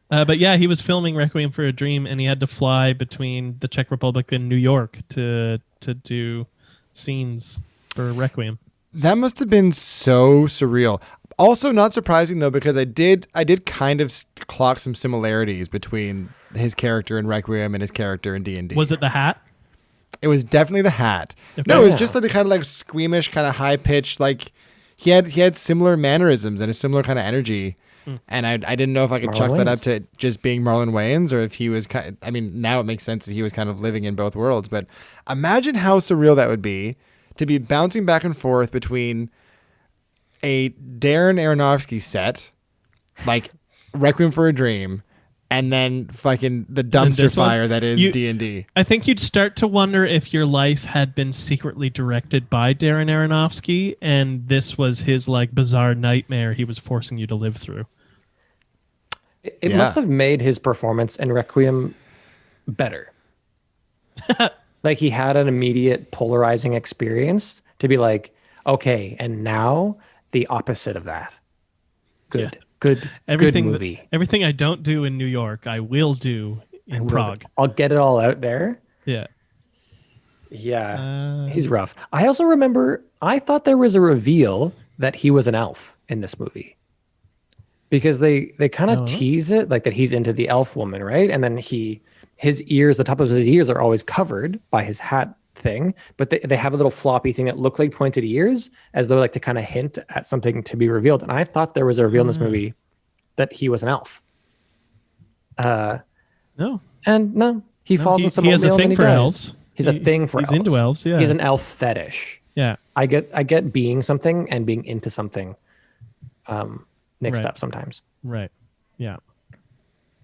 S1: But yeah, he was filming Requiem for a Dream, and he had to fly between the Czech Republic and New York to do scenes for Requiem.
S5: That must have been so surreal. Also, not surprising though, because I did kind of clock some similarities between his character in Requiem and his character in D&D.
S1: Was it the hat?
S5: It was definitely the hat.
S1: Okay.
S5: No, it was
S3: Yeah.
S5: just like the kind of like squeamish, kind of high pitched. Like he had similar mannerisms and a similar kind of energy. And I didn't know if I could
S3: Marlon
S5: chuck that up
S3: Wayans.
S5: to just being Marlon Wayans or if he was kind. I mean, now it makes sense that he was kind of living in both worlds. But imagine how surreal that would be to be bouncing back and forth between a Darren Aronofsky set, like Requiem for a Dream, and then fucking the dumpster
S1: this one?
S5: fire that is
S1: You-
S5: D&D.
S1: I think you'd start to wonder if your life had been secretly directed by Darren Aronofsky, and this was his like bizarre nightmare he was forcing you to live through.
S3: It
S5: Yeah.
S3: must have made his performance in Requiem better. Like he had an immediate polarizing experience to be like, okay, and now the opposite of that. Good, good
S1: Everything
S3: movie.
S1: everything I don't do in New York, I will do in Prague.
S3: I'll get it all out there.
S1: Yeah.
S3: Yeah, he's rough. I also remember I thought there was a reveal that he was an elf in this movie. Because they kind of tease it like that he's into the elf woman, right? And then his ears, the top of his ears are always covered by his hat thing, but they have a little floppy thing that look like pointed ears as though like to kind of hint at something to be revealed. And I thought there was a reveal in this movie that he was an elf.
S1: No.
S3: And no, he falls in some
S1: he has a
S3: oatmeal and
S1: thing
S3: he
S1: for
S3: dies.
S1: elves.
S3: He's a thing for
S1: he's
S3: elves.
S1: into elves, yeah.
S3: He's an elf fetish.
S1: Yeah.
S3: I get being something and being into something mixed
S1: Right.
S3: up sometimes.
S1: Right. Yeah.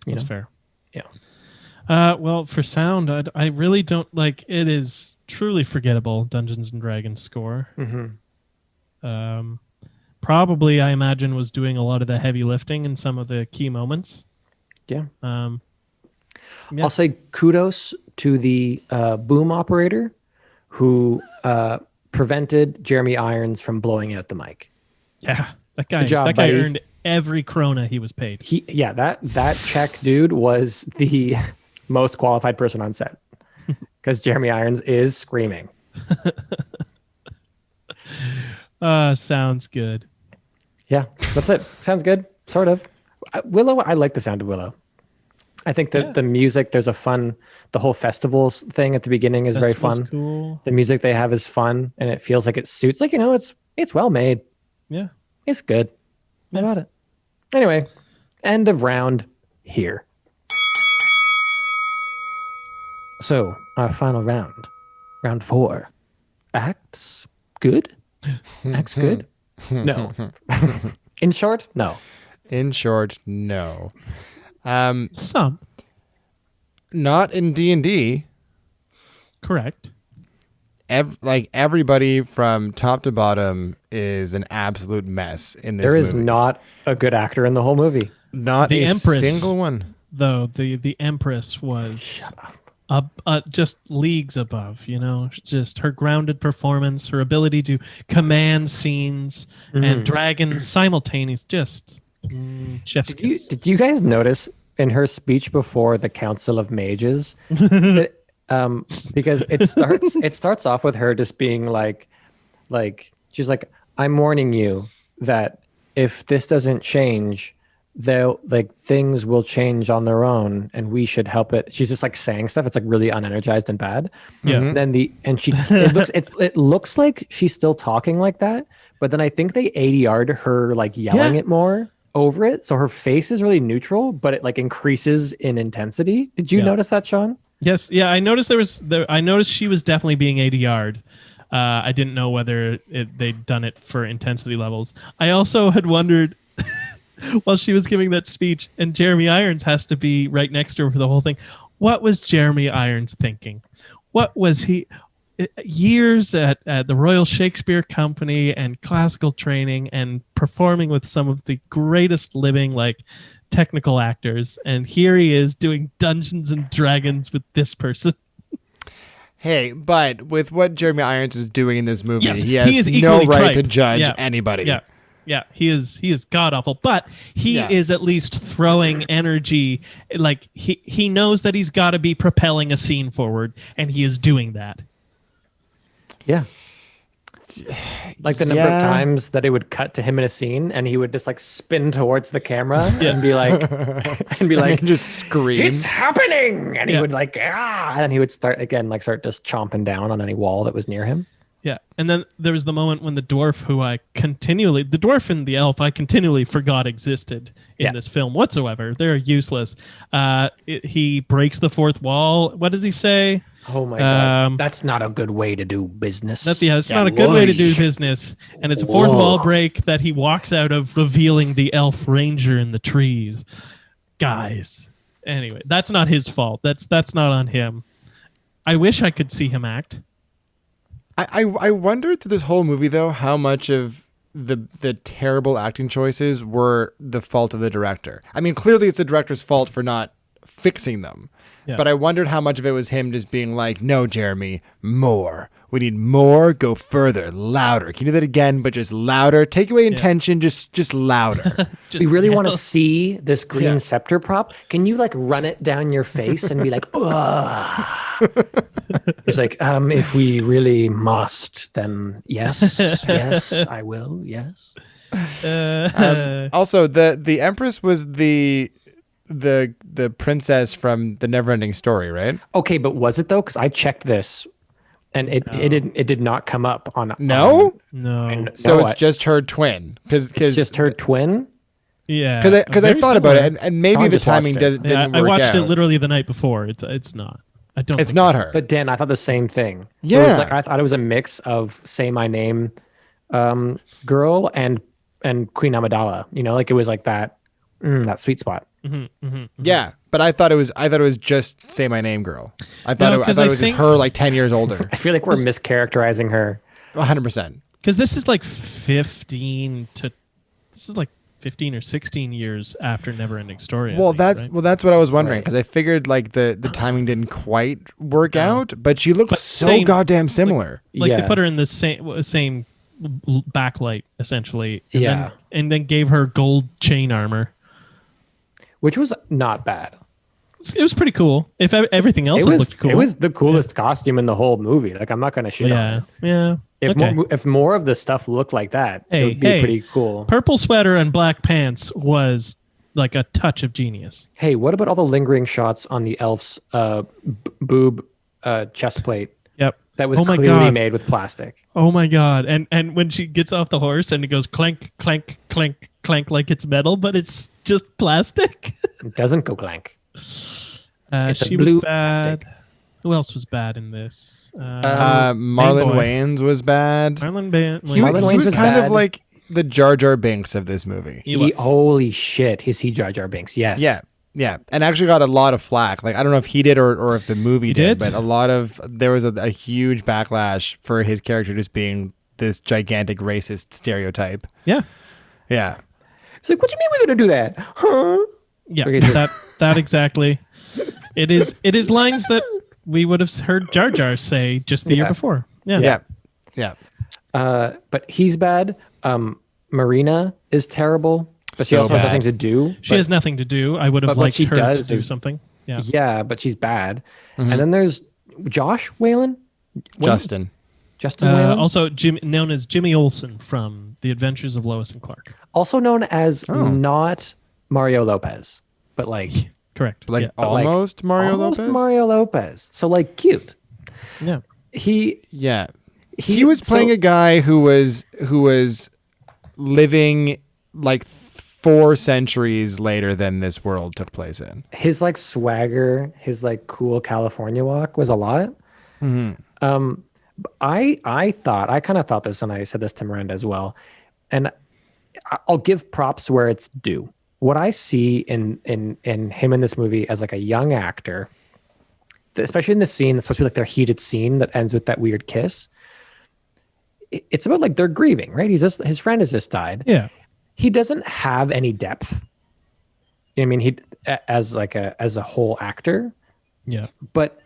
S3: You
S1: That's
S3: know?
S1: fair.
S3: Yeah.
S1: Well, for sound, I really don't like. It is truly forgettable. Dungeons and Dragons score.
S3: Mm-hmm.
S1: Probably, I imagine, was doing a lot of the heavy lifting in some of the key moments.
S3: Yeah.
S1: Yeah.
S3: I'll say kudos to the boom operator who prevented Jeremy Irons from blowing out the mic.
S1: Yeah, that guy.
S3: Good job,
S1: that guy
S3: buddy.
S1: earned every krona he was paid.
S3: That Czech dude was the most qualified person on set because Jeremy Irons is screaming.
S1: Sounds good.
S3: Yeah, that's it. Sounds good, sort of. Willow, I like the sound of Willow. I think that the music, there's the whole festivals thing at the beginning is very
S1: Festival's
S3: fun.
S1: Cool.
S3: The music they have is fun, and it feels like it suits. Like, it's well made.
S1: Yeah.
S3: It's good. How about it? Anyway, end of round here. So our final round 4. Acts good. Acts good. No. In short, no.
S5: In short, no.
S1: Some.
S5: Not in D&D.
S1: Correct.
S5: Everybody from top to bottom is an absolute mess in this
S3: There is
S5: movie.
S3: not a good actor in the whole movie.
S5: Not
S1: The
S5: a
S1: Empress.
S5: single one.
S1: Though the Empress was just leagues above, just her grounded performance, her ability to command scenes and dragons simultaneous, just chef's kiss.
S3: Did you guys notice in her speech before the Council of Mages that, because it starts off with her just being like she's like, I'm warning you that if this doesn't change, things will change on their own and we should help it. She's just like saying stuff. It's like really unenergized and bad.
S1: Yeah.
S3: Then it looks like she's still talking like that, but then I think they ADR'd her like yelling it more over it, so her face is really neutral, but it like increases in intensity. Did you notice that, Sean?
S1: Yes, yeah, I noticed I noticed she was definitely being ADR'd. I didn't know whether they'd done it for intensity levels. I also had wondered while she was giving that speech, and Jeremy Irons has to be right next to her for the whole thing. What was Jeremy Irons thinking? What was he? Years at the Royal Shakespeare Company and classical training and performing with some of the greatest living like technical actors, and here he is doing Dungeons and Dragons with this person.
S5: Hey, but with what Jeremy Irons is doing in this movie,
S1: Yes,
S5: he has
S1: he is
S5: no
S1: equally
S5: right to
S1: trite.
S5: judge
S1: Yeah.
S5: anybody.
S1: Yeah, he is god awful, but he is at least throwing energy. Like he knows that he's got to be propelling a scene forward, and he is doing that.
S3: Yeah. Like the number of times that it would cut to him in a scene and he would just like spin towards the camera and be like
S5: And just scream.
S3: it's happening, and he would like and he would start just chomping down on any wall that was near him.
S1: Yeah, and then there was the moment when the dwarf the dwarf and the elf I continually forgot existed in this film whatsoever. They're useless. He breaks the fourth wall. What does he say?
S3: Oh my god, that's not a good way to do business.
S1: It's not a good way to do business. And it's a fourth wall break that he walks out of, revealing the elf ranger in the trees. Guys. Anyway, that's not his fault. That's not on him. I wish I could see him act.
S5: I wondered through this whole movie, though, how much of the terrible acting choices were the fault of the director. I mean, clearly it's the director's fault for not fixing them. Yeah. But I wondered how much of it was him just being like, no, Jeremy, more. We need more. Go further, louder. Can you do that again, but just louder? Take away intention, just louder.
S3: We really want to see this green scepter prop. Can you like run it down your face and be like, ugh. It's like, if we really must, then yes, I will, yes.
S5: Also, the Empress was the princess from the Neverending Story, right?
S3: Okay, but was it though? Because I checked this, and it did not come up on.
S5: No. So it's
S3: it's
S5: just her twin. It's
S3: just her twin.
S1: Yeah,
S5: because I thought about it, and maybe
S3: Sean
S5: the timing didn't work out.
S1: I watched it literally the night before. It's not. I don't.
S5: It's not her.
S3: But Dan, I thought the same thing.
S5: Yeah,
S3: it was like, I thought it was a mix of Say My Name, girl and Queen Amidala. You know, like it was like that sweet spot.
S5: Yeah, but I thought it was just Say My Name, girl. I thought it was just her like 10 years older.
S3: I feel like we're mischaracterizing her.
S5: 100%.
S1: Because this is like 15 or 16 years after Neverending Story.
S5: That's what I was wondering, because I figured like the timing didn't quite work out, but she looked so goddamn similar.
S1: Like they put her in the same backlight essentially, and then gave her gold chain armor,
S3: which was not bad.
S1: It was pretty cool. If everything else looked cool,
S3: it was the coolest costume in the whole movie. Like I'm not going to shit on it.
S1: Yeah.
S3: If more of the stuff looked like that, it would be pretty cool.
S1: Purple sweater and black pants was like a touch of genius.
S3: Hey, what about all the lingering shots on the elf's boob chest plate?
S1: Yep.
S3: That was clearly made with plastic.
S1: Oh my god! And when she gets off the horse and it goes clank, clank, clank, clank like it's metal, but it's just plastic.
S3: It doesn't go clank.
S1: She was bad. Plastic. Who else was bad in this?
S5: Marlon Wayans was bad.
S1: Marlon Wayans.
S5: He was kind of like the Jar Jar Binks of this movie.
S3: Holy shit! Is he Jar Jar Binks? Yes.
S5: Yeah, and actually got a lot of flack. Like I don't know if he did or if the movie did, but there was a huge backlash for his character just being this gigantic racist stereotype.
S1: Yeah.
S3: It's like, what do you mean we're gonna do that? Huh?
S1: Yeah, that exactly. It is lines that we would have heard Jar Jar say just the year before. Yeah.
S3: But he's bad. Marina is terrible. But she also has nothing to do.
S1: She has nothing to do. I would have liked her to do something. Yeah.
S3: Yeah, but she's bad. Mm-hmm. And then there's Josh Whalen.
S5: Justin
S3: Whalen.
S1: Also known as Jimmy Olsen from The Adventures of Lois and Clark.
S3: Also known as not Mario Lopez, but like
S1: correct.
S3: But like
S5: almost Mario Lopez.
S3: Almost Mario Lopez. So like cute.
S1: Yeah.
S5: He was playing a guy who was living like 4 centuries later than this world took place in.
S3: His like swagger, his like cool California walk was a lot. I kind of thought this, and I said this to Miranda as well, and I'll give props where it's due. What I see in him in this movie as like a young actor, especially in the scene, especially like their heated scene that ends with that weird kiss. It's about like they're grieving, right? His friend has just died.
S1: Yeah.
S3: He doesn't have any depth. I mean, he as a whole actor.
S1: Yeah.
S3: But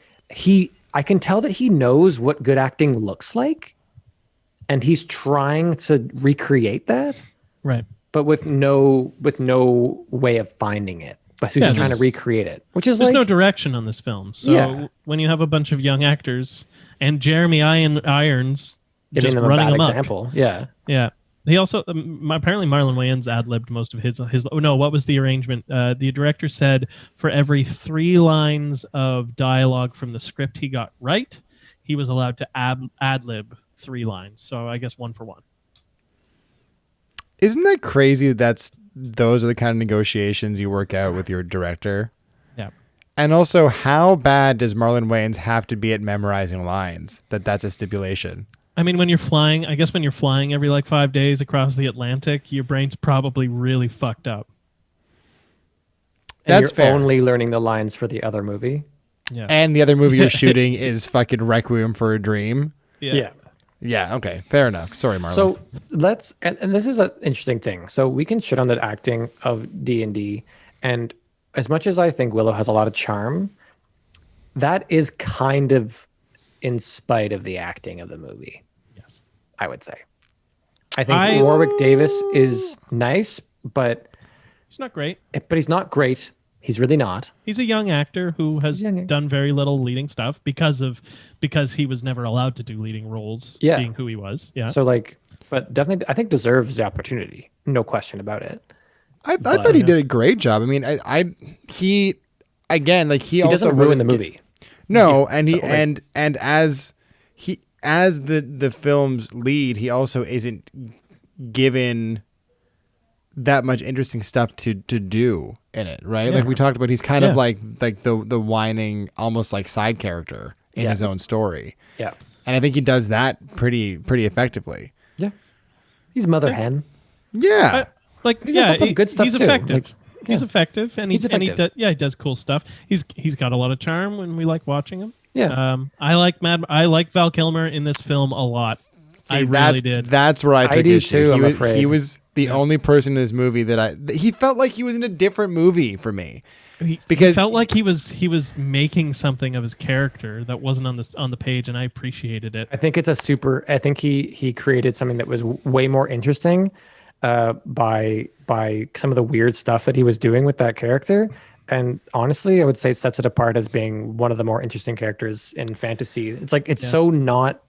S3: I can tell that he knows what good acting looks like, and he's trying to recreate that.
S1: Right.
S3: But with no way of finding it. But he's just trying to recreate it, which is
S1: there's
S3: like
S1: no direction on this film. So when you have a bunch of young actors and Jeremy Irons
S3: giving
S1: just
S3: them a
S1: running
S3: bad
S1: amok.
S3: example. Yeah.
S1: Yeah. He also apparently Marlon Wayans ad-libbed most of his. Oh no, what was the arrangement? The director said for every 3 lines of dialogue from the script he got right, he was allowed to ad-lib 3 lines. So I guess 1 for 1.
S5: Isn't that crazy? Those are the kind of negotiations you work out with your director.
S1: Yeah.
S5: And also, how bad does Marlon Wayans have to be at memorizing lines? That's a stipulation.
S1: I mean, when you're flying every like 5 days across the Atlantic, your brain's probably really fucked up.
S3: And
S5: That's
S3: you're
S5: fair.
S3: only learning the lines for the other movie.
S1: Yeah.
S5: And the other movie you're shooting is fucking Requiem for a Dream.
S1: Yeah.
S5: Yeah, okay. Fair enough. Sorry, Marlon.
S3: So let's, and this is an interesting thing. So we can shit on the acting of D&D, and as much as I think Willow has a lot of charm, that is kind of in spite of the acting of the movie.
S1: Yes.
S3: I would say. I think Warwick Davis is nice, but
S1: He's not great.
S3: he's not great. He's really not.
S1: He's a young actor who has done very little leading stuff because he was never allowed to do leading roles, being who he was. Yeah.
S3: So but definitely, I think deserves the opportunity. No question about it.
S5: I thought he did a great job. I mean, he also
S3: doesn't ruin the movie.
S5: No, and as the film's lead, he also isn't given that much interesting stuff to do in it, right?
S3: Yeah.
S5: Like we talked about, he's kind of like the whining, almost like side character in his own story.
S3: Yeah.
S5: And I think he does that pretty effectively.
S3: Yeah. He's mother hen.
S5: Yeah.
S3: He does some good stuff
S1: he's
S3: too.
S1: effective. He's effective, and he does cool stuff. He's got a lot of charm when we like watching him.
S3: Yeah.
S1: I like Val Kilmer in this film a lot.
S5: See,
S1: I really did.
S5: That's where I took
S3: do
S5: issue.
S3: too, I'm afraid.
S5: He was the only person in this movie he felt like he was in a different movie for me. Because
S1: he felt like he was making something of his character that wasn't on the page, and I appreciated it.
S3: I think it's I think he created something that was way more interesting by some of the weird stuff that he was doing with that character. And honestly, I would say it sets it apart as being one of the more interesting characters in fantasy. It's like, so not,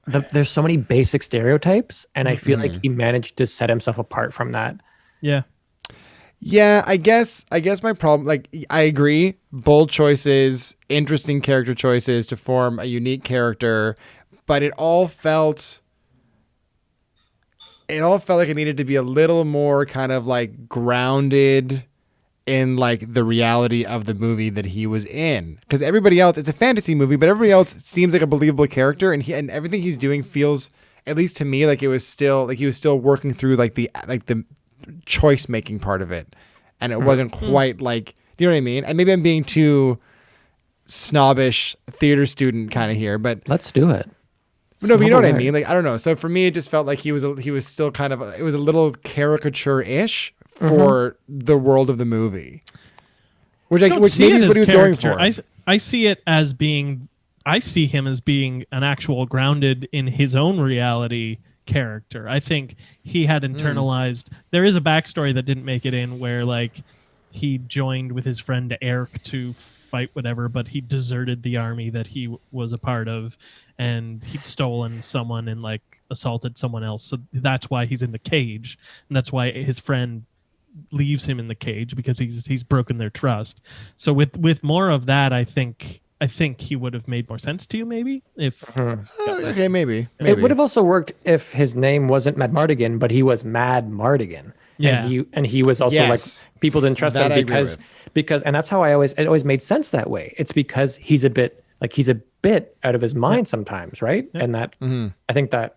S3: there's so many basic stereotypes, and I feel like he managed to set himself apart from that.
S1: Yeah.
S5: Yeah, I guess my problem, like, I agree, bold choices, interesting character choices to form a unique character, but it all felt like it needed to be a little more kind of like grounded in like the reality of the movie that he was in. Because everybody else, it's a fantasy movie, but everybody else seems like a believable character, and everything he's doing feels, at least to me, like he was still working through like the choice making part of it, and it wasn't quite like, do you know what I mean? And maybe I'm being too snobbish theater student kind of here, but
S3: let's do it.
S5: No, but you know what I mean? Like, I don't know. So for me, it just felt like he was still kind of, it was a little caricature-ish for the world of the movie, which maybe is what he was going for.
S1: I see him as being an actual grounded in his own reality character. I think he had internalized. There is a backstory that didn't make it in, where like he joined with his friend Eric to fight whatever, but he deserted the army that he was a part of, and he'd stolen someone and like assaulted someone else. So that's why he's in the cage, and that's why his friend leaves him in the cage, because he's broken their trust. So with more of that, I think he would have made more sense to you, maybe, if
S5: okay, maybe
S3: it would have also worked if his name wasn't Mad Mardigan, but he was Mad Mardigan.
S1: Yeah.
S3: and he was also
S5: Yes.
S3: like, people didn't trust
S5: That
S3: him
S5: I agree
S3: because and that's how it always made sense that way. It's because he's a bit out of his mind sometimes, right? And that I think that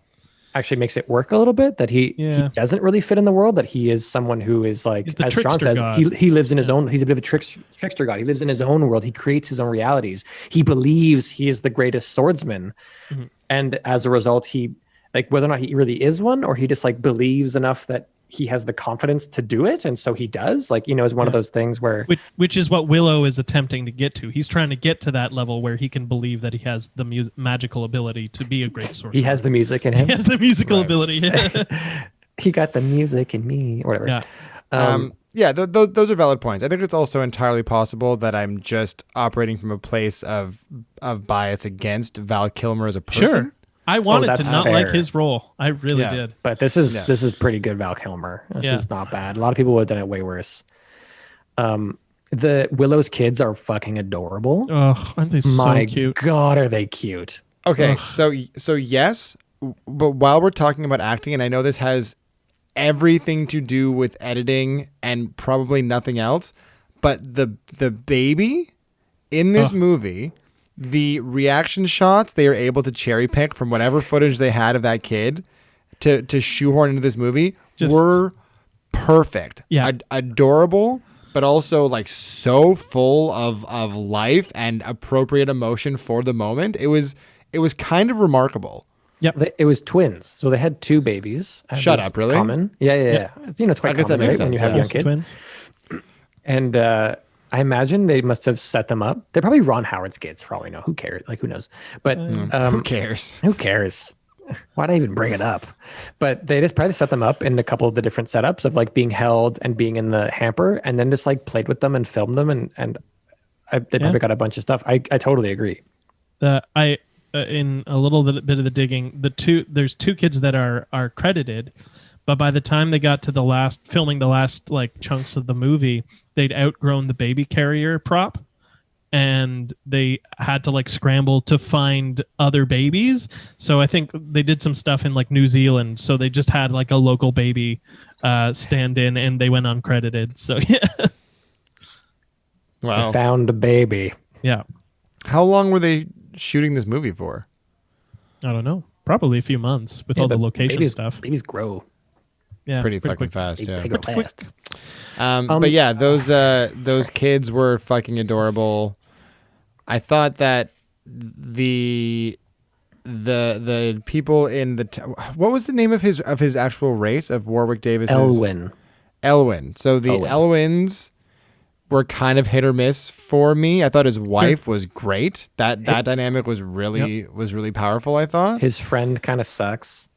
S3: actually makes it work a little bit, that he doesn't really fit in the world, that he is someone who is like,
S1: He's the
S3: as Sean
S1: trickster
S3: says,
S1: god.
S3: he lives in his own, he's a bit of a trickster god. He lives in his own world. He creates his own realities. He believes he is the greatest swordsman. And as a result, he, like, whether or not he really is one, or he just like believes enough that he has the confidence to do it, and so he does, like, is one of those things where
S1: which is what Willow is attempting to get to. He's trying to get to that level where he can believe that he has the magical ability to be a great sorcerer.
S3: he has the music in him.
S1: He has the musical ability.
S3: He got the music in me, or whatever.
S5: Yeah. Those are valid points. I think it's also entirely possible that I'm just operating from a place of bias against Val Kilmer as a person.
S1: Sure. I wanted to not
S3: fair.
S1: like his role. I really did.
S3: But this is pretty good Val Kilmer. This is not bad. A lot of people would have done it way worse. The Willow's kids are fucking adorable.
S1: Oh, aren't they
S3: My
S1: so cute?
S3: God, are they cute?
S5: Okay, so yes, but while we're talking about acting, and I know this has everything to do with editing and probably nothing else, but the baby in this movie, the reaction shots they are able to cherry pick from whatever footage they had of that kid to shoehorn into this movie were perfect.
S1: Yeah.
S5: Adorable, but also like so full of life and appropriate emotion for the moment. It was kind of remarkable.
S1: Yep.
S3: It was twins, so they had two babies.
S5: Shut up, really?
S3: Common. Yeah. It's quite
S5: I guess
S3: common,
S5: that makes
S3: right, when you
S5: sense,
S3: have young kids.
S1: Twins.
S3: And I imagine they must have set them up. They're probably Ron Howard's kids, for all we know. Who cares? Like, who knows? But
S5: Who cares?
S3: Who cares? Why'd I even bring it up? But they just probably set them up in a couple of the different setups of like being held and being in the hamper, and then just like played with them and filmed them, and they probably got a bunch of stuff. I totally agree.
S1: In a little bit of the digging, there's two kids that are credited, but by the time they got to filming the last like chunks of the movie, they'd outgrown the baby carrier prop, and they had to like scramble to find other babies. So I think they did some stuff in like New Zealand, so they just had like a local baby stand in, and they went uncredited. So yeah.
S5: Wow.
S3: They found a baby.
S1: Yeah.
S5: How long were they shooting this movie for?
S1: I don't know. Probably a few months with all the location stuff.
S3: Babies grow.
S1: Yeah.
S5: Pretty fucking
S1: quick.
S5: fast.
S3: They
S5: Yeah.
S3: grow fast.
S5: But yeah, those kids were fucking adorable. I thought that the people in what was the name of his actual race of Warwick Davis's? Elwyn. So the Elwyns were kind of hit or miss for me. I thought his wife was great. That dynamic was really powerful, I thought.
S3: His friend kind of sucks.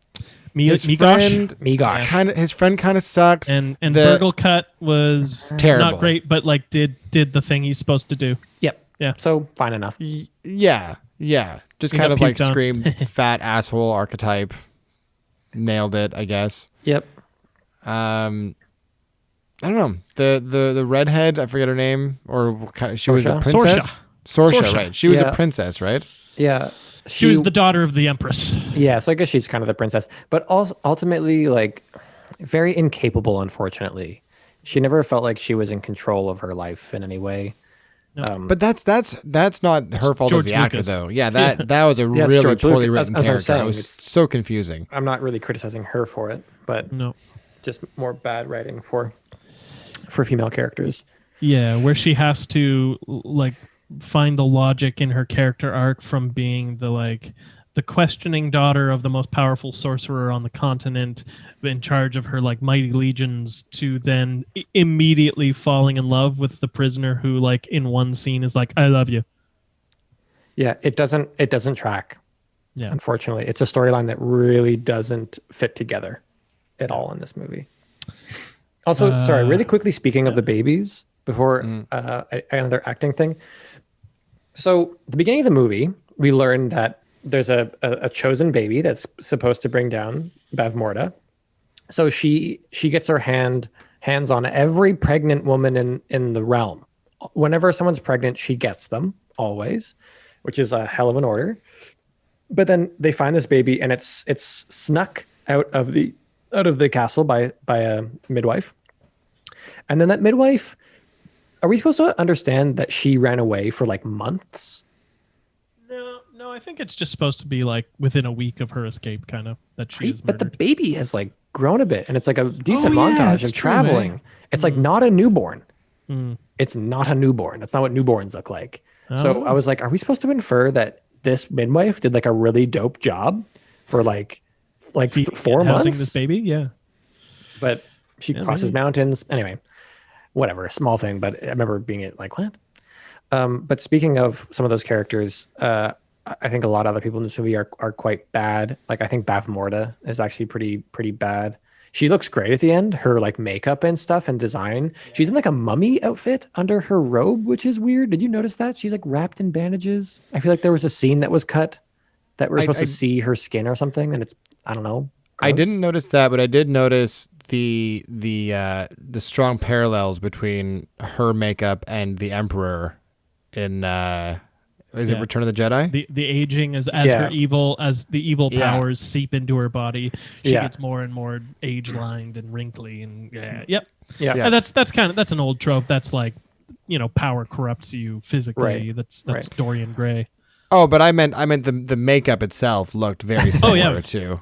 S5: His friend kind of sucks.
S1: And Burglecut was
S5: terrible.
S1: Not great, but like did the thing he's supposed to do.
S3: Yep.
S1: Yeah.
S3: So fine enough.
S5: Yeah. Just
S1: He
S5: kind
S1: got
S5: of like
S1: puked on.
S5: screamed fat asshole archetype. Nailed it, I guess.
S3: Yep.
S5: I don't know. The redhead, I forget her name, or she was a
S3: Sorsha?
S5: princess. Sorsha, right? She was a
S3: Yeah.
S5: princess, right?
S3: Yeah.
S1: She was the daughter of the Empress.
S3: Yeah, so I guess she's kind of the princess, but also ultimately like very incapable. Unfortunately, she never felt like she was in control of her life in any way.
S5: But that's not her fault
S1: George
S5: as the actor,
S1: Lucas.
S5: though. Yeah, that was a
S3: Yeah, it's
S5: really
S3: George
S5: poorly
S3: Lucas.
S5: written
S3: That's what I'm
S5: character. It
S3: saying.
S5: was
S3: It's-
S5: so confusing.
S3: I'm not really criticizing her for it, but
S1: No.
S3: just more bad writing for female characters.
S1: Yeah, where she has to like find the logic in her character arc from being the questioning daughter of the most powerful sorcerer on the continent, in charge of her like mighty legions, to then immediately falling in love with the prisoner who like in one scene is like, I love you.
S3: Yeah, it doesn't track.
S1: Yeah.
S3: Unfortunately, it's a storyline that really doesn't fit together at all in this movie. Also, sorry, really quickly, speaking of the babies, before another acting thing. So, the beginning of the movie, we learned that there's a chosen baby that's supposed to bring down Bavmorda. So she gets her hands on every pregnant woman in the realm. Whenever someone's pregnant, she gets them always, which is a hell of an order. But then they find this baby, and it's snuck out of the out of the castle by a midwife. And then that midwife, are we supposed to understand that she ran away for like months?
S1: No, I think it's just supposed to be like within a week of her escape, kind of, that she is
S3: But the
S1: murdered.
S3: baby has like grown a bit, and it's like a decent montage of
S1: it's true,
S3: traveling. It's like not a newborn.
S1: Mm.
S3: It's not a newborn. That's not what newborns look like. So
S1: Oh.
S3: I was like, are we supposed to infer that this midwife did like a really dope job for like 4
S1: Housing
S3: months?
S1: this baby, yeah.
S3: But she crosses mountains. Anyway, whatever, a small thing. But I remember being like, what? But speaking of some of those characters, I think a lot of other people in this movie are quite bad. Like I think Bavmorda is actually pretty bad. She looks great at the end. Her like makeup and stuff and design. She's in like a mummy outfit under her robe, which is weird. Did you notice that? She's like wrapped in bandages. I feel like there was a scene that was cut that we're supposed to see her skin or something, and it's, I don't know. Gross.
S5: I didn't notice that, but I did notice the strong parallels between her makeup and the Emperor in is it Return of the Jedi?
S1: The aging as her evil powers seep into her body, she gets more and more age lined and wrinkly and And that's an old trope. That's like, power corrupts you physically.
S3: Right.
S1: That's Dorian Gray.
S5: Oh, but I meant the makeup itself looked very similar too.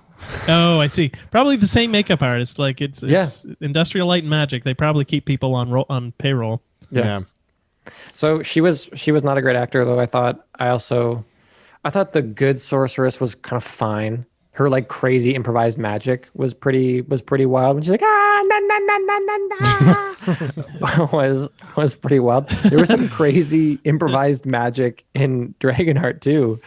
S1: Oh, I see. Probably the same makeup artist. Like it's Industrial Light and Magic. They probably keep people on payroll.
S5: Yeah.
S3: So she was not a great actor, though. I thought the good sorceress was kind of fine. Her like crazy improvised magic was pretty wild. When she's like na na na na na na was pretty wild. There was some crazy improvised magic in Dragonheart too,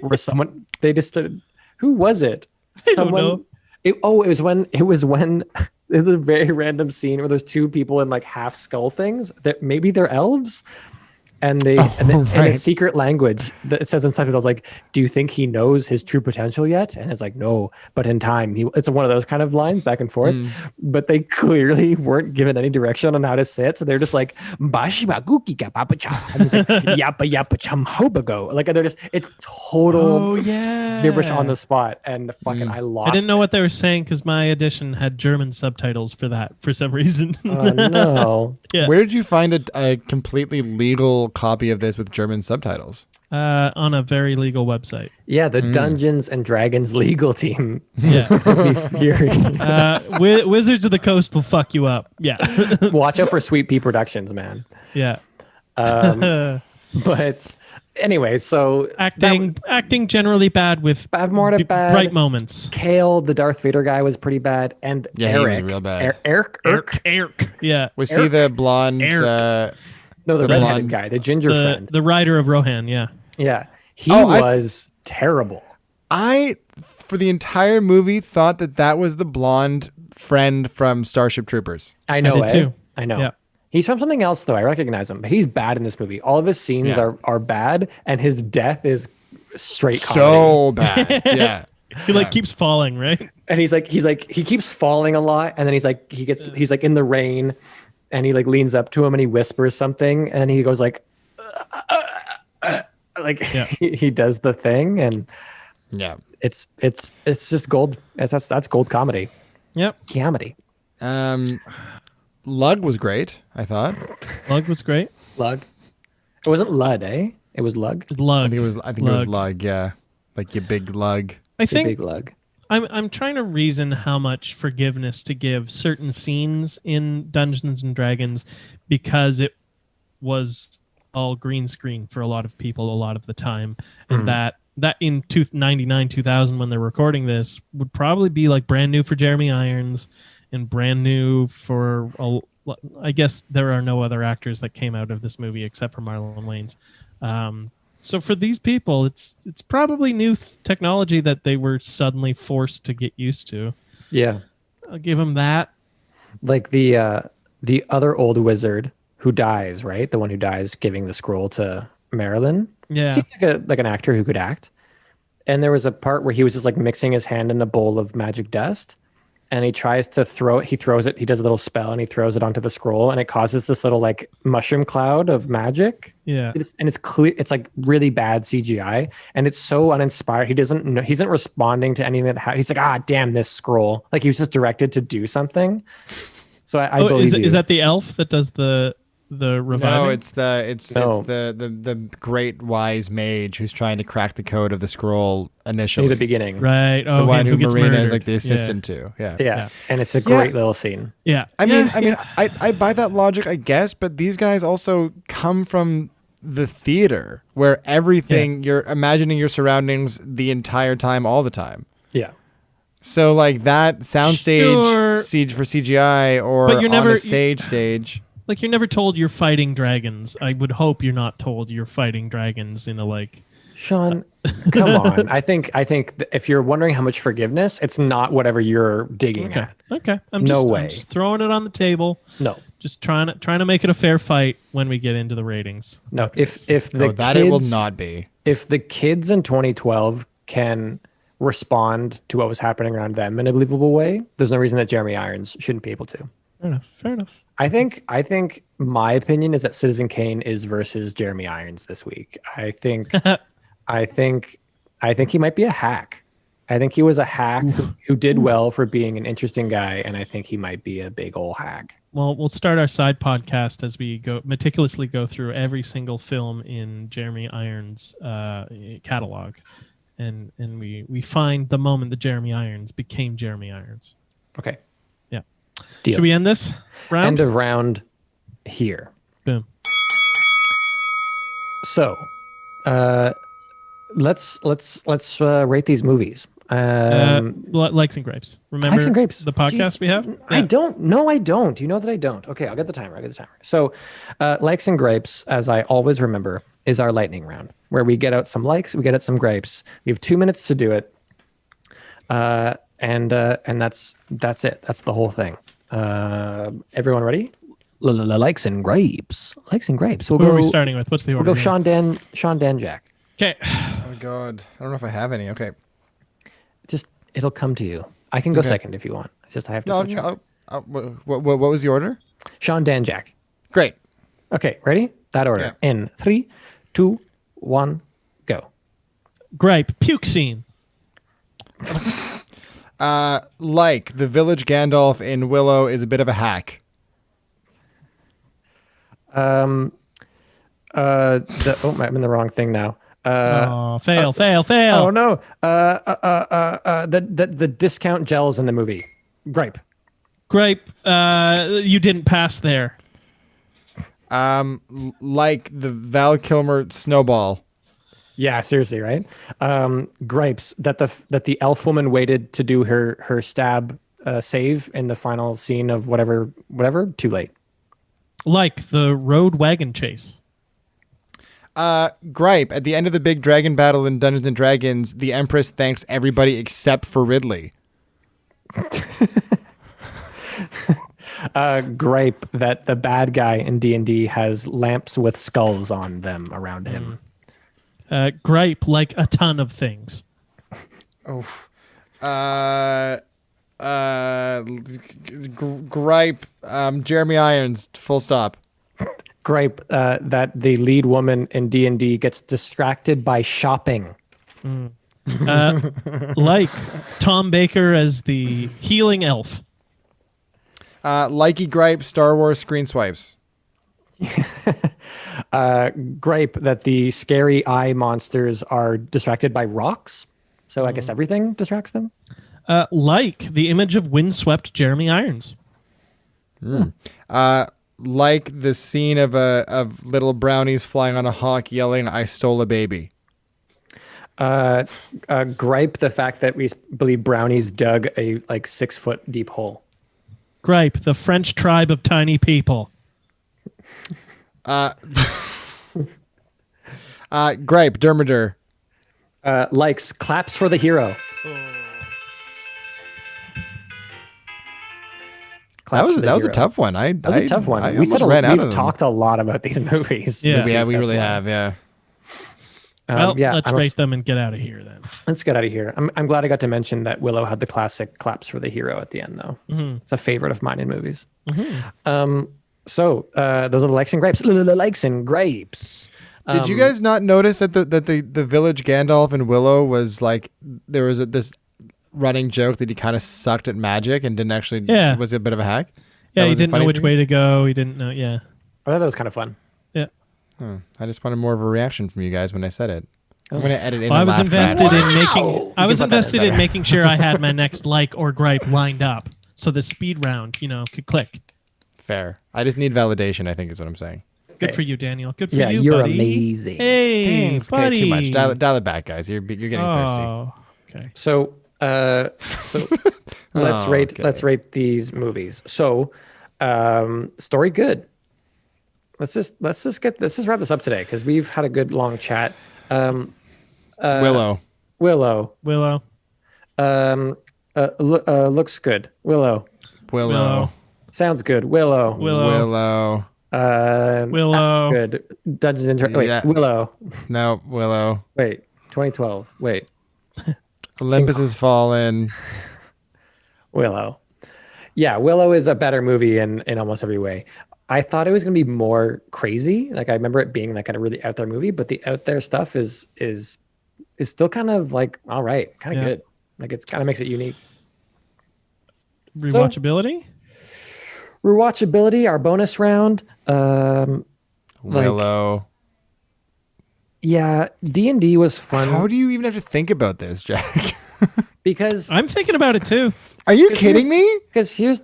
S3: where they just did, who was it?
S1: Don't know.
S3: It was when there's a very random scene where there's two people in like half skull things that maybe they're elves, and in a secret language that it says in subtitles like, do you think he knows his true potential yet? And it's like, no, but in time it's one of those kind of lines back and forth. But they clearly weren't given any direction on how to say it, so they're just like bashibaguki kapapacha, and it's like yappa yappa chum hobago, like they're just, it's total gibberish on the spot, and fucking I lost.
S1: I didn't know what they were saying because my edition had German subtitles for that for some reason.
S3: Oh no.
S5: Yeah. Where did you find a completely legal copy of this with German subtitles?
S1: On a very legal website.
S3: Yeah, the Dungeons and Dragons legal team.
S1: Yeah.
S3: Be furious.
S1: Wizards of the Coast will fuck you up. Yeah.
S3: Watch out for Sweet Pea Productions, man.
S1: Yeah.
S3: But anyway, so
S1: acting generally bad with
S3: Bavmorda bad.
S1: Bright moments.
S3: Kale, the Darth Vader guy, was pretty bad, and Eric,
S5: he was real bad.
S1: Eric. Yeah.
S5: Was he the blonde?
S3: No, the redheaded guy, the ginger friend,
S1: the rider of Rohan. Yeah.
S3: Yeah, he was terrible.
S5: I, for the entire movie, thought that was the blonde friend from Starship Troopers.
S3: I know it
S1: too.
S3: I know.
S1: Yeah.
S3: He's from something else, though. I recognize him, but he's bad in this movie. All of his scenes are bad, and his death is straight comedy.
S5: So bad. Yeah.
S1: He keeps falling, right?
S3: And he keeps falling a lot, and then he's like in the rain, and he like leans up to him and he whispers something, and he goes like he does the thing, and it's just gold. That's gold comedy.
S1: Yep.
S3: Comedy.
S5: Lug was great, I thought.
S1: Lug was great.
S3: Lug. It wasn't Lud, eh? It was Lug.
S1: Lug.
S5: I think it was Lug, yeah. Like your big lug.
S1: I think
S3: big lug.
S1: I'm trying to reason how much forgiveness to give certain scenes in Dungeons and Dragons, because it was all green screen for a lot of people a lot of the time, and that in 99 2000 when they're recording this would probably be like brand new for Jeremy Irons and brand new for I guess there are no other actors that came out of this movie except for Marlon Wayans. So for these people, it's probably new technology that they were suddenly forced to get used to.
S3: Yeah,
S1: I'll give them that.
S3: Like the other old wizard who dies, right? The one who dies giving the scroll to Marilyn.
S1: Yeah,
S3: seems like an actor who could act. And there was a part where he was just like mixing his hand in a bowl of magic dust, and he tries to throw it. He throws it. He does a little spell and he throws it onto the scroll, and it causes this little like mushroom cloud of magic.
S1: Yeah.
S3: And it's clear. It's like really bad CGI, and it's so uninspired. He doesn't know. He isn't responding to anything that he's like, damn this scroll. Like he was just directed to do something. So I believe
S1: is that the elf that does the reviving?
S5: No, it's the great wise mage who's trying to crack the code of the scroll initially.
S3: in the beginning,
S1: right. Oh,
S5: The one who
S1: gets
S5: Marina is
S1: murdered.
S5: like the assistant to. Yeah.
S3: Yeah, and it's a great little scene.
S1: Yeah.
S5: I mean, I buy that logic, I guess, but these guys also come from the theater where everything you're imagining your surroundings the entire time, all the time.
S3: Yeah.
S5: So like that soundstage siege for CGI or
S1: But you're
S5: on
S1: never-
S5: a stage.
S1: Like you're never told you're fighting dragons. I would hope you're not told you're fighting dragons in a like.
S3: Sean, come on. I think if you're wondering how much forgiveness, it's not whatever you're digging
S1: Okay.
S3: at.
S1: Okay. I'm
S3: No
S1: just,
S3: way.
S1: I'm just throwing it on the table.
S3: No.
S1: Just trying to make it a fair fight when we get into the ratings.
S3: No. If the
S5: That
S3: kids,
S5: it will not be.
S3: If the kids in 2012 can respond to what was happening around them in a believable way, there's no reason that Jeremy Irons shouldn't be able to.
S1: Fair enough.
S3: I think my opinion is that Citizen Kane is versus Jeremy Irons this week. I think he might be a hack. I think he was a hack who did well for being an interesting guy, and I think he might be a big old hack.
S1: Well, we'll start our side podcast as we meticulously go through every single film in Jeremy Irons' catalog, and we find the moment that Jeremy Irons became Jeremy Irons.
S3: Okay.
S1: Yeah.
S3: Deal.
S1: Should we end this round?
S3: End of round here.
S1: Boom.
S3: So, let's rate these movies.
S1: Likes and Grapes. Remember
S3: Likes and Grapes.
S1: the podcast
S3: Jeez.
S1: we have?
S3: I don't. No, I don't. You know that I don't. Okay, I'll get the timer. So, Likes and Grapes, as I always remember, is our lightning round where we get out some likes, we get out some grapes. We have 2 minutes to do it, and that's it. That's the whole thing. Everyone ready? Likes and Grapes. Likes and Grapes.
S1: Who are we starting with? What's the order?
S3: We'll go Sean Dan, Jack.
S1: Okay.
S5: Oh god, I don't know if I have any. Okay.
S3: Just it'll come to you. I can go second if you want. It's just I have to switch up.
S5: What was the order?
S3: Sean Dan, Jack.
S5: Great.
S3: Okay, ready? That order.
S5: Yeah.
S3: In 3, 2, 1, go.
S1: Gripe. Puke scene.
S5: Like the village Gandalf in Willow is a bit of a hack.
S3: I'm in the wrong thing now.
S1: Fail.
S3: Oh no. The discount gels in the movie. Gripe.
S1: Gripe. You didn't pass there.
S5: Like the Val Kilmer snowball.
S3: Yeah, seriously, right? Gripes that the elf woman waited to do her stab save in the final scene of whatever. Too late.
S1: Like the road wagon chase.
S5: Gripe at the end of the big dragon battle in Dungeons and Dragons, the Empress thanks everybody except for Ridley.
S3: Gripe that the bad guy in D&D has lamps with skulls on them around him.
S1: Gripe like a ton of things.
S5: Gripe, Jeremy Irons, full stop.
S3: Gripe that the lead woman in D&D gets distracted by shopping.
S1: Like Tom Baker as the healing elf.
S5: Likey Gripe, Star Wars screen swipes.
S3: Gripe that the scary eye monsters are distracted by rocks. So I guess everything distracts them.
S1: Like the image of windswept Jeremy Irons.
S5: Like the scene of little brownies flying on a hawk yelling, "I stole a baby."
S3: Gripe the fact that we believe brownies dug a 6 foot deep hole.
S1: Gripe the French tribe of tiny people.
S5: Gripe, Dermadur.
S3: Likes claps for the hero.
S5: That was a tough one.
S3: That was a tough one.
S5: I
S3: We've
S5: almost ran out of them.
S3: talked a lot about these movies.
S1: Yeah.
S5: Yeah, we really have. Yeah.
S1: Well,
S3: yeah,
S1: let's rate them and get out of here then.
S3: let's get out of here. I'm glad I got to mention that Willow had the classic claps for the hero at the end, though. It's a favorite of mine in movies. So those are the likes and grapes. Likes and grapes.
S5: Did you guys not notice that the village Gandalf and Willow was like there was this running joke that he kind of sucked at magic and didn't actually was a bit of a hack?
S1: Yeah, he didn't know which way to go. He didn't know. Yeah,
S3: I thought that was kind of fun.
S1: Yeah.
S5: I just wanted more of a reaction from you guys when I said it. I'm going to edit in.
S1: Well, I was invested in making. I was invested in making sure I had my next like or gripe lined up, so the speed round, could click.
S5: Fair. I just need validation, I think is what I'm saying.
S1: Good for you, Daniel. Good for
S3: yeah,
S1: you,
S3: you're
S1: buddy.
S3: amazing.
S1: Hey,
S5: Thanks.
S1: buddy.
S5: Okay, too much. Dial it back, guys. You're getting thirsty.
S1: Oh, okay.
S3: So let's rate these movies. So, story good. Let's just wrap this up today because we've had a good long chat.
S5: Willow.
S3: Looks good. Willow. Sounds good. Willow. Good. Dungeons and Dragons. Wait,
S5: Yeah.
S3: Willow.
S5: No, Willow.
S3: Wait, 2012. Wait,
S5: Olympus has fallen.
S3: Willow. Yeah, Willow is a better movie in almost every way. I thought it was going to be more crazy. Like I remember it being like a really out there movie, but the out there stuff is still kind of like all right, kind of good. Like it's kind of makes it unique.
S1: Rewatchability.
S3: Rewatchability. Our bonus round.
S5: Willow.
S3: Yeah, D&D was fun.
S5: How do you even have to think about this, Jack?
S3: Because
S1: I'm thinking about it too.
S5: Are you kidding me?
S3: Because here's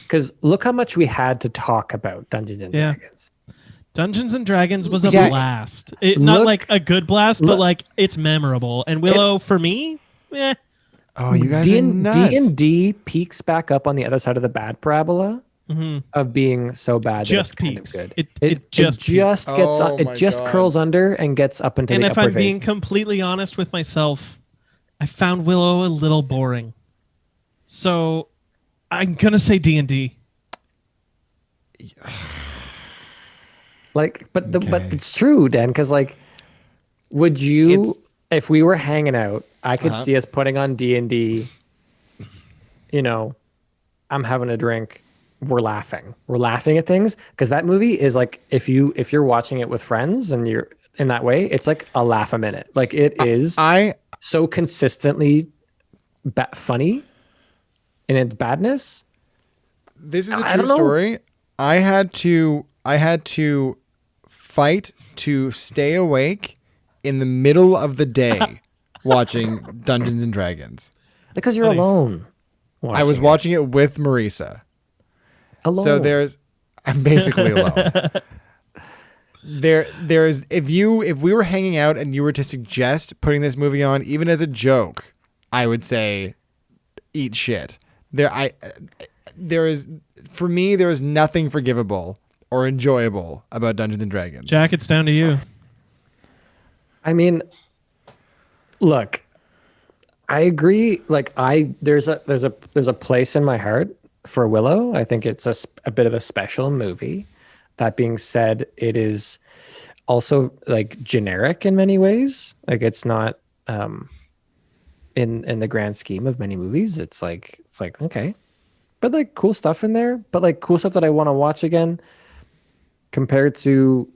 S3: because look how much we had to talk about Dungeons and Dragons.
S1: Dungeons and Dragons was a blast. Not like a good blast, but like it's memorable. And Willow, for me,
S5: Oh, you guys are nuts.
S3: D&D peaks back up on the other side of the bad parabola of being so bad.
S1: Just
S3: that it's
S1: peaks.
S3: kind of
S1: It
S3: just
S1: gets
S3: gets it just curls under and gets up into
S1: and
S3: the
S1: if
S3: upper
S1: I'm
S3: phase.
S1: being completely honest with myself, I found Willow a little boring. So I'm gonna say D&D.
S3: Like, but it's true, Dan. Because like, would you, if we were hanging out, I could see us putting on D&D. I'm having a drink. We're laughing at things because that movie is like if you're watching it with friends and you're in that way, it's like a laugh a minute. Like it is so consistently funny in its badness.
S5: This is a true story. I had to fight to stay awake in the middle of the day watching Dungeons and Dragons.
S3: Because you're alone.
S5: I was watching it with Marisa.
S3: Alone.
S5: So I'm basically alone. There's if we were hanging out and you were to suggest putting this movie on, even as a joke, I would say eat shit. There is nothing forgivable or enjoyable about Dungeons and Dragons.
S1: Jack, it's down to you.
S3: I mean, look, I agree. Like there's a place in my heart for Willow. I think it's a bit of a special movie. That being said, it is also like generic in many ways. Like it's not in the grand scheme of many movies. It's like okay, but like cool stuff in there. But like cool stuff that I want to watch again, compared to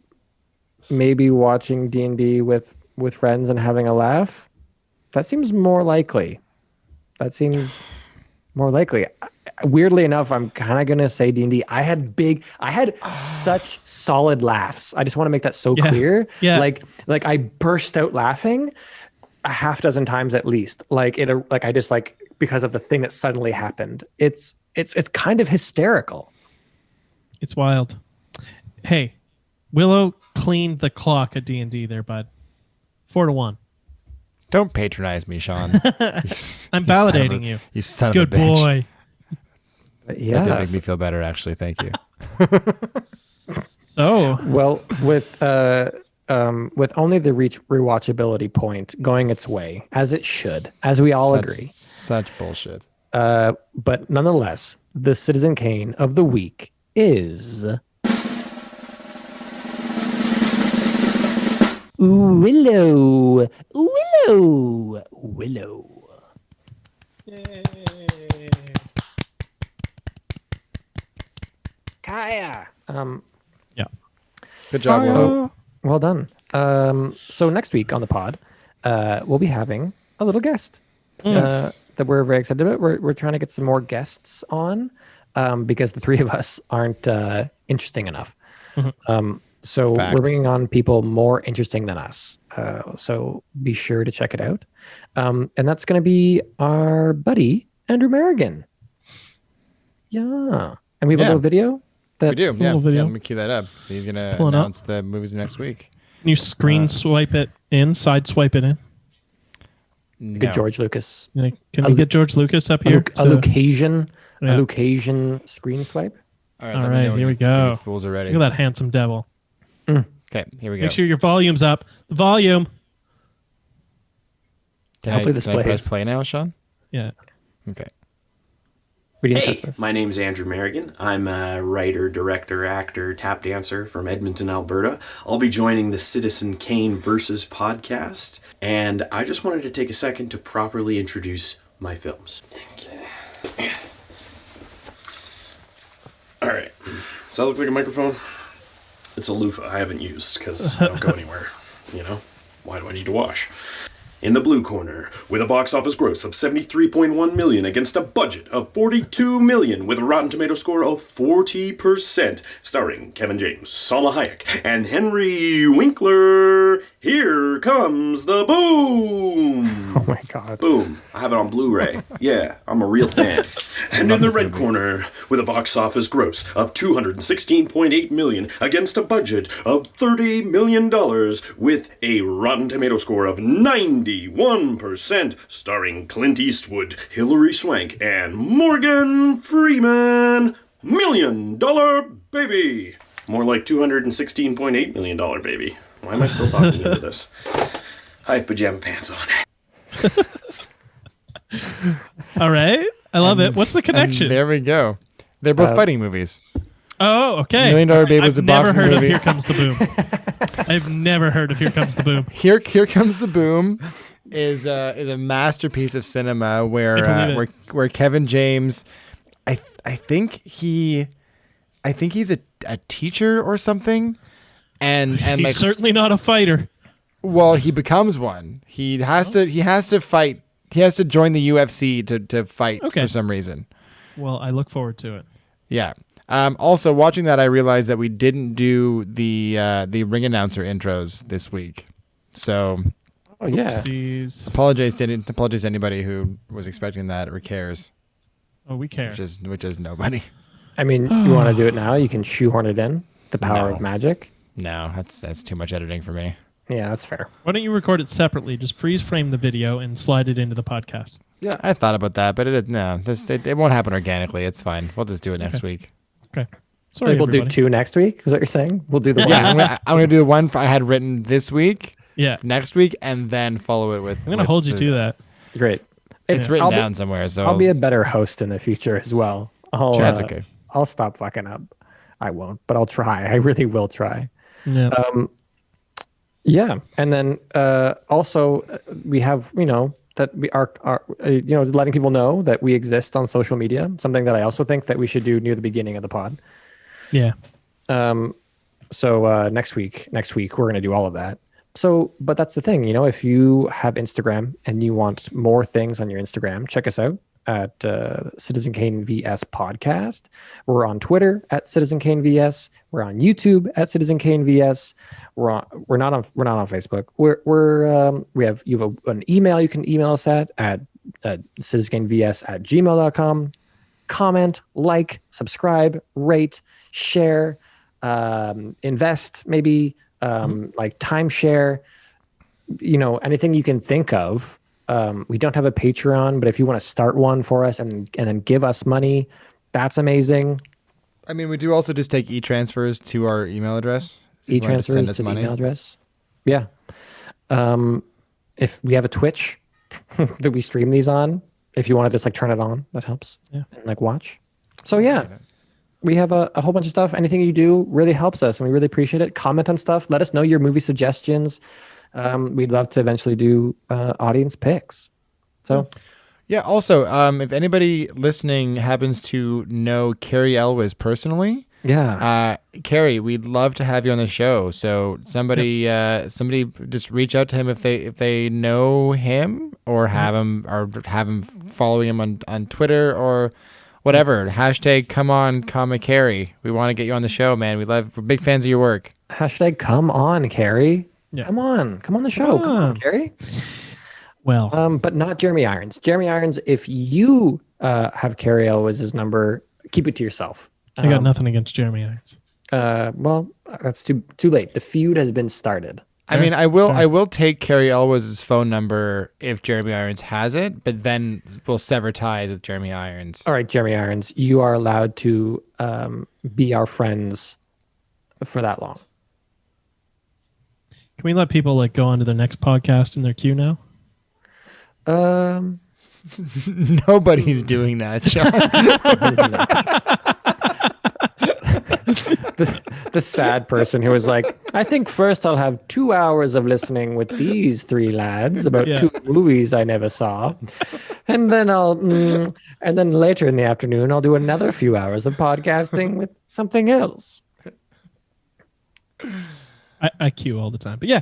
S3: maybe watching D&D with friends and having a laugh. That seems more likely. Weirdly enough, I'm kind of gonna say D&D. I had such solid laughs. I just want to make that so clear.
S1: Yeah.
S3: Like I burst out laughing a half dozen times at least. I just because of the thing that suddenly happened. It's kind of hysterical.
S1: It's wild. Hey, Willow cleaned the clock at D&D there, bud. 4-1.
S5: Don't patronize me, Sean.
S1: I'm validating you.
S5: You son
S1: Good
S5: of a bitch.
S1: boy.
S3: Yeah,
S5: That did make me feel better, actually. Thank you.
S1: So
S3: well, with only the rewatchability point going its way, as it should, as we all agree.
S5: Such bullshit.
S3: But nonetheless, the Citizen Kane of the week is Willow. Willow. Willow.
S1: Yay.
S3: Kaya.
S1: Yeah.
S5: Good job, Willow.
S3: Well done. So next week on the pod, we'll be having a little guest that we're very excited about. We're trying to get some more guests on because the three of us aren't interesting enough. So
S5: Fact.
S3: we're bringing on people more interesting than us. So be sure to check it out. And that's going to be our buddy, Andrew Merrigan. Yeah. And we have a little video.
S5: We do, yeah.
S1: video.
S5: Let me cue that up. So he's going to
S1: Pull it up.
S5: announce the movies next week.
S1: Can you screen swipe it in, side swipe it in?
S5: No.
S3: Good George Lucas.
S1: Like, can we get George Lucas up here?
S3: A Lucasian screen swipe.
S5: All
S1: All right, here we go.
S5: Fools are ready.
S1: Look at that handsome devil.
S5: Okay, here we go.
S1: Make sure your volume's up. The volume.
S3: Hopefully this
S5: can I press
S3: plays.
S5: play now, Sean?
S1: Yeah.
S5: Okay.
S3: We didn't
S4: Hey,
S3: test this.
S4: my name's Andrew Merrigan. I'm a writer, director, actor, tap dancer from Edmonton, Alberta. I'll be joining the Citizen Kane Versus podcast, and I just wanted to take a second to properly introduce my films. Okay. All right. Does that look like a microphone? It's a loofah I haven't used because I don't go anywhere. You know? Why do I need to wash? In the blue corner, with a box office gross of $73.1 million against a budget of $42 million with a Rotten Tomato score of 40%, starring Kevin James, Salma Hayek, and Henry Winkler, here comes the boom!
S3: Oh my God.
S4: Boom. I have it on Blu-ray. Yeah, I'm a real fan. And in the red corner, with a box office gross of $216.8 million against a budget of $30 million with a Rotten Tomato score of 91%, starring Clint Eastwood, Hilary Swank, and Morgan Freeman. $1 Million Baby. More like $216.8 million baby. Why am I still talking into this? I have pajama pants on.
S1: All right. I love it. What's the connection?
S5: There we go. They're both fighting movies.
S1: Oh, okay.
S5: $1 Million Baby was a
S1: I've never
S5: boxing
S1: heard
S5: movie.
S1: of Here Comes the Boom. I've never heard of Here Comes the Boom.
S5: Here Comes the Boom is a masterpiece of cinema where Kevin James, I think he's a teacher or something, and
S1: He's
S5: like
S1: certainly not a fighter.
S5: well he becomes one. He has to fight. He has to join the UFC to fight for some reason.
S1: Well, I look forward to it.
S5: Yeah. Also, watching that, I realized that we didn't do the ring announcer intros this week. So,
S3: Oh yeah.
S1: Oopsies.
S5: apologize to anybody who was expecting that or cares,
S1: Oh, we care.
S5: which is nobody.
S3: I mean, you want to do it now? You can shoehorn it in. The power
S5: No.
S3: of magic.
S5: No, that's too much editing for me.
S3: Yeah, that's fair.
S1: Why don't you record it separately? Just freeze frame the video and slide it into the podcast.
S5: I thought about that, but it won't happen organically. It's fine. We'll just do it next week.
S1: Okay. Sorry,
S3: Like we'll do
S1: everybody.
S3: 2 next week. Is what you're saying? We'll do the
S5: Yeah,
S3: one.
S5: I'm gonna do the one I had written this week,
S1: Yeah.
S5: next week, and then follow it with.
S1: I'm going to hold you to that.
S3: Great.
S5: It's written
S3: I'll be-
S5: down somewhere, so
S3: I'll be a better host in the future as well.
S5: That's okay.
S3: I'll stop fucking up. I won't, but I'll try. I really will try.
S1: Yeah.
S3: Yeah, and then also we have that we are letting people know that we exist on social media. Something that I also think that we should do near the beginning of the pod.
S1: Yeah.
S3: So next week we're going to do all of that. So, but that's the thing, if you have Instagram and you want more things on your Instagram, check us out at Citizen Kane VS Podcast. We're on Twitter at Citizen Kane VS. We're on YouTube at Citizen Kane VS. We're not on Facebook. You have an email you can email us at citizenkanevs@gmail.com. Comment, like, subscribe, rate, share, invest, maybe like timeshare, anything you can think of. We don't have a Patreon, but if you want to start one for us and then give us money, that's amazing.
S5: I mean, we do also just take e-transfers to our email address. If you want
S3: E-transfers
S5: send us
S3: to the
S5: money.
S3: email address. Yeah. If we have a Twitch that we stream these on, if you want to just turn it on, that helps.
S1: Yeah.
S3: And watch. So yeah. we have a whole bunch of stuff. Anything you do really helps us, and we really appreciate it. Comment on stuff. Let us know your movie suggestions. We'd love to eventually do audience picks. So.
S5: Yeah. Also, if anybody listening happens to know Carrie Elwes personally, Carrie, we'd love to have you on the show. So somebody just reach out to him if they know him or have him following him on Twitter or whatever. Hashtag come on, Carrie. We want to get you on the show, man. We're big fans of your work.
S3: Hashtag come on, Carrie.
S1: Yeah.
S3: Come on the show. Come on, Carrie.
S1: Well,
S3: but not Jeremy Irons. Jeremy Irons, if you have Carrie Elwes' number, keep it to yourself.
S1: I got nothing against Jeremy Irons.
S3: Well, that's too late. The feud has been started.
S5: I mean, I will take Carrie Elwes' phone number if Jeremy Irons has it, but then we'll sever ties with Jeremy Irons.
S3: All right, Jeremy Irons, you are allowed to be our friends for that long.
S1: Can we let people like go on to their next podcast in their queue now?
S5: Nobody's doing that, Sean.
S3: the sad person who was like, I think first I'll have 2 hours of listening with these three lads about 2 movies I never saw, and then and then later in the afternoon I'll do another few hours of podcasting with something else.
S1: I queue all the time, but yeah.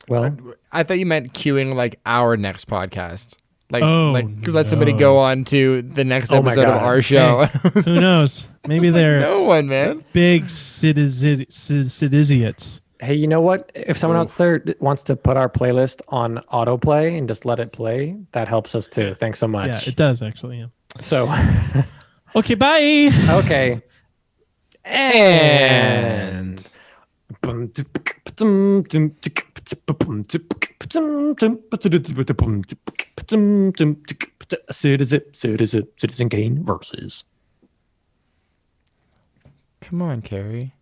S3: Well,
S5: I thought you meant queuing like our next podcast. Let somebody
S1: no.
S5: go on to the next episode of our show.
S1: Hey, who knows? Maybe they're
S5: no one, man.
S1: Big citizens.
S3: Hey, you know what? If someone out there wants to put our playlist on autoplay and just let it play, that helps us too. Thanks so much.
S1: Yeah, it does actually. Yeah.
S3: So,
S1: okay, bye.
S3: Okay. And Citizen Kane versus.
S5: Come on, Carrie.